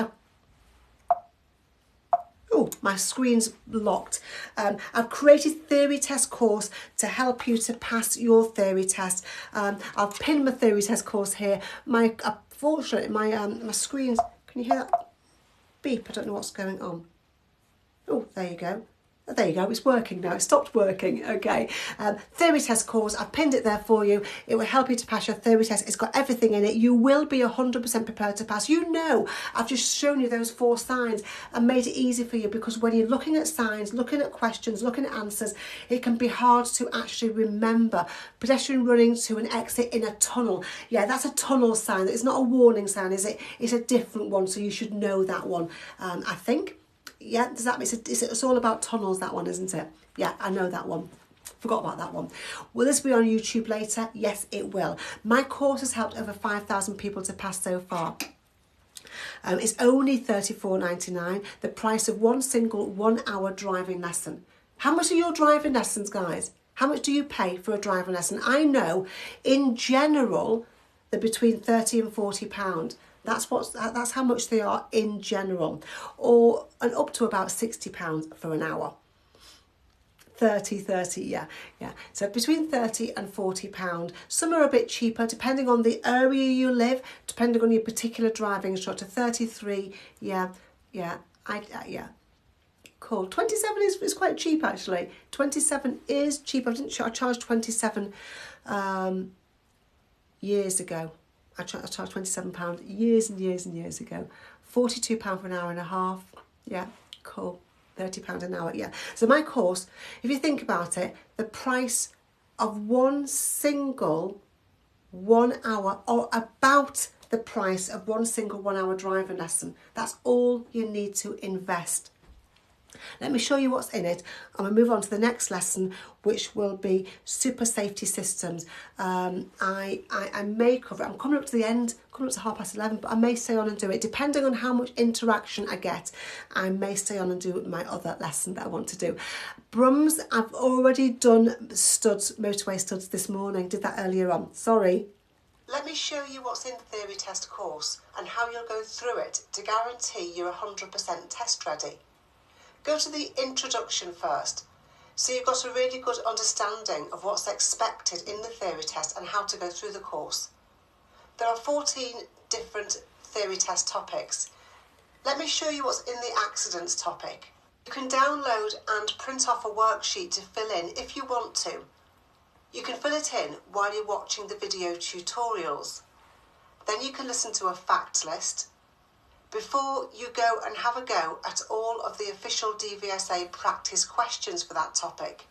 Oh, my screen's locked. I've created theory test course to help you to pass your theory test. I've pinned my theory test course here. Unfortunately, my screen's, can you hear that beep? I don't know what's going on. Oh, there you go. There you go, it's working now, it stopped working, okay. Theory test course, I've pinned it there for you. It will help you to pass your theory test. It's got everything in it. You will be 100% prepared to pass. You know, I've just shown you those 4 signs and made it easy for you, because when you're looking at signs, looking at questions, looking at answers, it can be hard to actually remember. Pedestrian running to an exit in a tunnel. Yeah, that's a tunnel sign. It's not a warning sign, is it? It's a different one, so you should know that one, I think. Yeah, does that mean it's all about tunnels, that one, isn't it? Yeah, I know that one. Forgot about that one. Will this be on YouTube later? Yes, it will. My course has helped over 5,000 people to pass so far. It's only $34.99, the price of one single 1-hour driving lesson. How much are your driving lessons, guys? How much do you pay for a driving lesson? I know, in general, they're between £30 and £40. That's how much they are in general, and up to about £60 for an hour. 30, yeah. So between £30 and £40. Some are a bit cheaper depending on the area you live, depending on your particular driving instructor. 33, yeah. Cool. 27 is quite cheap actually. 27 is cheap. I charged 27 years ago. I charged £27 years and years and years ago. £42 for an hour and a half. Yeah, cool. £30 an hour. Yeah. So my course, if you think about it, the price of one single 1 hour, or about the price of one single 1 hour driving lesson. That's all you need to invest. Let me show you what's in it, and we'll move on to the next lesson, which will be super safety systems. I may cover it. I'm coming up to the end, coming up to 11:30, but I may stay on and do it. Depending on how much interaction I get, I may stay on and do my other lesson that I want to do. Brums, I've already done studs, motorway studs this morning. Did that earlier on, sorry. Let me show you what's in the theory test course and how you'll go through it to guarantee you're 100% test ready. Go to the introduction first, so you've got a really good understanding of what's expected in the theory test and how to go through the course. There are 14 different theory test topics. Let me show you what's in the accidents topic. You can download and print off a worksheet to fill in if you want to. You can fill it in while you're watching the video tutorials. Then you can listen to a fact list before you go and have a go at all of the official DVSA practice questions for that topic.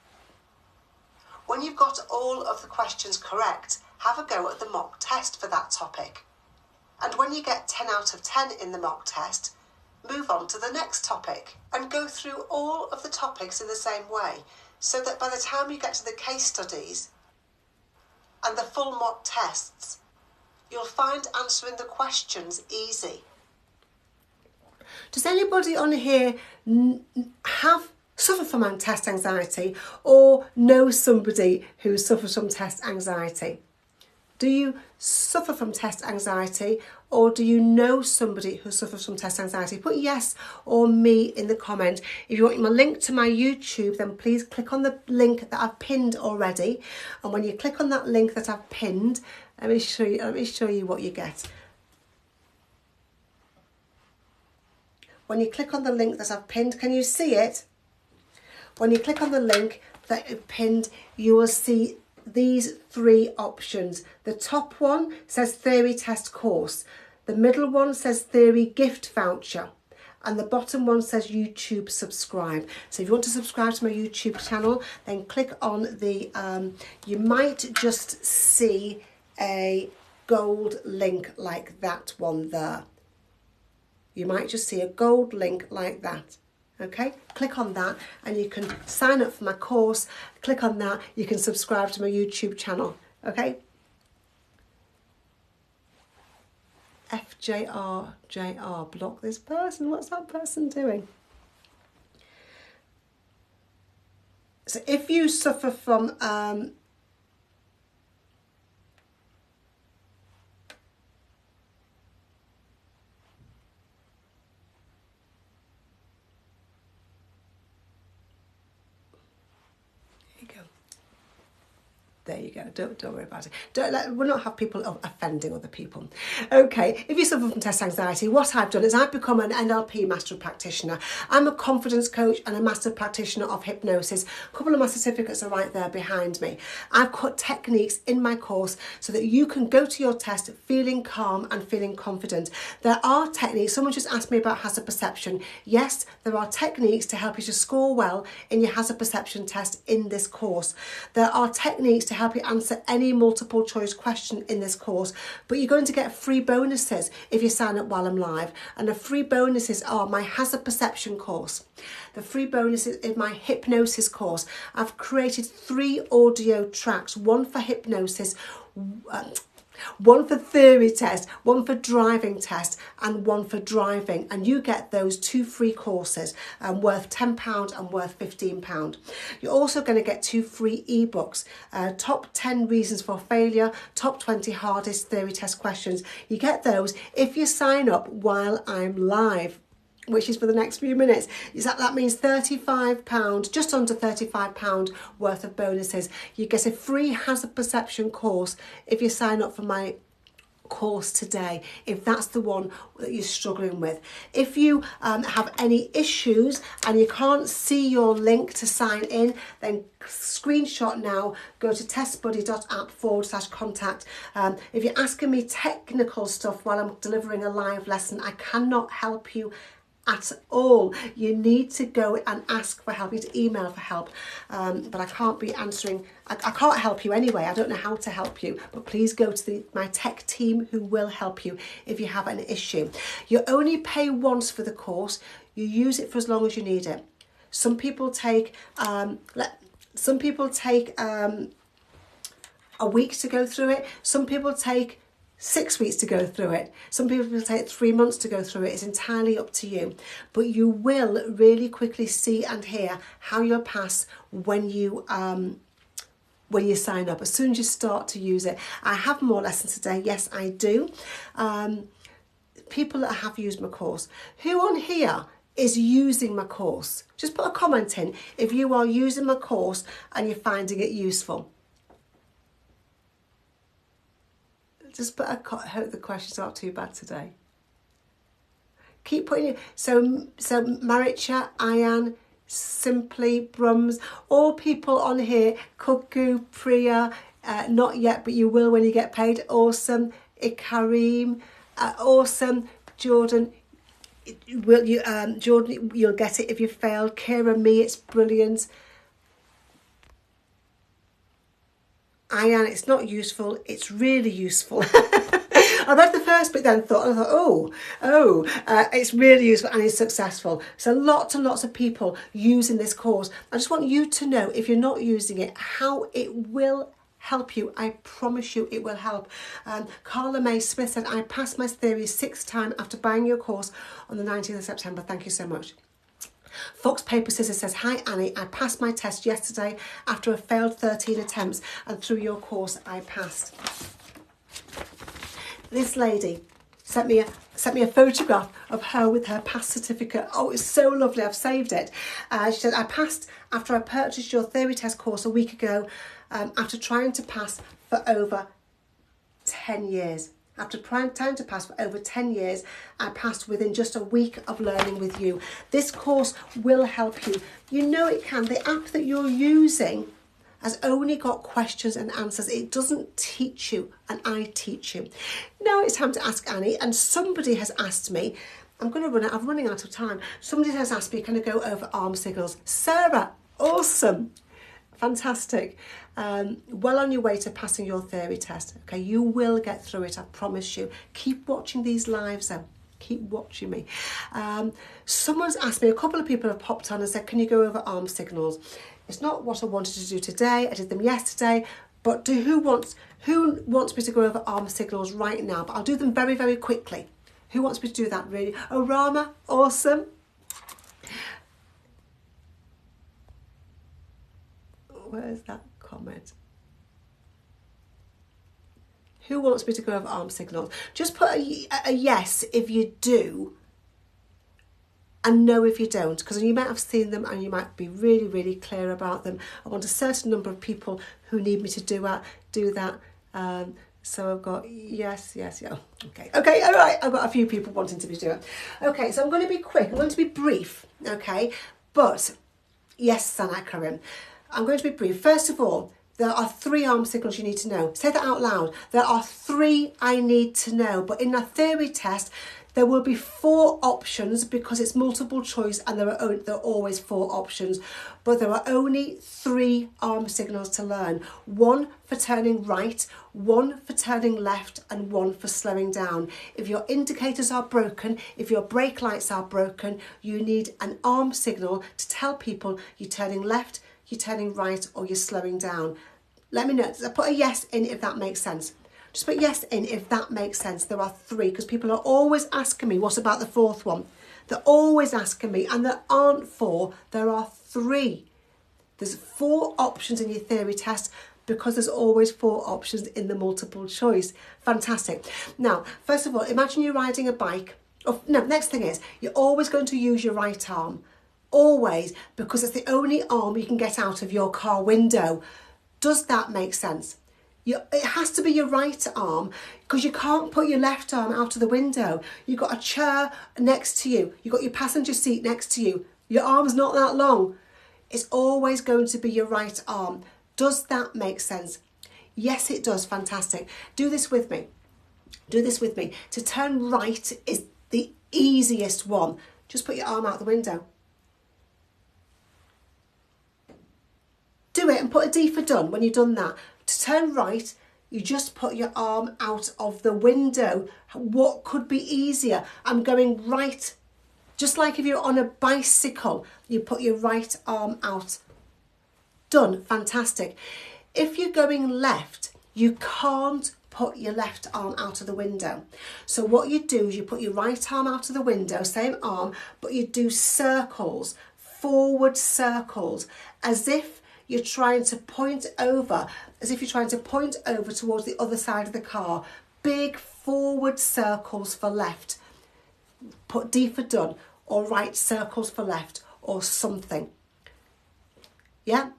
When you've got all of the questions correct, have a go at the mock test for that topic. And when you get 10 out of 10 in the mock test, move on to the next topic and go through all of the topics in the same way, so that by the time you get to the case studies and the full mock tests, you'll find answering the questions easy. Does anybody on here suffer from test anxiety, or know somebody who suffers from test anxiety? Do you suffer from test anxiety, or do you know somebody who suffers from test anxiety? Put yes or me in the comment. If you want my link to my YouTube, then please click on the link that I've pinned already. And when you click on that link that I've pinned, let me show you what you get. When you click on the link that I've pinned, can you see it? When you click on the link that I've pinned, you will see these three options. The top one says theory test course. The middle one says theory gift voucher. And the bottom one says YouTube subscribe. So if you want to subscribe to my YouTube channel, then click on the, you might just see a gold link like that one there. You might just see a gold link like that. Okay, click on that and you can sign up for my course. Click on that, you can subscribe to my YouTube channel. Okay. FJR, block this person. What's that person doing? So if you suffer from there you go. Don't worry about it. We'll not have people offending other people. Okay, if you suffer from test anxiety, what I've done is I've become an NLP master practitioner. I'm a confidence coach and a master practitioner of hypnosis. A couple of my certificates are right there behind me. I've got techniques in my course so that you can go to your test feeling calm and feeling confident. There are techniques. Someone just asked me about hazard perception. Yes, there are techniques to help you to score well in your hazard perception test in this course. There are techniques to help you answer any multiple choice question in this course, but you're going to get free bonuses if you sign up while I'm live. And the free bonuses are my hazard perception course. The free bonuses is my hypnosis course. I've created 3 audio tracks, one for hypnosis, one for theory test, one for driving test, and one for driving. And you get those 2 free courses worth £10 and worth £15. You're also going to get 2 free ebooks, top 10 reasons for failure, top 20 hardest theory test questions. You get those if you sign up while I'm live, which is for the next few minutes. That means £35, just under £35 worth of bonuses. You get a free hazard perception course if you sign up for my course today, if that's the one that you're struggling with. If you have any issues and you can't see your link to sign in, then screenshot now, go to testbuddy.app/contact. If you're asking me technical stuff while I'm delivering a live lesson, I cannot help you at all. You need to go and ask for help. You need to email for help, but I can't be answering. I can't help you anyway. I don't know how to help you, but please go to my tech team who will help you if you have an issue. You only pay once for the course. You use it for as long as you need it. Some people take a week to go through it. Some people take 6 weeks to go through it. Some people will take 3 months to go through it. It's entirely up to you. But you will really quickly see and hear how you'll pass when you sign up, as soon as you start to use it. I have more lessons today. Yes, I do. People that have used my course. Who on here is using my course? Just put a comment in if you are using my course and you're finding it useful. Just put I hope the questions aren't too bad today. Keep putting it. So Maricha, Ayan, Simply, Brums, all people on here, Cuckoo, Priya, not yet, but you will when you get paid. Awesome. Ikarim, awesome. Jordan, Jordan, you'll get it if you failed. Kira, me, it's brilliant. Ayan, it's not useful, it's really useful. I read the first bit then thought, it's really useful and it's successful. So lots and lots of people using this course. I just want you to know, if you're not using it, how it will help you. I promise you it will help. Carla May Smith said, I passed my theory 6th time after buying your course on the 19th of September. Thank you so much. Fox Paper Scissors says, hi Annie, I passed my test yesterday after a failed 13 attempts and through your course I passed. This lady sent me a photograph of her with her pass certificate. Oh, it's so lovely. I've saved it. She said, I passed after I purchased your theory test course a week ago after trying to pass for over 10 years. After trying to pass for over 10 years, I passed within just a week of learning with you. This course will help you. You know it can. The app that you're using has only got questions and answers. It doesn't teach you, and I teach you. Now it's time to ask Annie, and somebody has asked me, I'm running out of time. Somebody has asked me, can I go over arm signals? Sarah, awesome. Fantastic. Well on your way to passing your theory test. Okay, you will get through it, I promise you. Keep watching these lives though. Keep watching me. Someone's asked me, a couple of people have popped on and said, can you go over arm signals? It's not what I wanted to do today. I did them yesterday. But who wants me to go over arm signals right now? But I'll do them very, very quickly. Who wants me to do that really? Oh, Rama, awesome. Where's that comment? Who wants me to go over arm signals? Just put a yes if you do and no if you don't, because you might have seen them and you might be really, really clear about them. I want a certain number of people who need me to do that. So I've got yes. Okay, all right. I've got a few people wanting to do it. Okay, so I'm going to be quick. I'm going to be brief. Okay, but yes, Sana Karim. I'm going to be brief. First of all, there are 3 arm signals you need to know. Say that out loud. There are 3 I need to know. But in a theory test, there will be 4 options because it's multiple choice and there are always 4 options. But there are only 3 arm signals to learn. 1 for turning right, 1 for turning left, and 1 for slowing down. If your indicators are broken, if your brake lights are broken, you need an arm signal to tell people you're turning left, you're turning right, or you're slowing down. Let me know. Put a yes in if that makes sense. Just put yes in if that makes sense. There are 3 because people are always asking me, what about the 4th one? They're always asking me, and there aren't 4, there are 3. There's 4 options in your theory test because there's always 4 options in the multiple choice. Fantastic. Now, first of all, imagine you're riding a bike. Next thing is, you're always going to use your right arm. Always, because it's the only arm you can get out of your car window. Does that make sense? It has to be your right arm because you can't put your left arm out of the window. You've got a chair next to you. You've got your passenger seat next to you. Your arm's not that long. It's always going to be your right arm. Does that make sense? Yes, it does. Fantastic. Do this with me. Do this with me. To turn right is the easiest one. Just put your arm out the window. Do it and put a D for done when you've done that. To turn right, you just put your arm out of the window. What could be easier? I'm going right Just like if you're on a bicycle, you put your right arm out. Done, fantastic. If you're going left, you can't put your left arm out of the window. So what you do is you put your right arm out of the window, same arm, but you do circles, forward circles, as if you're trying to point over, towards the other side of the car. Big forward circles for left. Put D for done, or right circles for left, or something. Yeah?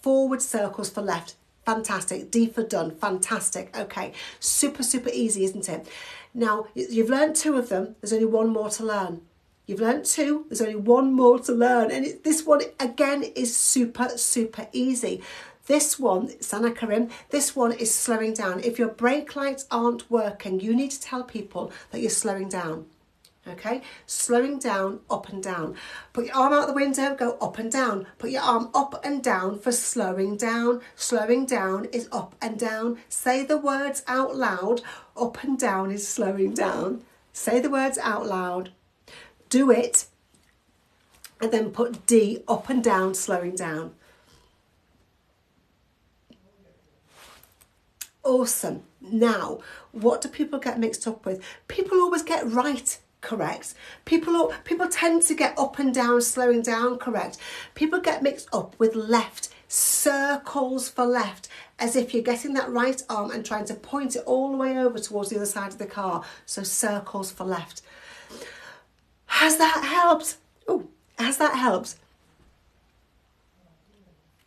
Forward circles for left. Fantastic. D for done. Fantastic. Okay. Super, super easy, isn't it? Now, you've learned 2 of them. There's only 1 more to learn. You've learned 2. There's only 1 more to learn. And this one, again, is super, super easy. This one, Sana Karim, this one is slowing down. If your brake lights aren't working, you need to tell people that you're slowing down. Okay, slowing down, up and down. Put your arm out the window, go up and down. Put your arm up and down for slowing down. Slowing down is up and down. Say the words out loud. Up and down is slowing down. Say the words out loud. Do it. And then put D, up and down, slowing down. Awesome. Now, what do people get mixed up with? People always get right correct. People tend to get up and down, slowing down correct. People get mixed up with left, circles for left, as if you're getting that right arm and trying to point it all the way over towards the other side of the car. So circles for left. Has that helped? Oh, has that helped?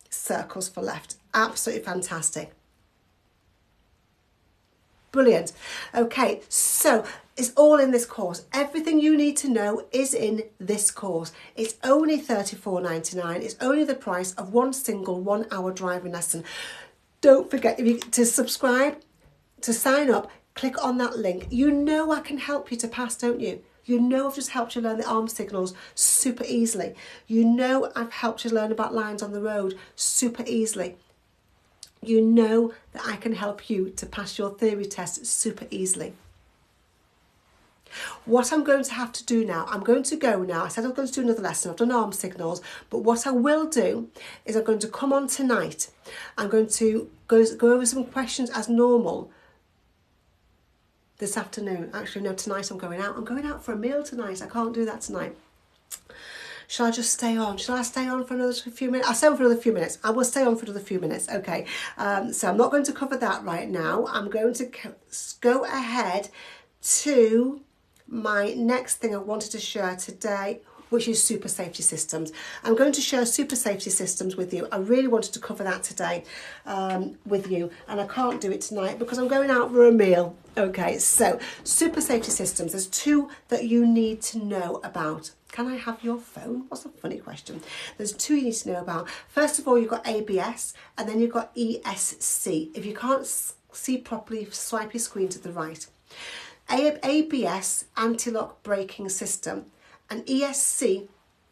Circles for left. Absolutely fantastic. Brilliant. Okay, so it's all in this course. Everything you need to know is in this course. It's only $34.99. It's only the price of one single 1 hour driving lesson. Don't forget to subscribe, to sign up, click on that link. You know I can help you to pass, don't you? You know I've just helped you learn the arm signals super easily. You know I've helped you learn about lines on the road super easily. You know that I can help you to pass your theory test super easily. What I'm going to have to do now, I'm going to go now. I said I was going to do another lesson. I've done arm signals, but what I will do is I'm going to come on tonight. I'm going to go over some questions as normal this afternoon. Actually, no, tonight I'm going out. I'm going out for a meal tonight. I can't do that tonight. Shall I just stay on? Shall I stay on for another few minutes? I'll stay on for another few minutes. I will stay on for another few minutes. Okay. So I'm not going to cover that right now. I'm going to go ahead to my next thing I wanted to share today, which is super safety systems. I'm going to share super safety systems with you. I really wanted to cover that today with you, and I can't do it tonight because I'm going out for a meal. Okay, so super safety systems. There's 2 that you need to know about. Can I have your phone? What's a funny question? There's 2 you need to know about. First of all, you've got ABS, and then you've got ESC. If you can't see properly, swipe your screen to the right. ABS, anti-lock braking system, and ESC,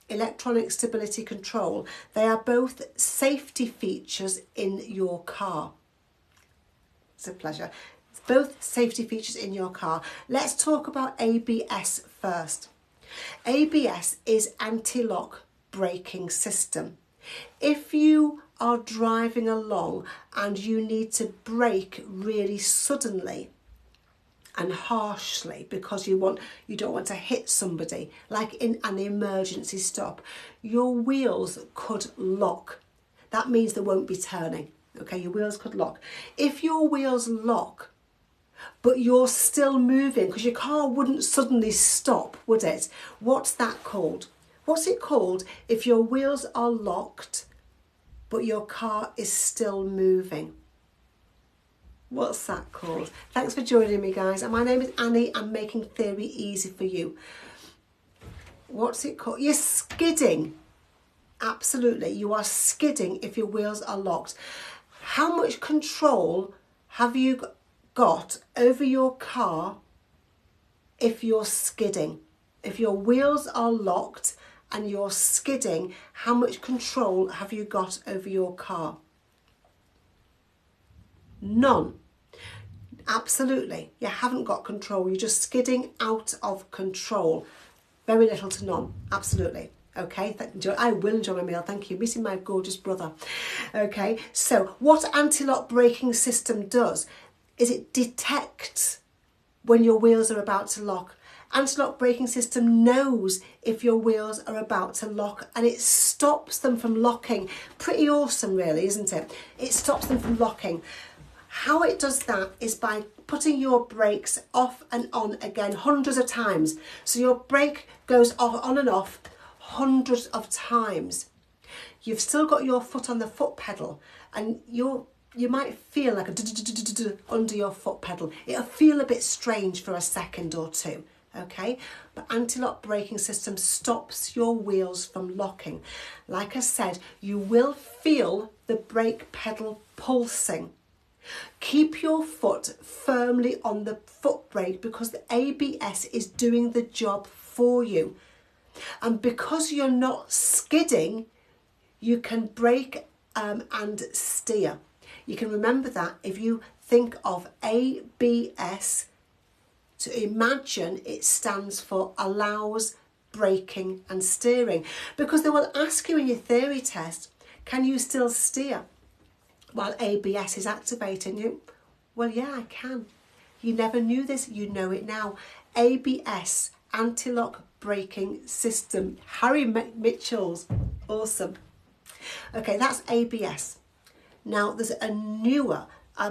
electronic stability control. They are both safety features in your car. It's a pleasure. It's both safety features in your car. Let's talk about ABS first. ABS is anti-lock braking system. If you are driving along and you need to brake really suddenly and harshly because you don't want to hit somebody, like in an emergency stop, your wheels could lock. That means they won't be turning. Okay, your wheels could lock. If your wheels lock, but you're still moving, because your car wouldn't suddenly stop, would it? What's that called? What's it called if your wheels are locked, but your car is still moving? What's that called? Thanks for joining me, guys. And my name is Annie. I'm making theory easy for you. What's it called? You're skidding. Absolutely. You are skidding if your wheels are locked. How much control have you got over your car if you're skidding? If your wheels are locked and you're skidding, how much control have you got over your car? None. Absolutely. You haven't got control. You're just skidding out of control. Very little to none, absolutely. Okay, I will enjoy my meal, thank you. Meeting my gorgeous brother. Okay, so what anti-lock braking system does is it detects when your wheels are about to lock. Anti-lock braking system knows if your wheels are about to lock and it stops them from locking. Pretty awesome really, isn't it? It stops them from locking. How it does that is by putting your brakes off and on again hundreds of times. So your brake goes off, on and off hundreds of times. You've still got your foot on the foot pedal and you might feel like a under your foot pedal. It'll feel a bit strange for a second or two, okay? But anti-lock braking system stops your wheels from locking. Like I said, you will feel the brake pedal pulsing. Keep your foot firmly on the foot brake because the ABS is doing the job for you. And because you're not skidding, you can brake and steer. You can remember that if you think of ABS, to imagine it stands for allows braking and steering. Because they will ask you in your theory test, can you still steer while ABS is activating you? Well, yeah, I can. You never knew this, you know it now. ABS, anti-lock braking system. Harry Mitchell's, awesome. Okay, that's ABS. Now there's a newer, a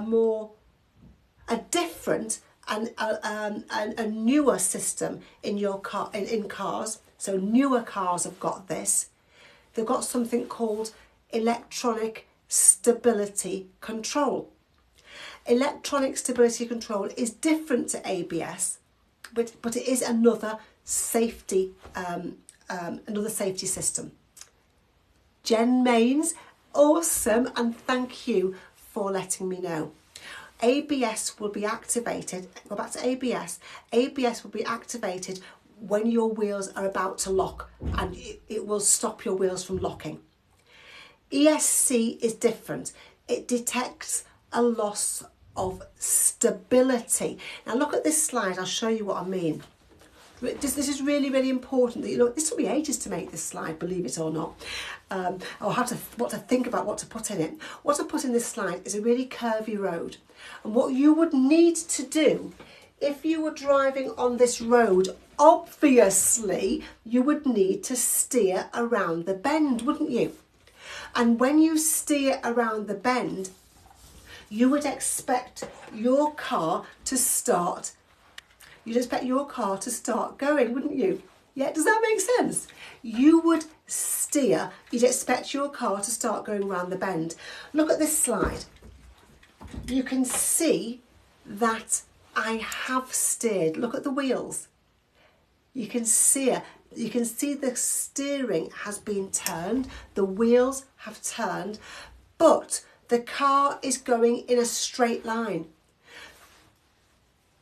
different and a newer system in your car, in cars. So newer cars have got this. They've got something called electronic stability control. Electronic stability control is different to ABS, but it is another safety system. Jen Mains, awesome, and thank you for letting me know. ABS will be activated, go back to ABS. ABS will be activated when your wheels are about to lock and it will stop your wheels from locking. ESC is different. It detects a loss of stability. Now look at this slide, I'll show you what I mean. This is really, really important that you look. This took me ages to make this slide, believe it or not. I'll have to what to think about what to put in it. What I put in this slide is a really curvy road. And what you would need to do if you were driving on this road, obviously you would need to steer around the bend, wouldn't you? And when you steer around the bend, you would expect your car to start. You'd expect your car to start going, wouldn't you? Yeah, does that make sense? You would steer, you'd expect your car to start going around the bend. Look at this slide. You can see that I have steered. Look at the wheels. You can see the steering has been turned, the wheels have turned, but the car is going in a straight line.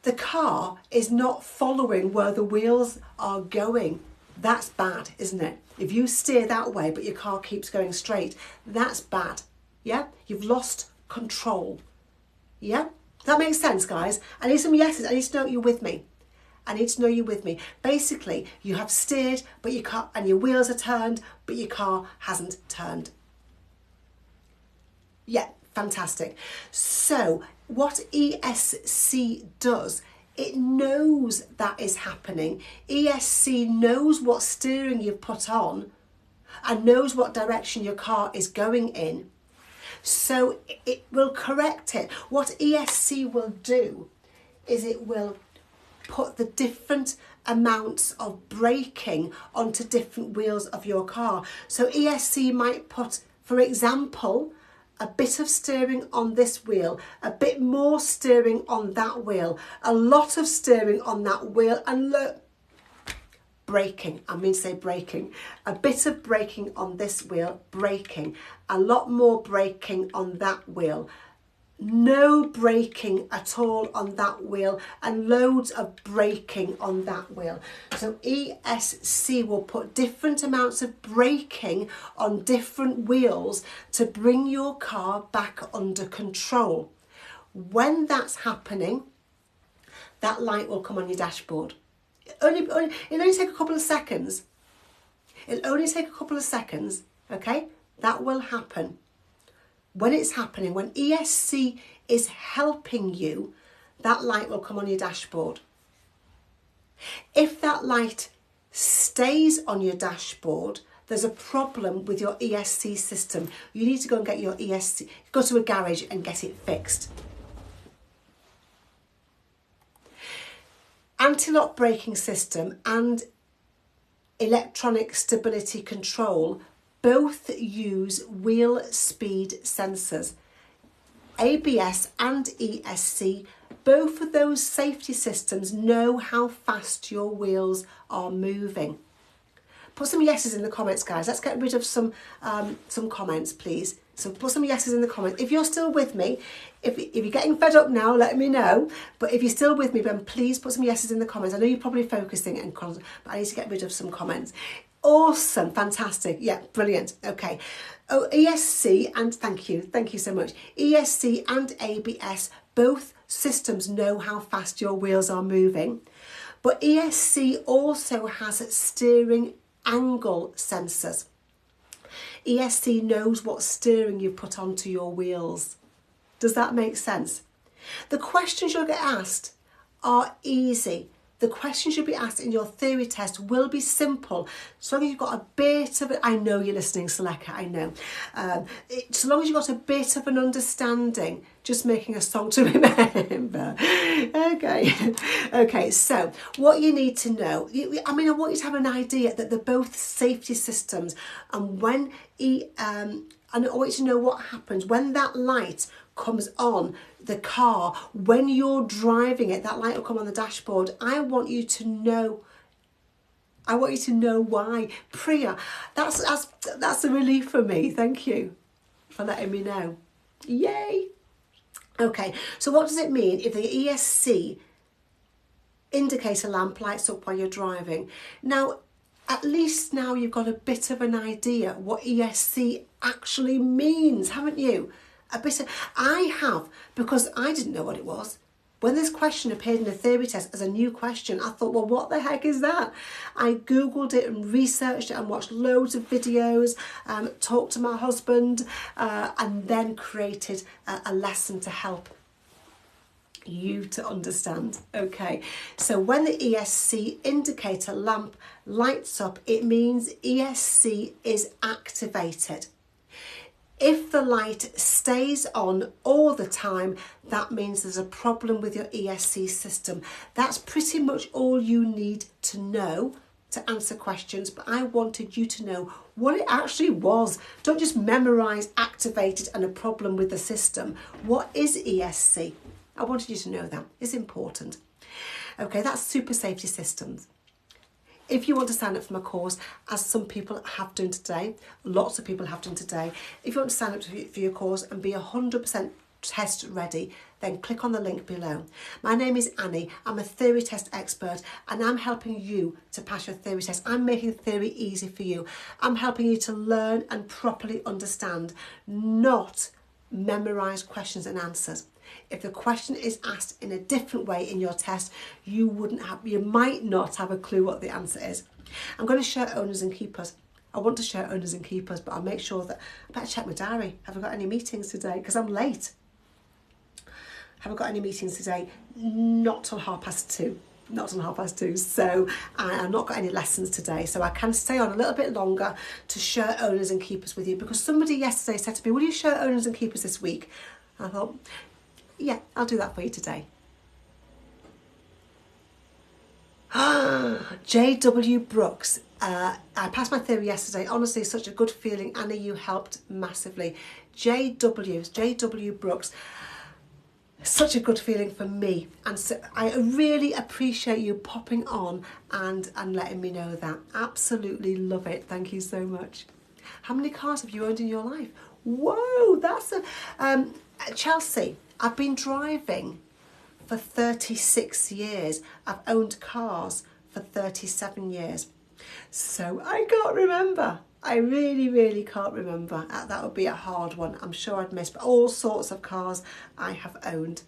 The car is not following where the wheels are going. That's bad, isn't it? If you steer that way, but your car keeps going straight, that's bad. Yeah? You've lost control. Yeah? Does that make sense, guys? I need some yeses. I need to know you're with me. I need to know you're with me. Basically, you have steered, but your car, and your wheels are turned, but your car hasn't turned. Yeah, fantastic. So, what ESC does, it knows that is happening. ESC knows what steering you've put on and knows what direction your car is going in. So it will correct it. What ESC will do is it will put the different amounts of braking onto different wheels of your car. So ESC might put, for example, a bit of steering on this wheel, a bit more steering on that wheel, a lot of steering on that wheel, and look, braking, I mean to say braking, a bit of braking on this wheel, braking, a lot more braking on that wheel, no braking at all on that wheel, and loads of braking on that wheel. So ESC will put different amounts of braking on different wheels to bring your car back under control. When that's happening, that light will come on your dashboard. It'll only take a couple of seconds. It'll only take a couple of seconds, okay? That will happen. When it's happening, when ESC is helping you, that light will come on your dashboard. If that light stays on your dashboard, there's a problem with your ESC system. You need to go and get your ESC, go to a garage and get it fixed. Anti-lock braking system and electronic stability control both use wheel speed sensors. ABS and ESC, both of those safety systems know how fast your wheels are moving. Put some yeses in the comments, guys. Let's get rid of some comments, please. So put some yeses in the comments. If you're still with me, if you're getting fed up now, let me know. But if you're still with me, then please put some yeses in the comments. I know you're probably focusing, but I need to get rid of some comments. Awesome, fantastic. Yeah, brilliant. Okay. Oh, ESC and thank you so much. ESC and ABS, both systems know how fast your wheels are moving. But ESC also has steering angle sensors. ESC knows what steering you put onto your wheels. Does that make sense? The questions you'll get asked are easy. The questions you'll be asked in your theory test will be simple. So long as you've got a bit of it, I know you're listening, Seleka, I know. So long as you've got a bit of an understanding, just making a song to remember. Okay, so what you need to know, I want you to have an idea that they're both safety systems, and and I want you to know what happens when that light comes on the car, when you're driving it, that light will come on the dashboard. I want you to know why. Priya, that's a relief for me. Thank you for letting me know. Yay. Okay, so what does it mean if the ESC indicator lamp lights up while you're driving? Now, at least now you've got a bit of an idea what ESC actually means, haven't you? I have, because I didn't know what it was. When this question appeared in the theory test as a new question, I thought, well, what the heck is that? I Googled it and researched it and watched loads of videos, talked to my husband, and then created a lesson to help you to understand. Okay, so when the ESC indicator lamp lights up, it means ESC is activated. If the light stays on all the time, that means there's a problem with your ESC system. That's pretty much all you need to know to answer questions, but I wanted you to know what it actually was. Don't just memorise activated and a problem with the system. What is ESC? I wanted you to know that. It's important. Okay, that's super safety systems. If you want to sign up for my course, as some people have done today, lots of people have done today, if you want to sign up for your course and be 100% test ready, then click on the link below. My name is Annie. I'm a theory test expert, and I'm helping you to pass your theory test. I'm making theory easy for you. I'm helping you to learn and properly understand, not memorise questions and answers. If the question is asked in a different way in your test, you might not have a clue what the answer is. I'm going to share owners and keepers. I want to share owners and keepers, but I'll make sure that I better check my diary. Have I got any meetings today? Because I'm late. Have I got any meetings today? Not till 2:30. Not till 2:30. So I've not got any lessons today. So I can stay on a little bit longer to share owners and keepers with you, because somebody yesterday said to me, will you share owners and keepers this week? I thought, yeah, I'll do that for you today. J.W. Brooks. I passed my theory yesterday. Honestly, such a good feeling. Anna, you helped massively. J.W. Brooks. Such a good feeling for me. And so I really appreciate you popping on and letting me know that. Absolutely love it. Thank you so much. How many cars have you owned in your life? Whoa, that's Chelsea. I've been driving for 36 years. I've owned cars for 37 years. So I can't remember. I really can't remember. That would be a hard one. I'm sure I'd miss, but all sorts of cars I have owned.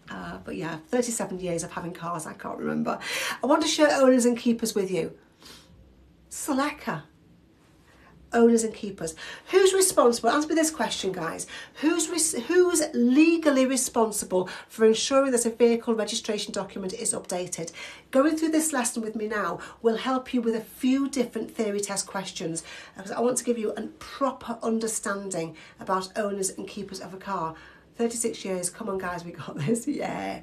But yeah, 37 years of having cars, I can't remember. I want to share owners and keepers with you. Seleka. Owners and keepers. Who's responsible? Answer me this question, guys. Who's legally responsible for ensuring that a vehicle registration document is updated? Going through this lesson with me now will help you with a few different theory test questions, because I want to give you a proper understanding about owners and keepers of a car. 36 years, come on guys, we got this, yeah.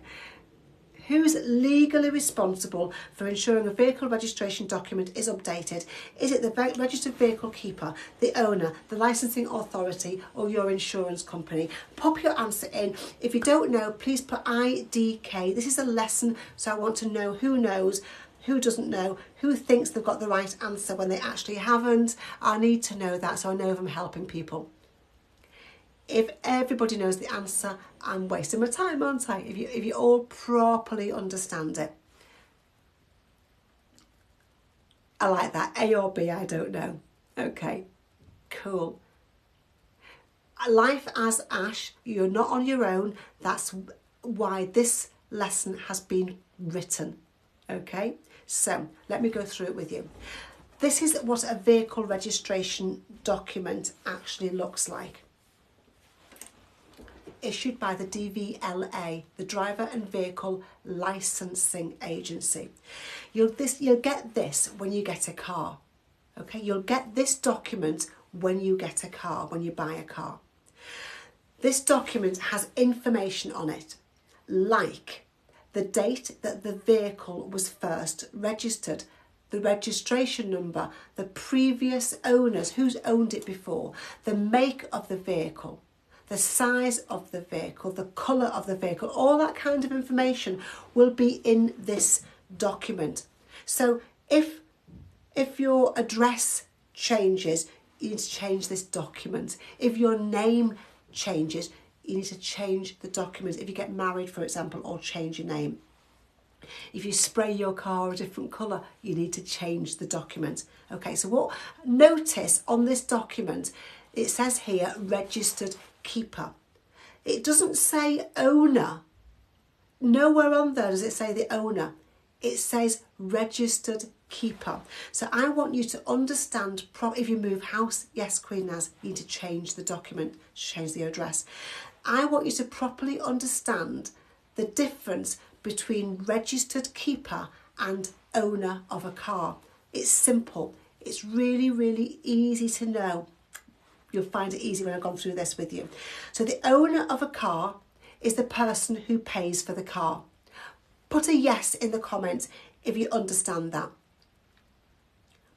Who's legally responsible for ensuring a vehicle registration document is updated? Is it the registered vehicle keeper, the owner, the licensing authority, or your insurance company? Pop your answer in. If you don't know, please put IDK. This is a lesson, so I want to know who knows, who doesn't know, who thinks they've got the right answer when they actually haven't. I need to know that so I know if I'm helping people. If everybody knows the answer, I'm wasting my time, aren't I? If you all properly understand it. I like that. A or B, I don't know. Okay, cool. Life as Ash, you're not on your own. That's why this lesson has been written. Okay, so let me go through it with you. This is what a vehicle registration document actually looks like. Issued by the DVLA, the Driver and Vehicle Licensing Agency. You'll get this when you get a car. Okay, you'll get this document when you get a car, when you buy a car. This document has information on it, like the date that the vehicle was first registered, the registration number, the previous owners, who's owned it before, the make of the vehicle, the size of the vehicle, the colour of the vehicle, all that kind of information will be in this document. So if your address changes, you need to change this document. If your name changes, you need to change the document. If you get married, for example, or change your name. If you spray your car a different colour, you need to change the document. Okay, so what? Notice on this document, it says here, registered keeper. It doesn't say owner. Nowhere on there does it say the owner. It says registered keeper. So I want you to understand, if you move house, yes, Queen Naz, you need to change the document, change the address. I want you to properly understand the difference between registered keeper and owner of a car. It's simple. It's really, really easy to know. You'll find it easy when I've gone through this with you. So the owner of a car is the person who pays for the car. Put a yes in the comments if you understand that.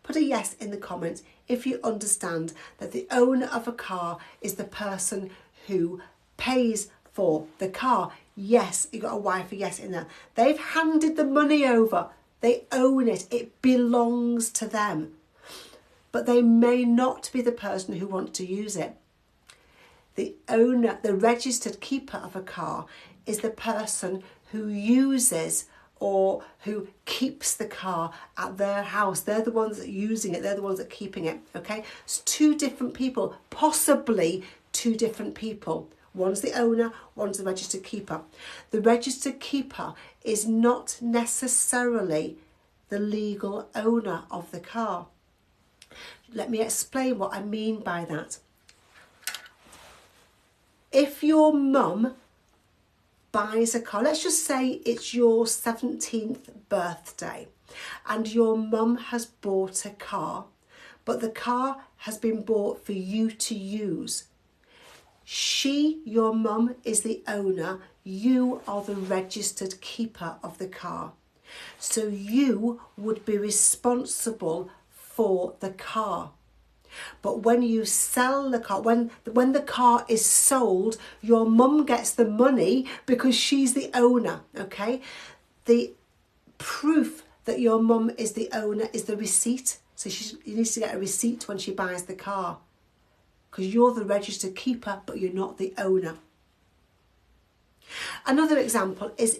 Put a yes in the comments if you understand that the owner of a car is the person who pays for the car. Yes, you got a Y for yes in there. They've handed the money over. They own it. It belongs to them. But they may not be the person who wants to use it. The owner, the registered keeper of a car, is the person who uses or who keeps the car at their house. They're the ones that are using it. They're the ones that are keeping it. Okay, it's two different people, possibly two different people. One's the owner, one's the registered keeper. The registered keeper is not necessarily the legal owner of the car. Let me explain what I mean by that. If your mum buys a car, let's just say it's your 17th birthday and your mum has bought a car, but the car has been bought for you to use. She, your mum, is the owner. You are the registered keeper of the car. So you would be responsible for the car. But when you sell the car, when the car is sold, your mum gets the money because she's the owner, okay? The proof that your mum is the owner is the receipt. So she needs to get a receipt when she buys the car, because you're the registered keeper, but you're not the owner. Another example is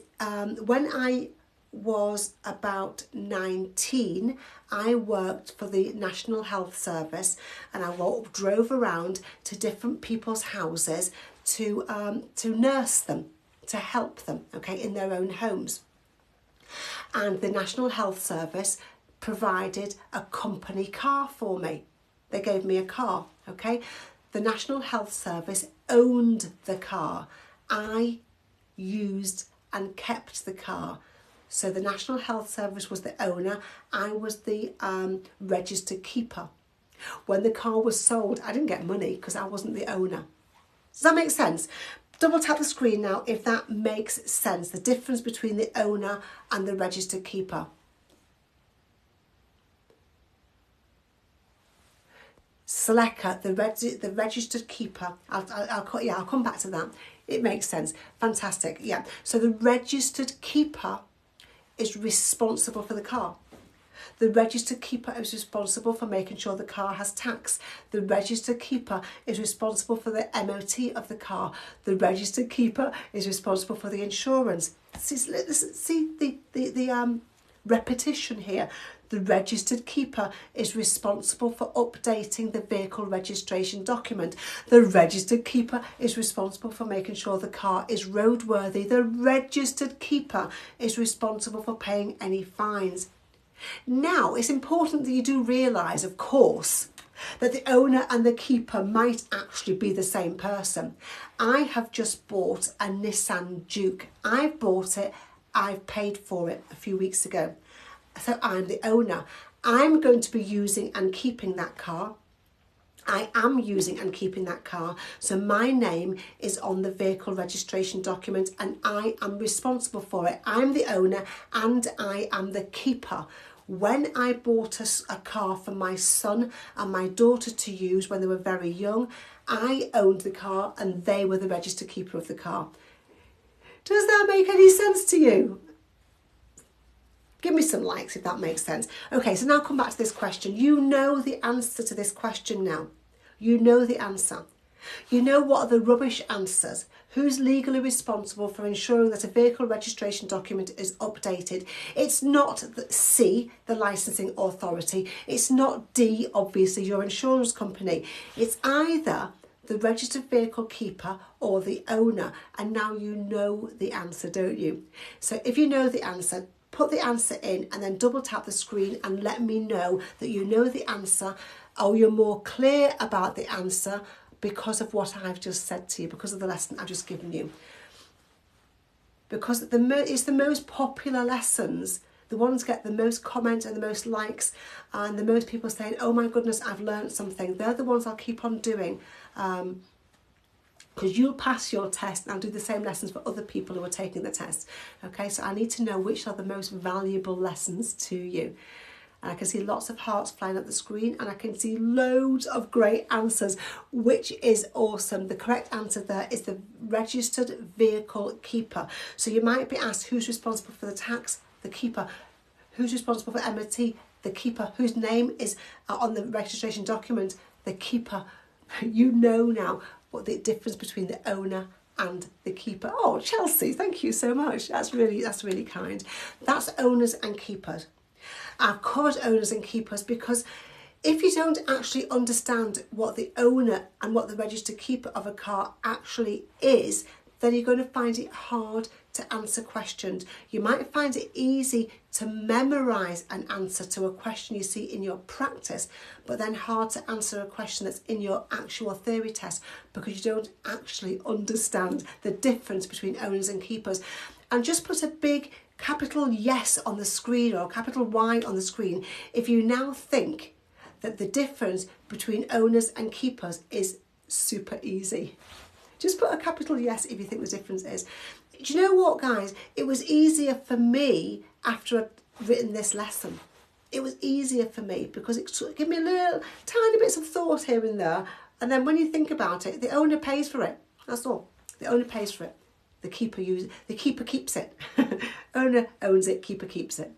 when I was about 19, I worked for the National Health Service, and I drove around to different people's houses to nurse them. to help them, okay, in their own homes. And the National Health Service provided a company car for me. They gave me a car, okay? The National Health Service owned the car. I used and kept the car. So the National Health Service was the owner. I was the registered keeper. When the car was sold, I didn't get money because I wasn't the owner. Does that make sense? Double tap the screen now if that makes sense. The difference between the owner and the registered keeper. Selector, the registered keeper. I'll come back to that. It makes sense. Fantastic. Yeah. So the registered keeper is responsible for the car. The registered keeper is responsible for making sure the car has tax. The registered keeper is responsible for the MOT of the car. The registered keeper is responsible for the insurance. See the repetition here. The registered keeper is responsible for updating the vehicle registration document. The registered keeper is responsible for making sure the car is roadworthy. The registered keeper is responsible for paying any fines. Now, it's important that you do realise, of course, that the owner and the keeper might actually be the same person. I have just bought a Nissan Juke. I've bought it, I've paid for it a few weeks ago. So I'm the owner. I'm going to be using and keeping that car. I am using and keeping that car. So my name is on the vehicle registration document and I am responsible for it. I'm the owner and I am the keeper. When I bought a car for my son and my daughter to use when they were very young, I owned the car and they were the registered keeper of the car. Does that make any sense to you? Give me some likes if that makes sense. Okay, so now come back to this question. You know the answer to this question now. You know the answer. You know what are the rubbish answers. Who's legally responsible for ensuring that a vehicle registration document is updated? It's not C, the licensing authority. It's not D, obviously, your insurance company. It's either the registered vehicle keeper or the owner. And now you know the answer, don't you? So if you know the answer, put the answer in and then double tap the screen and let me know that you know the answer or you're more clear about the answer because of what I've just said to you, because of the lesson I've just given you. Because it's the most popular lessons, the ones get the most comments and the most likes and the most people saying, oh my goodness, I've learned something. They're the ones I'll keep on doing. Because you'll pass your test and I'll do the same lessons for other people who are taking the test. Okay, so I need to know which are the most valuable lessons to you. And I can see lots of hearts flying up the screen and I can see loads of great answers, which is awesome. The correct answer there is the registered vehicle keeper. So you might be asked who's responsible for the tax? The keeper. Who's responsible for MOT? The keeper. Whose name is on the registration document? The keeper. You know now what the difference between the owner and the keeper. Oh, Chelsea, thank you so much. That's really kind. That's owners and keepers. I've covered owners and keepers because if you don't actually understand what the owner and what the registered keeper of a car actually is, then you're going to find it hard to answer questions. You might find it easy to memorise an answer to a question you see in your practice, but then hard to answer a question that's in your actual theory test because you don't actually understand the difference between owners and keepers. And just put a big capital yes on the screen or capital Y on the screen if you now think that the difference between owners and keepers is super easy. Just put a capital yes if you think the difference is. Do you know what, guys? It was easier for me after I'd written this lesson. It was easier for me because it sort of gave me a little tiny bits of thought here and there. And then when you think about it, the owner pays for it. That's all. The owner pays for it. The keeper keeps it. Owner owns it, keeper keeps it.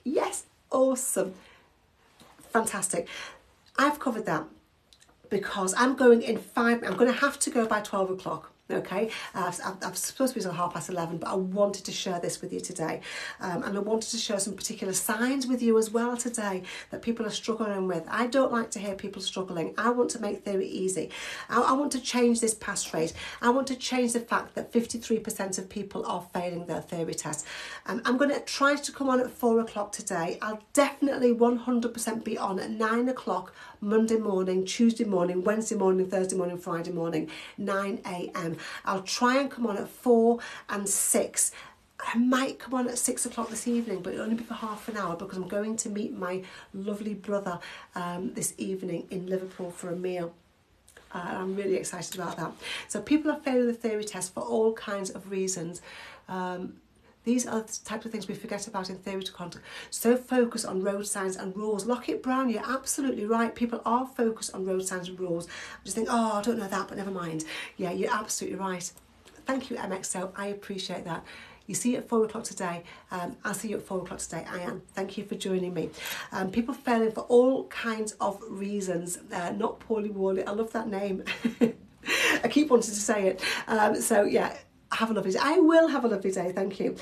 Yes, awesome. Fantastic. I've covered that because I'm going to have to go by 12 o'clock. Okay, I'm supposed to be till 11:30, but I wanted to share this with you today. And I wanted to share some particular signs with you as well today that people are struggling with. I don't like to hear people struggling. I want to make theory easy. I want to change this pass rate. I want to change the fact that 53% of people are failing their theory test. I'm going to try to come on at 4 o'clock today. I'll definitely 100% be on at 9 o'clock Monday morning, Tuesday morning, Wednesday morning, Thursday morning, Friday morning, 9 a.m. I'll try and come on at 4 and 6. I might come on at 6 o'clock this evening, but it'll only be for half an hour because I'm going to meet my lovely brother this evening in Liverpool for a meal. I'm really excited about that. So people are failing the theory test for all kinds of reasons. These are the types of things we forget about in theory to conduct. So focus on road signs and rules. Lockett Brown, you're absolutely right. People are focused on road signs and rules. I just think, oh, I don't know that, but never mind. Yeah, you're absolutely right. Thank you, MXO. I appreciate that. You see you at 4 o'clock today. I'll see you at 4 o'clock today. I am. Thank you for joining me. People failing for all kinds of reasons. Not poorly Wally. I love that name. I keep wanting to say it. So yeah. Have a lovely day. I will have a lovely day, thank you.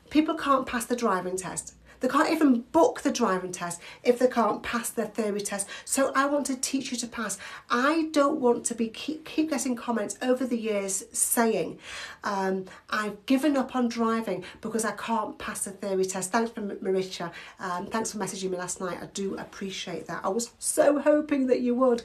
People can't pass the driving test. They can't even book the driving test if they can't pass their theory test. So I want to teach you to pass. I don't want to be keep getting comments over the years saying I've given up on driving because I can't pass the theory test. Thanks for Maricha. Thanks for messaging me last night. I do appreciate that. I was so hoping that you would.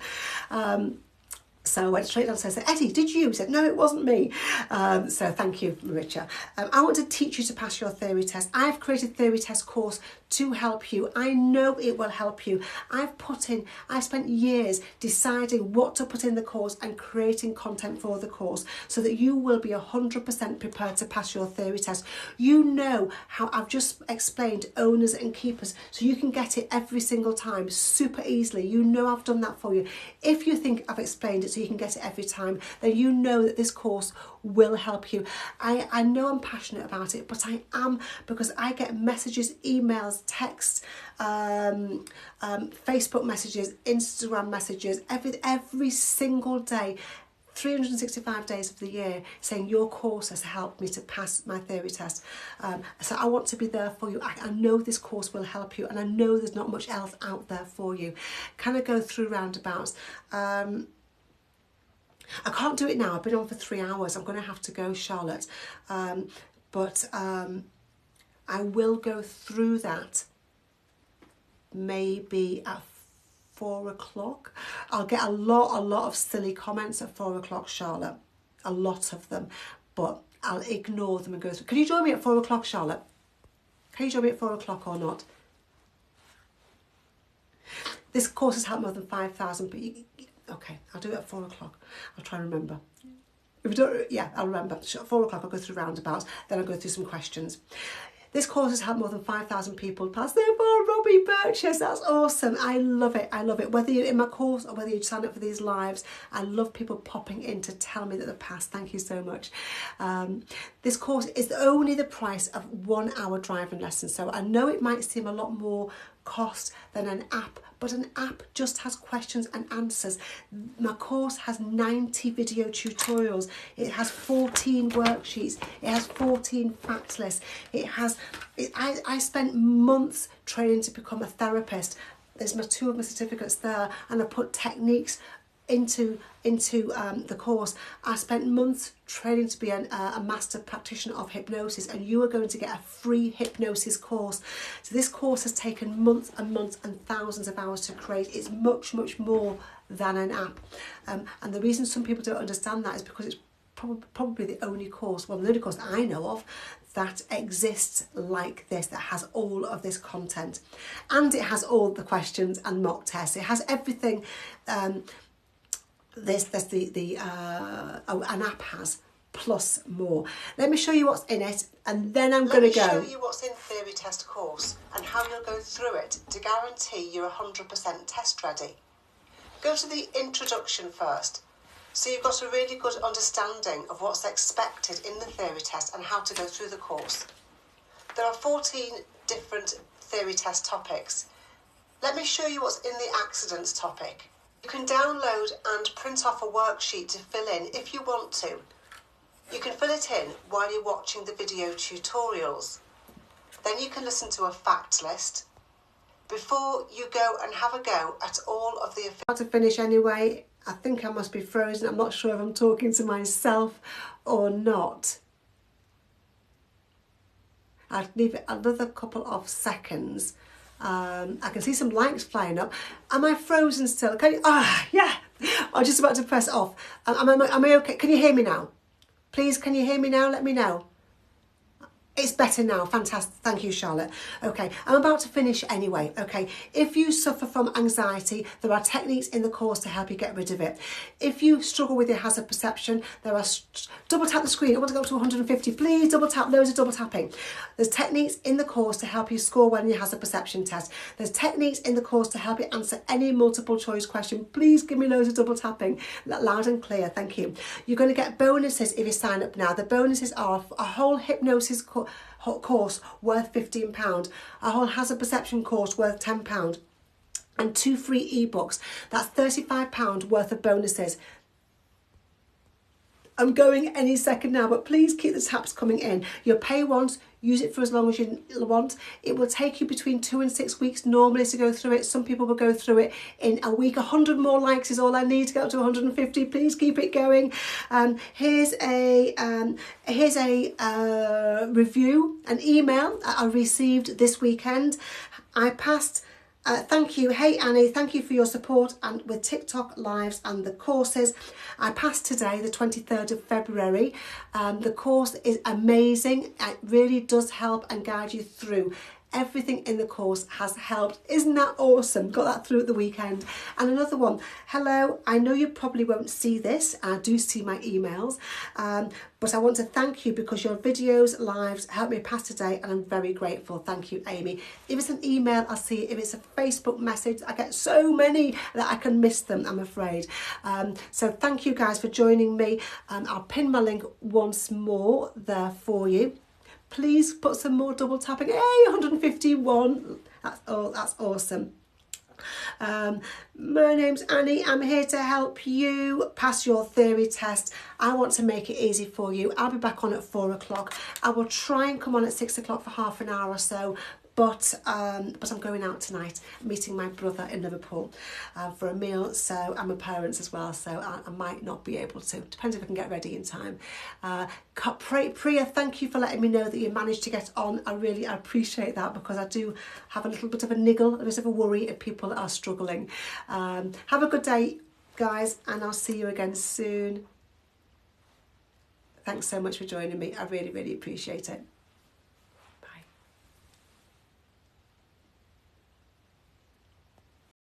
So I went straight down and said, Eddie, did you? He said, no, it wasn't me. So thank you, Maricha. I want to teach you to pass your theory test. I've created a theory test course to help you. I know it will help you. I've spent years deciding what to put in the course and creating content for the course so that you will be 100% prepared to pass your theory test. You know how I've just explained owners and keepers, so you can get it every single time super easily. You know I've done that for you. If you think I've explained it so you can get it every time, then you know that this course will help you. I know I'm passionate about it, but I am because I get messages, emails, texts, Facebook messages, Instagram messages, every single day, 365 days of the year, saying your course has helped me to pass my theory test. So I want to be there for you. I know this course will help you, and I know there's not much else out there for you. Can I go through roundabouts? I can't do it now. I've been on for 3 hours. I'm going to have to go, Charlotte. But I will go through that maybe at 4 o'clock. I'll get a lot of silly comments at 4 o'clock, Charlotte. A lot of them. But I'll ignore them and go through. Can you join me at 4 o'clock, Charlotte? Can you join me at 4 o'clock or not? This course has helped more than 5,000, but okay, I'll do it at 4 o'clock. I'll try and remember. If you don't, yeah, I'll remember. At 4 o'clock, I'll go through roundabouts. Then I'll go through some questions. This course has helped more than 5,000 people pass their bar. Robbie Birches, that's awesome. I love it. I love it. Whether you're in my course or whether you sign up for these lives, I love people popping in to tell me that they've passed. Thank you so much. This course is only the price of 1 hour driving lesson. So I know it might seem a lot more cost than an app, but an app just has questions and answers. My course has 90 video tutorials. It has 14 worksheets. It has 14 fact lists. I spent months training to become a therapist. There's two of my certificates there, and I put techniques into the course. I spent months training to be a master practitioner of hypnosis, and you are going to get a free hypnosis course. So this course has taken months and months and thousands of hours to create. It's much more than an app, and the reason some people don't understand that is because it's probably the only course, the only course that I know of that exists like this, that has all of this content, and it has all the questions and mock tests. It has everything. An app has, plus more. Let me show you what's in it, and then I'm going to go. Let me show you what's in theory test course and how you'll go through it to guarantee you're 100% test ready. Go to the introduction first, so you've got a really good understanding of what's expected in the theory test and how to go through the course. There are 14 different theory test topics. Let me show you what's in the accidents topic. You can download and print off a worksheet to fill in if you want to. You can fill it in while you're watching the video tutorials. Then you can listen to a fact list before you go and have a go at all of the... About to finish anyway. I think I must be frozen. I'm not sure if I'm talking to myself or not. I'll leave it another couple of seconds. I can see some likes flying up. Am I frozen still? Can you, yeah. I'm just about to press off. Am I okay? Can you hear me now? Please, can you hear me now? Let me know. It's better now. Fantastic. Thank you, Charlotte. Okay, I'm about to finish anyway. Okay, if you suffer from anxiety, there are techniques in the course to help you get rid of it. If you struggle with your hazard perception, there are... Double tap the screen. I want to go up to 150. Please double tap. Loads of double tapping. There's techniques in the course to help you score well in your hazard perception test. There's techniques in the course to help you answer any multiple choice question. Please give me loads of double tapping. Loud and clear. Thank you. You're going to get bonuses if you sign up now. The bonuses are a whole hypnosis course worth £15, a whole hazard perception course worth £10, and 2 free ebooks. That's £35 worth of bonuses. I'm going any second now, but please keep the taps coming in. You'll pay once, use it for as long as you want. It will take you between 2 and 6 weeks normally to go through it. Some people will go through it in a week. 100 more likes is all I need to get up to 150. Please keep it going. Here's a review, an email I received this weekend. I passed. Thank you. Hey Annie, thank you for your support and with TikTok lives and the courses. I passed today, the 23rd of February. The course is amazing. It really does help and guide you through. Everything in the course has helped. Isn't that awesome? Got that through at the weekend. And another one. Hello, I know you probably won't see this. I do see my emails. But I want to thank you because your videos, lives helped me pass today and I'm very grateful. Thank you, Amy. If it's an email, I'll see it. If it's a Facebook message, I get so many that I can miss them, I'm afraid. So thank you guys for joining me. I'll pin my link once more there for you. Please put some more double tapping. Hey, 151. That's awesome. My name's Annie. I'm here to help you pass your theory test. I want to make it easy for you. I'll be back on at 4 o'clock. I will try and come on at 6 o'clock for half an hour or so. But I'm going out tonight, meeting my brother in Liverpool for a meal. So I'm a parent as well, so I might not be able to. Depends if I can get ready in time. Priya, thank you for letting me know that you managed to get on. I appreciate that because I do have a little bit of a niggle, a bit of a worry if people are struggling. Have a good day, guys, and I'll see you again soon. Thanks so much for joining me. I really, really appreciate it.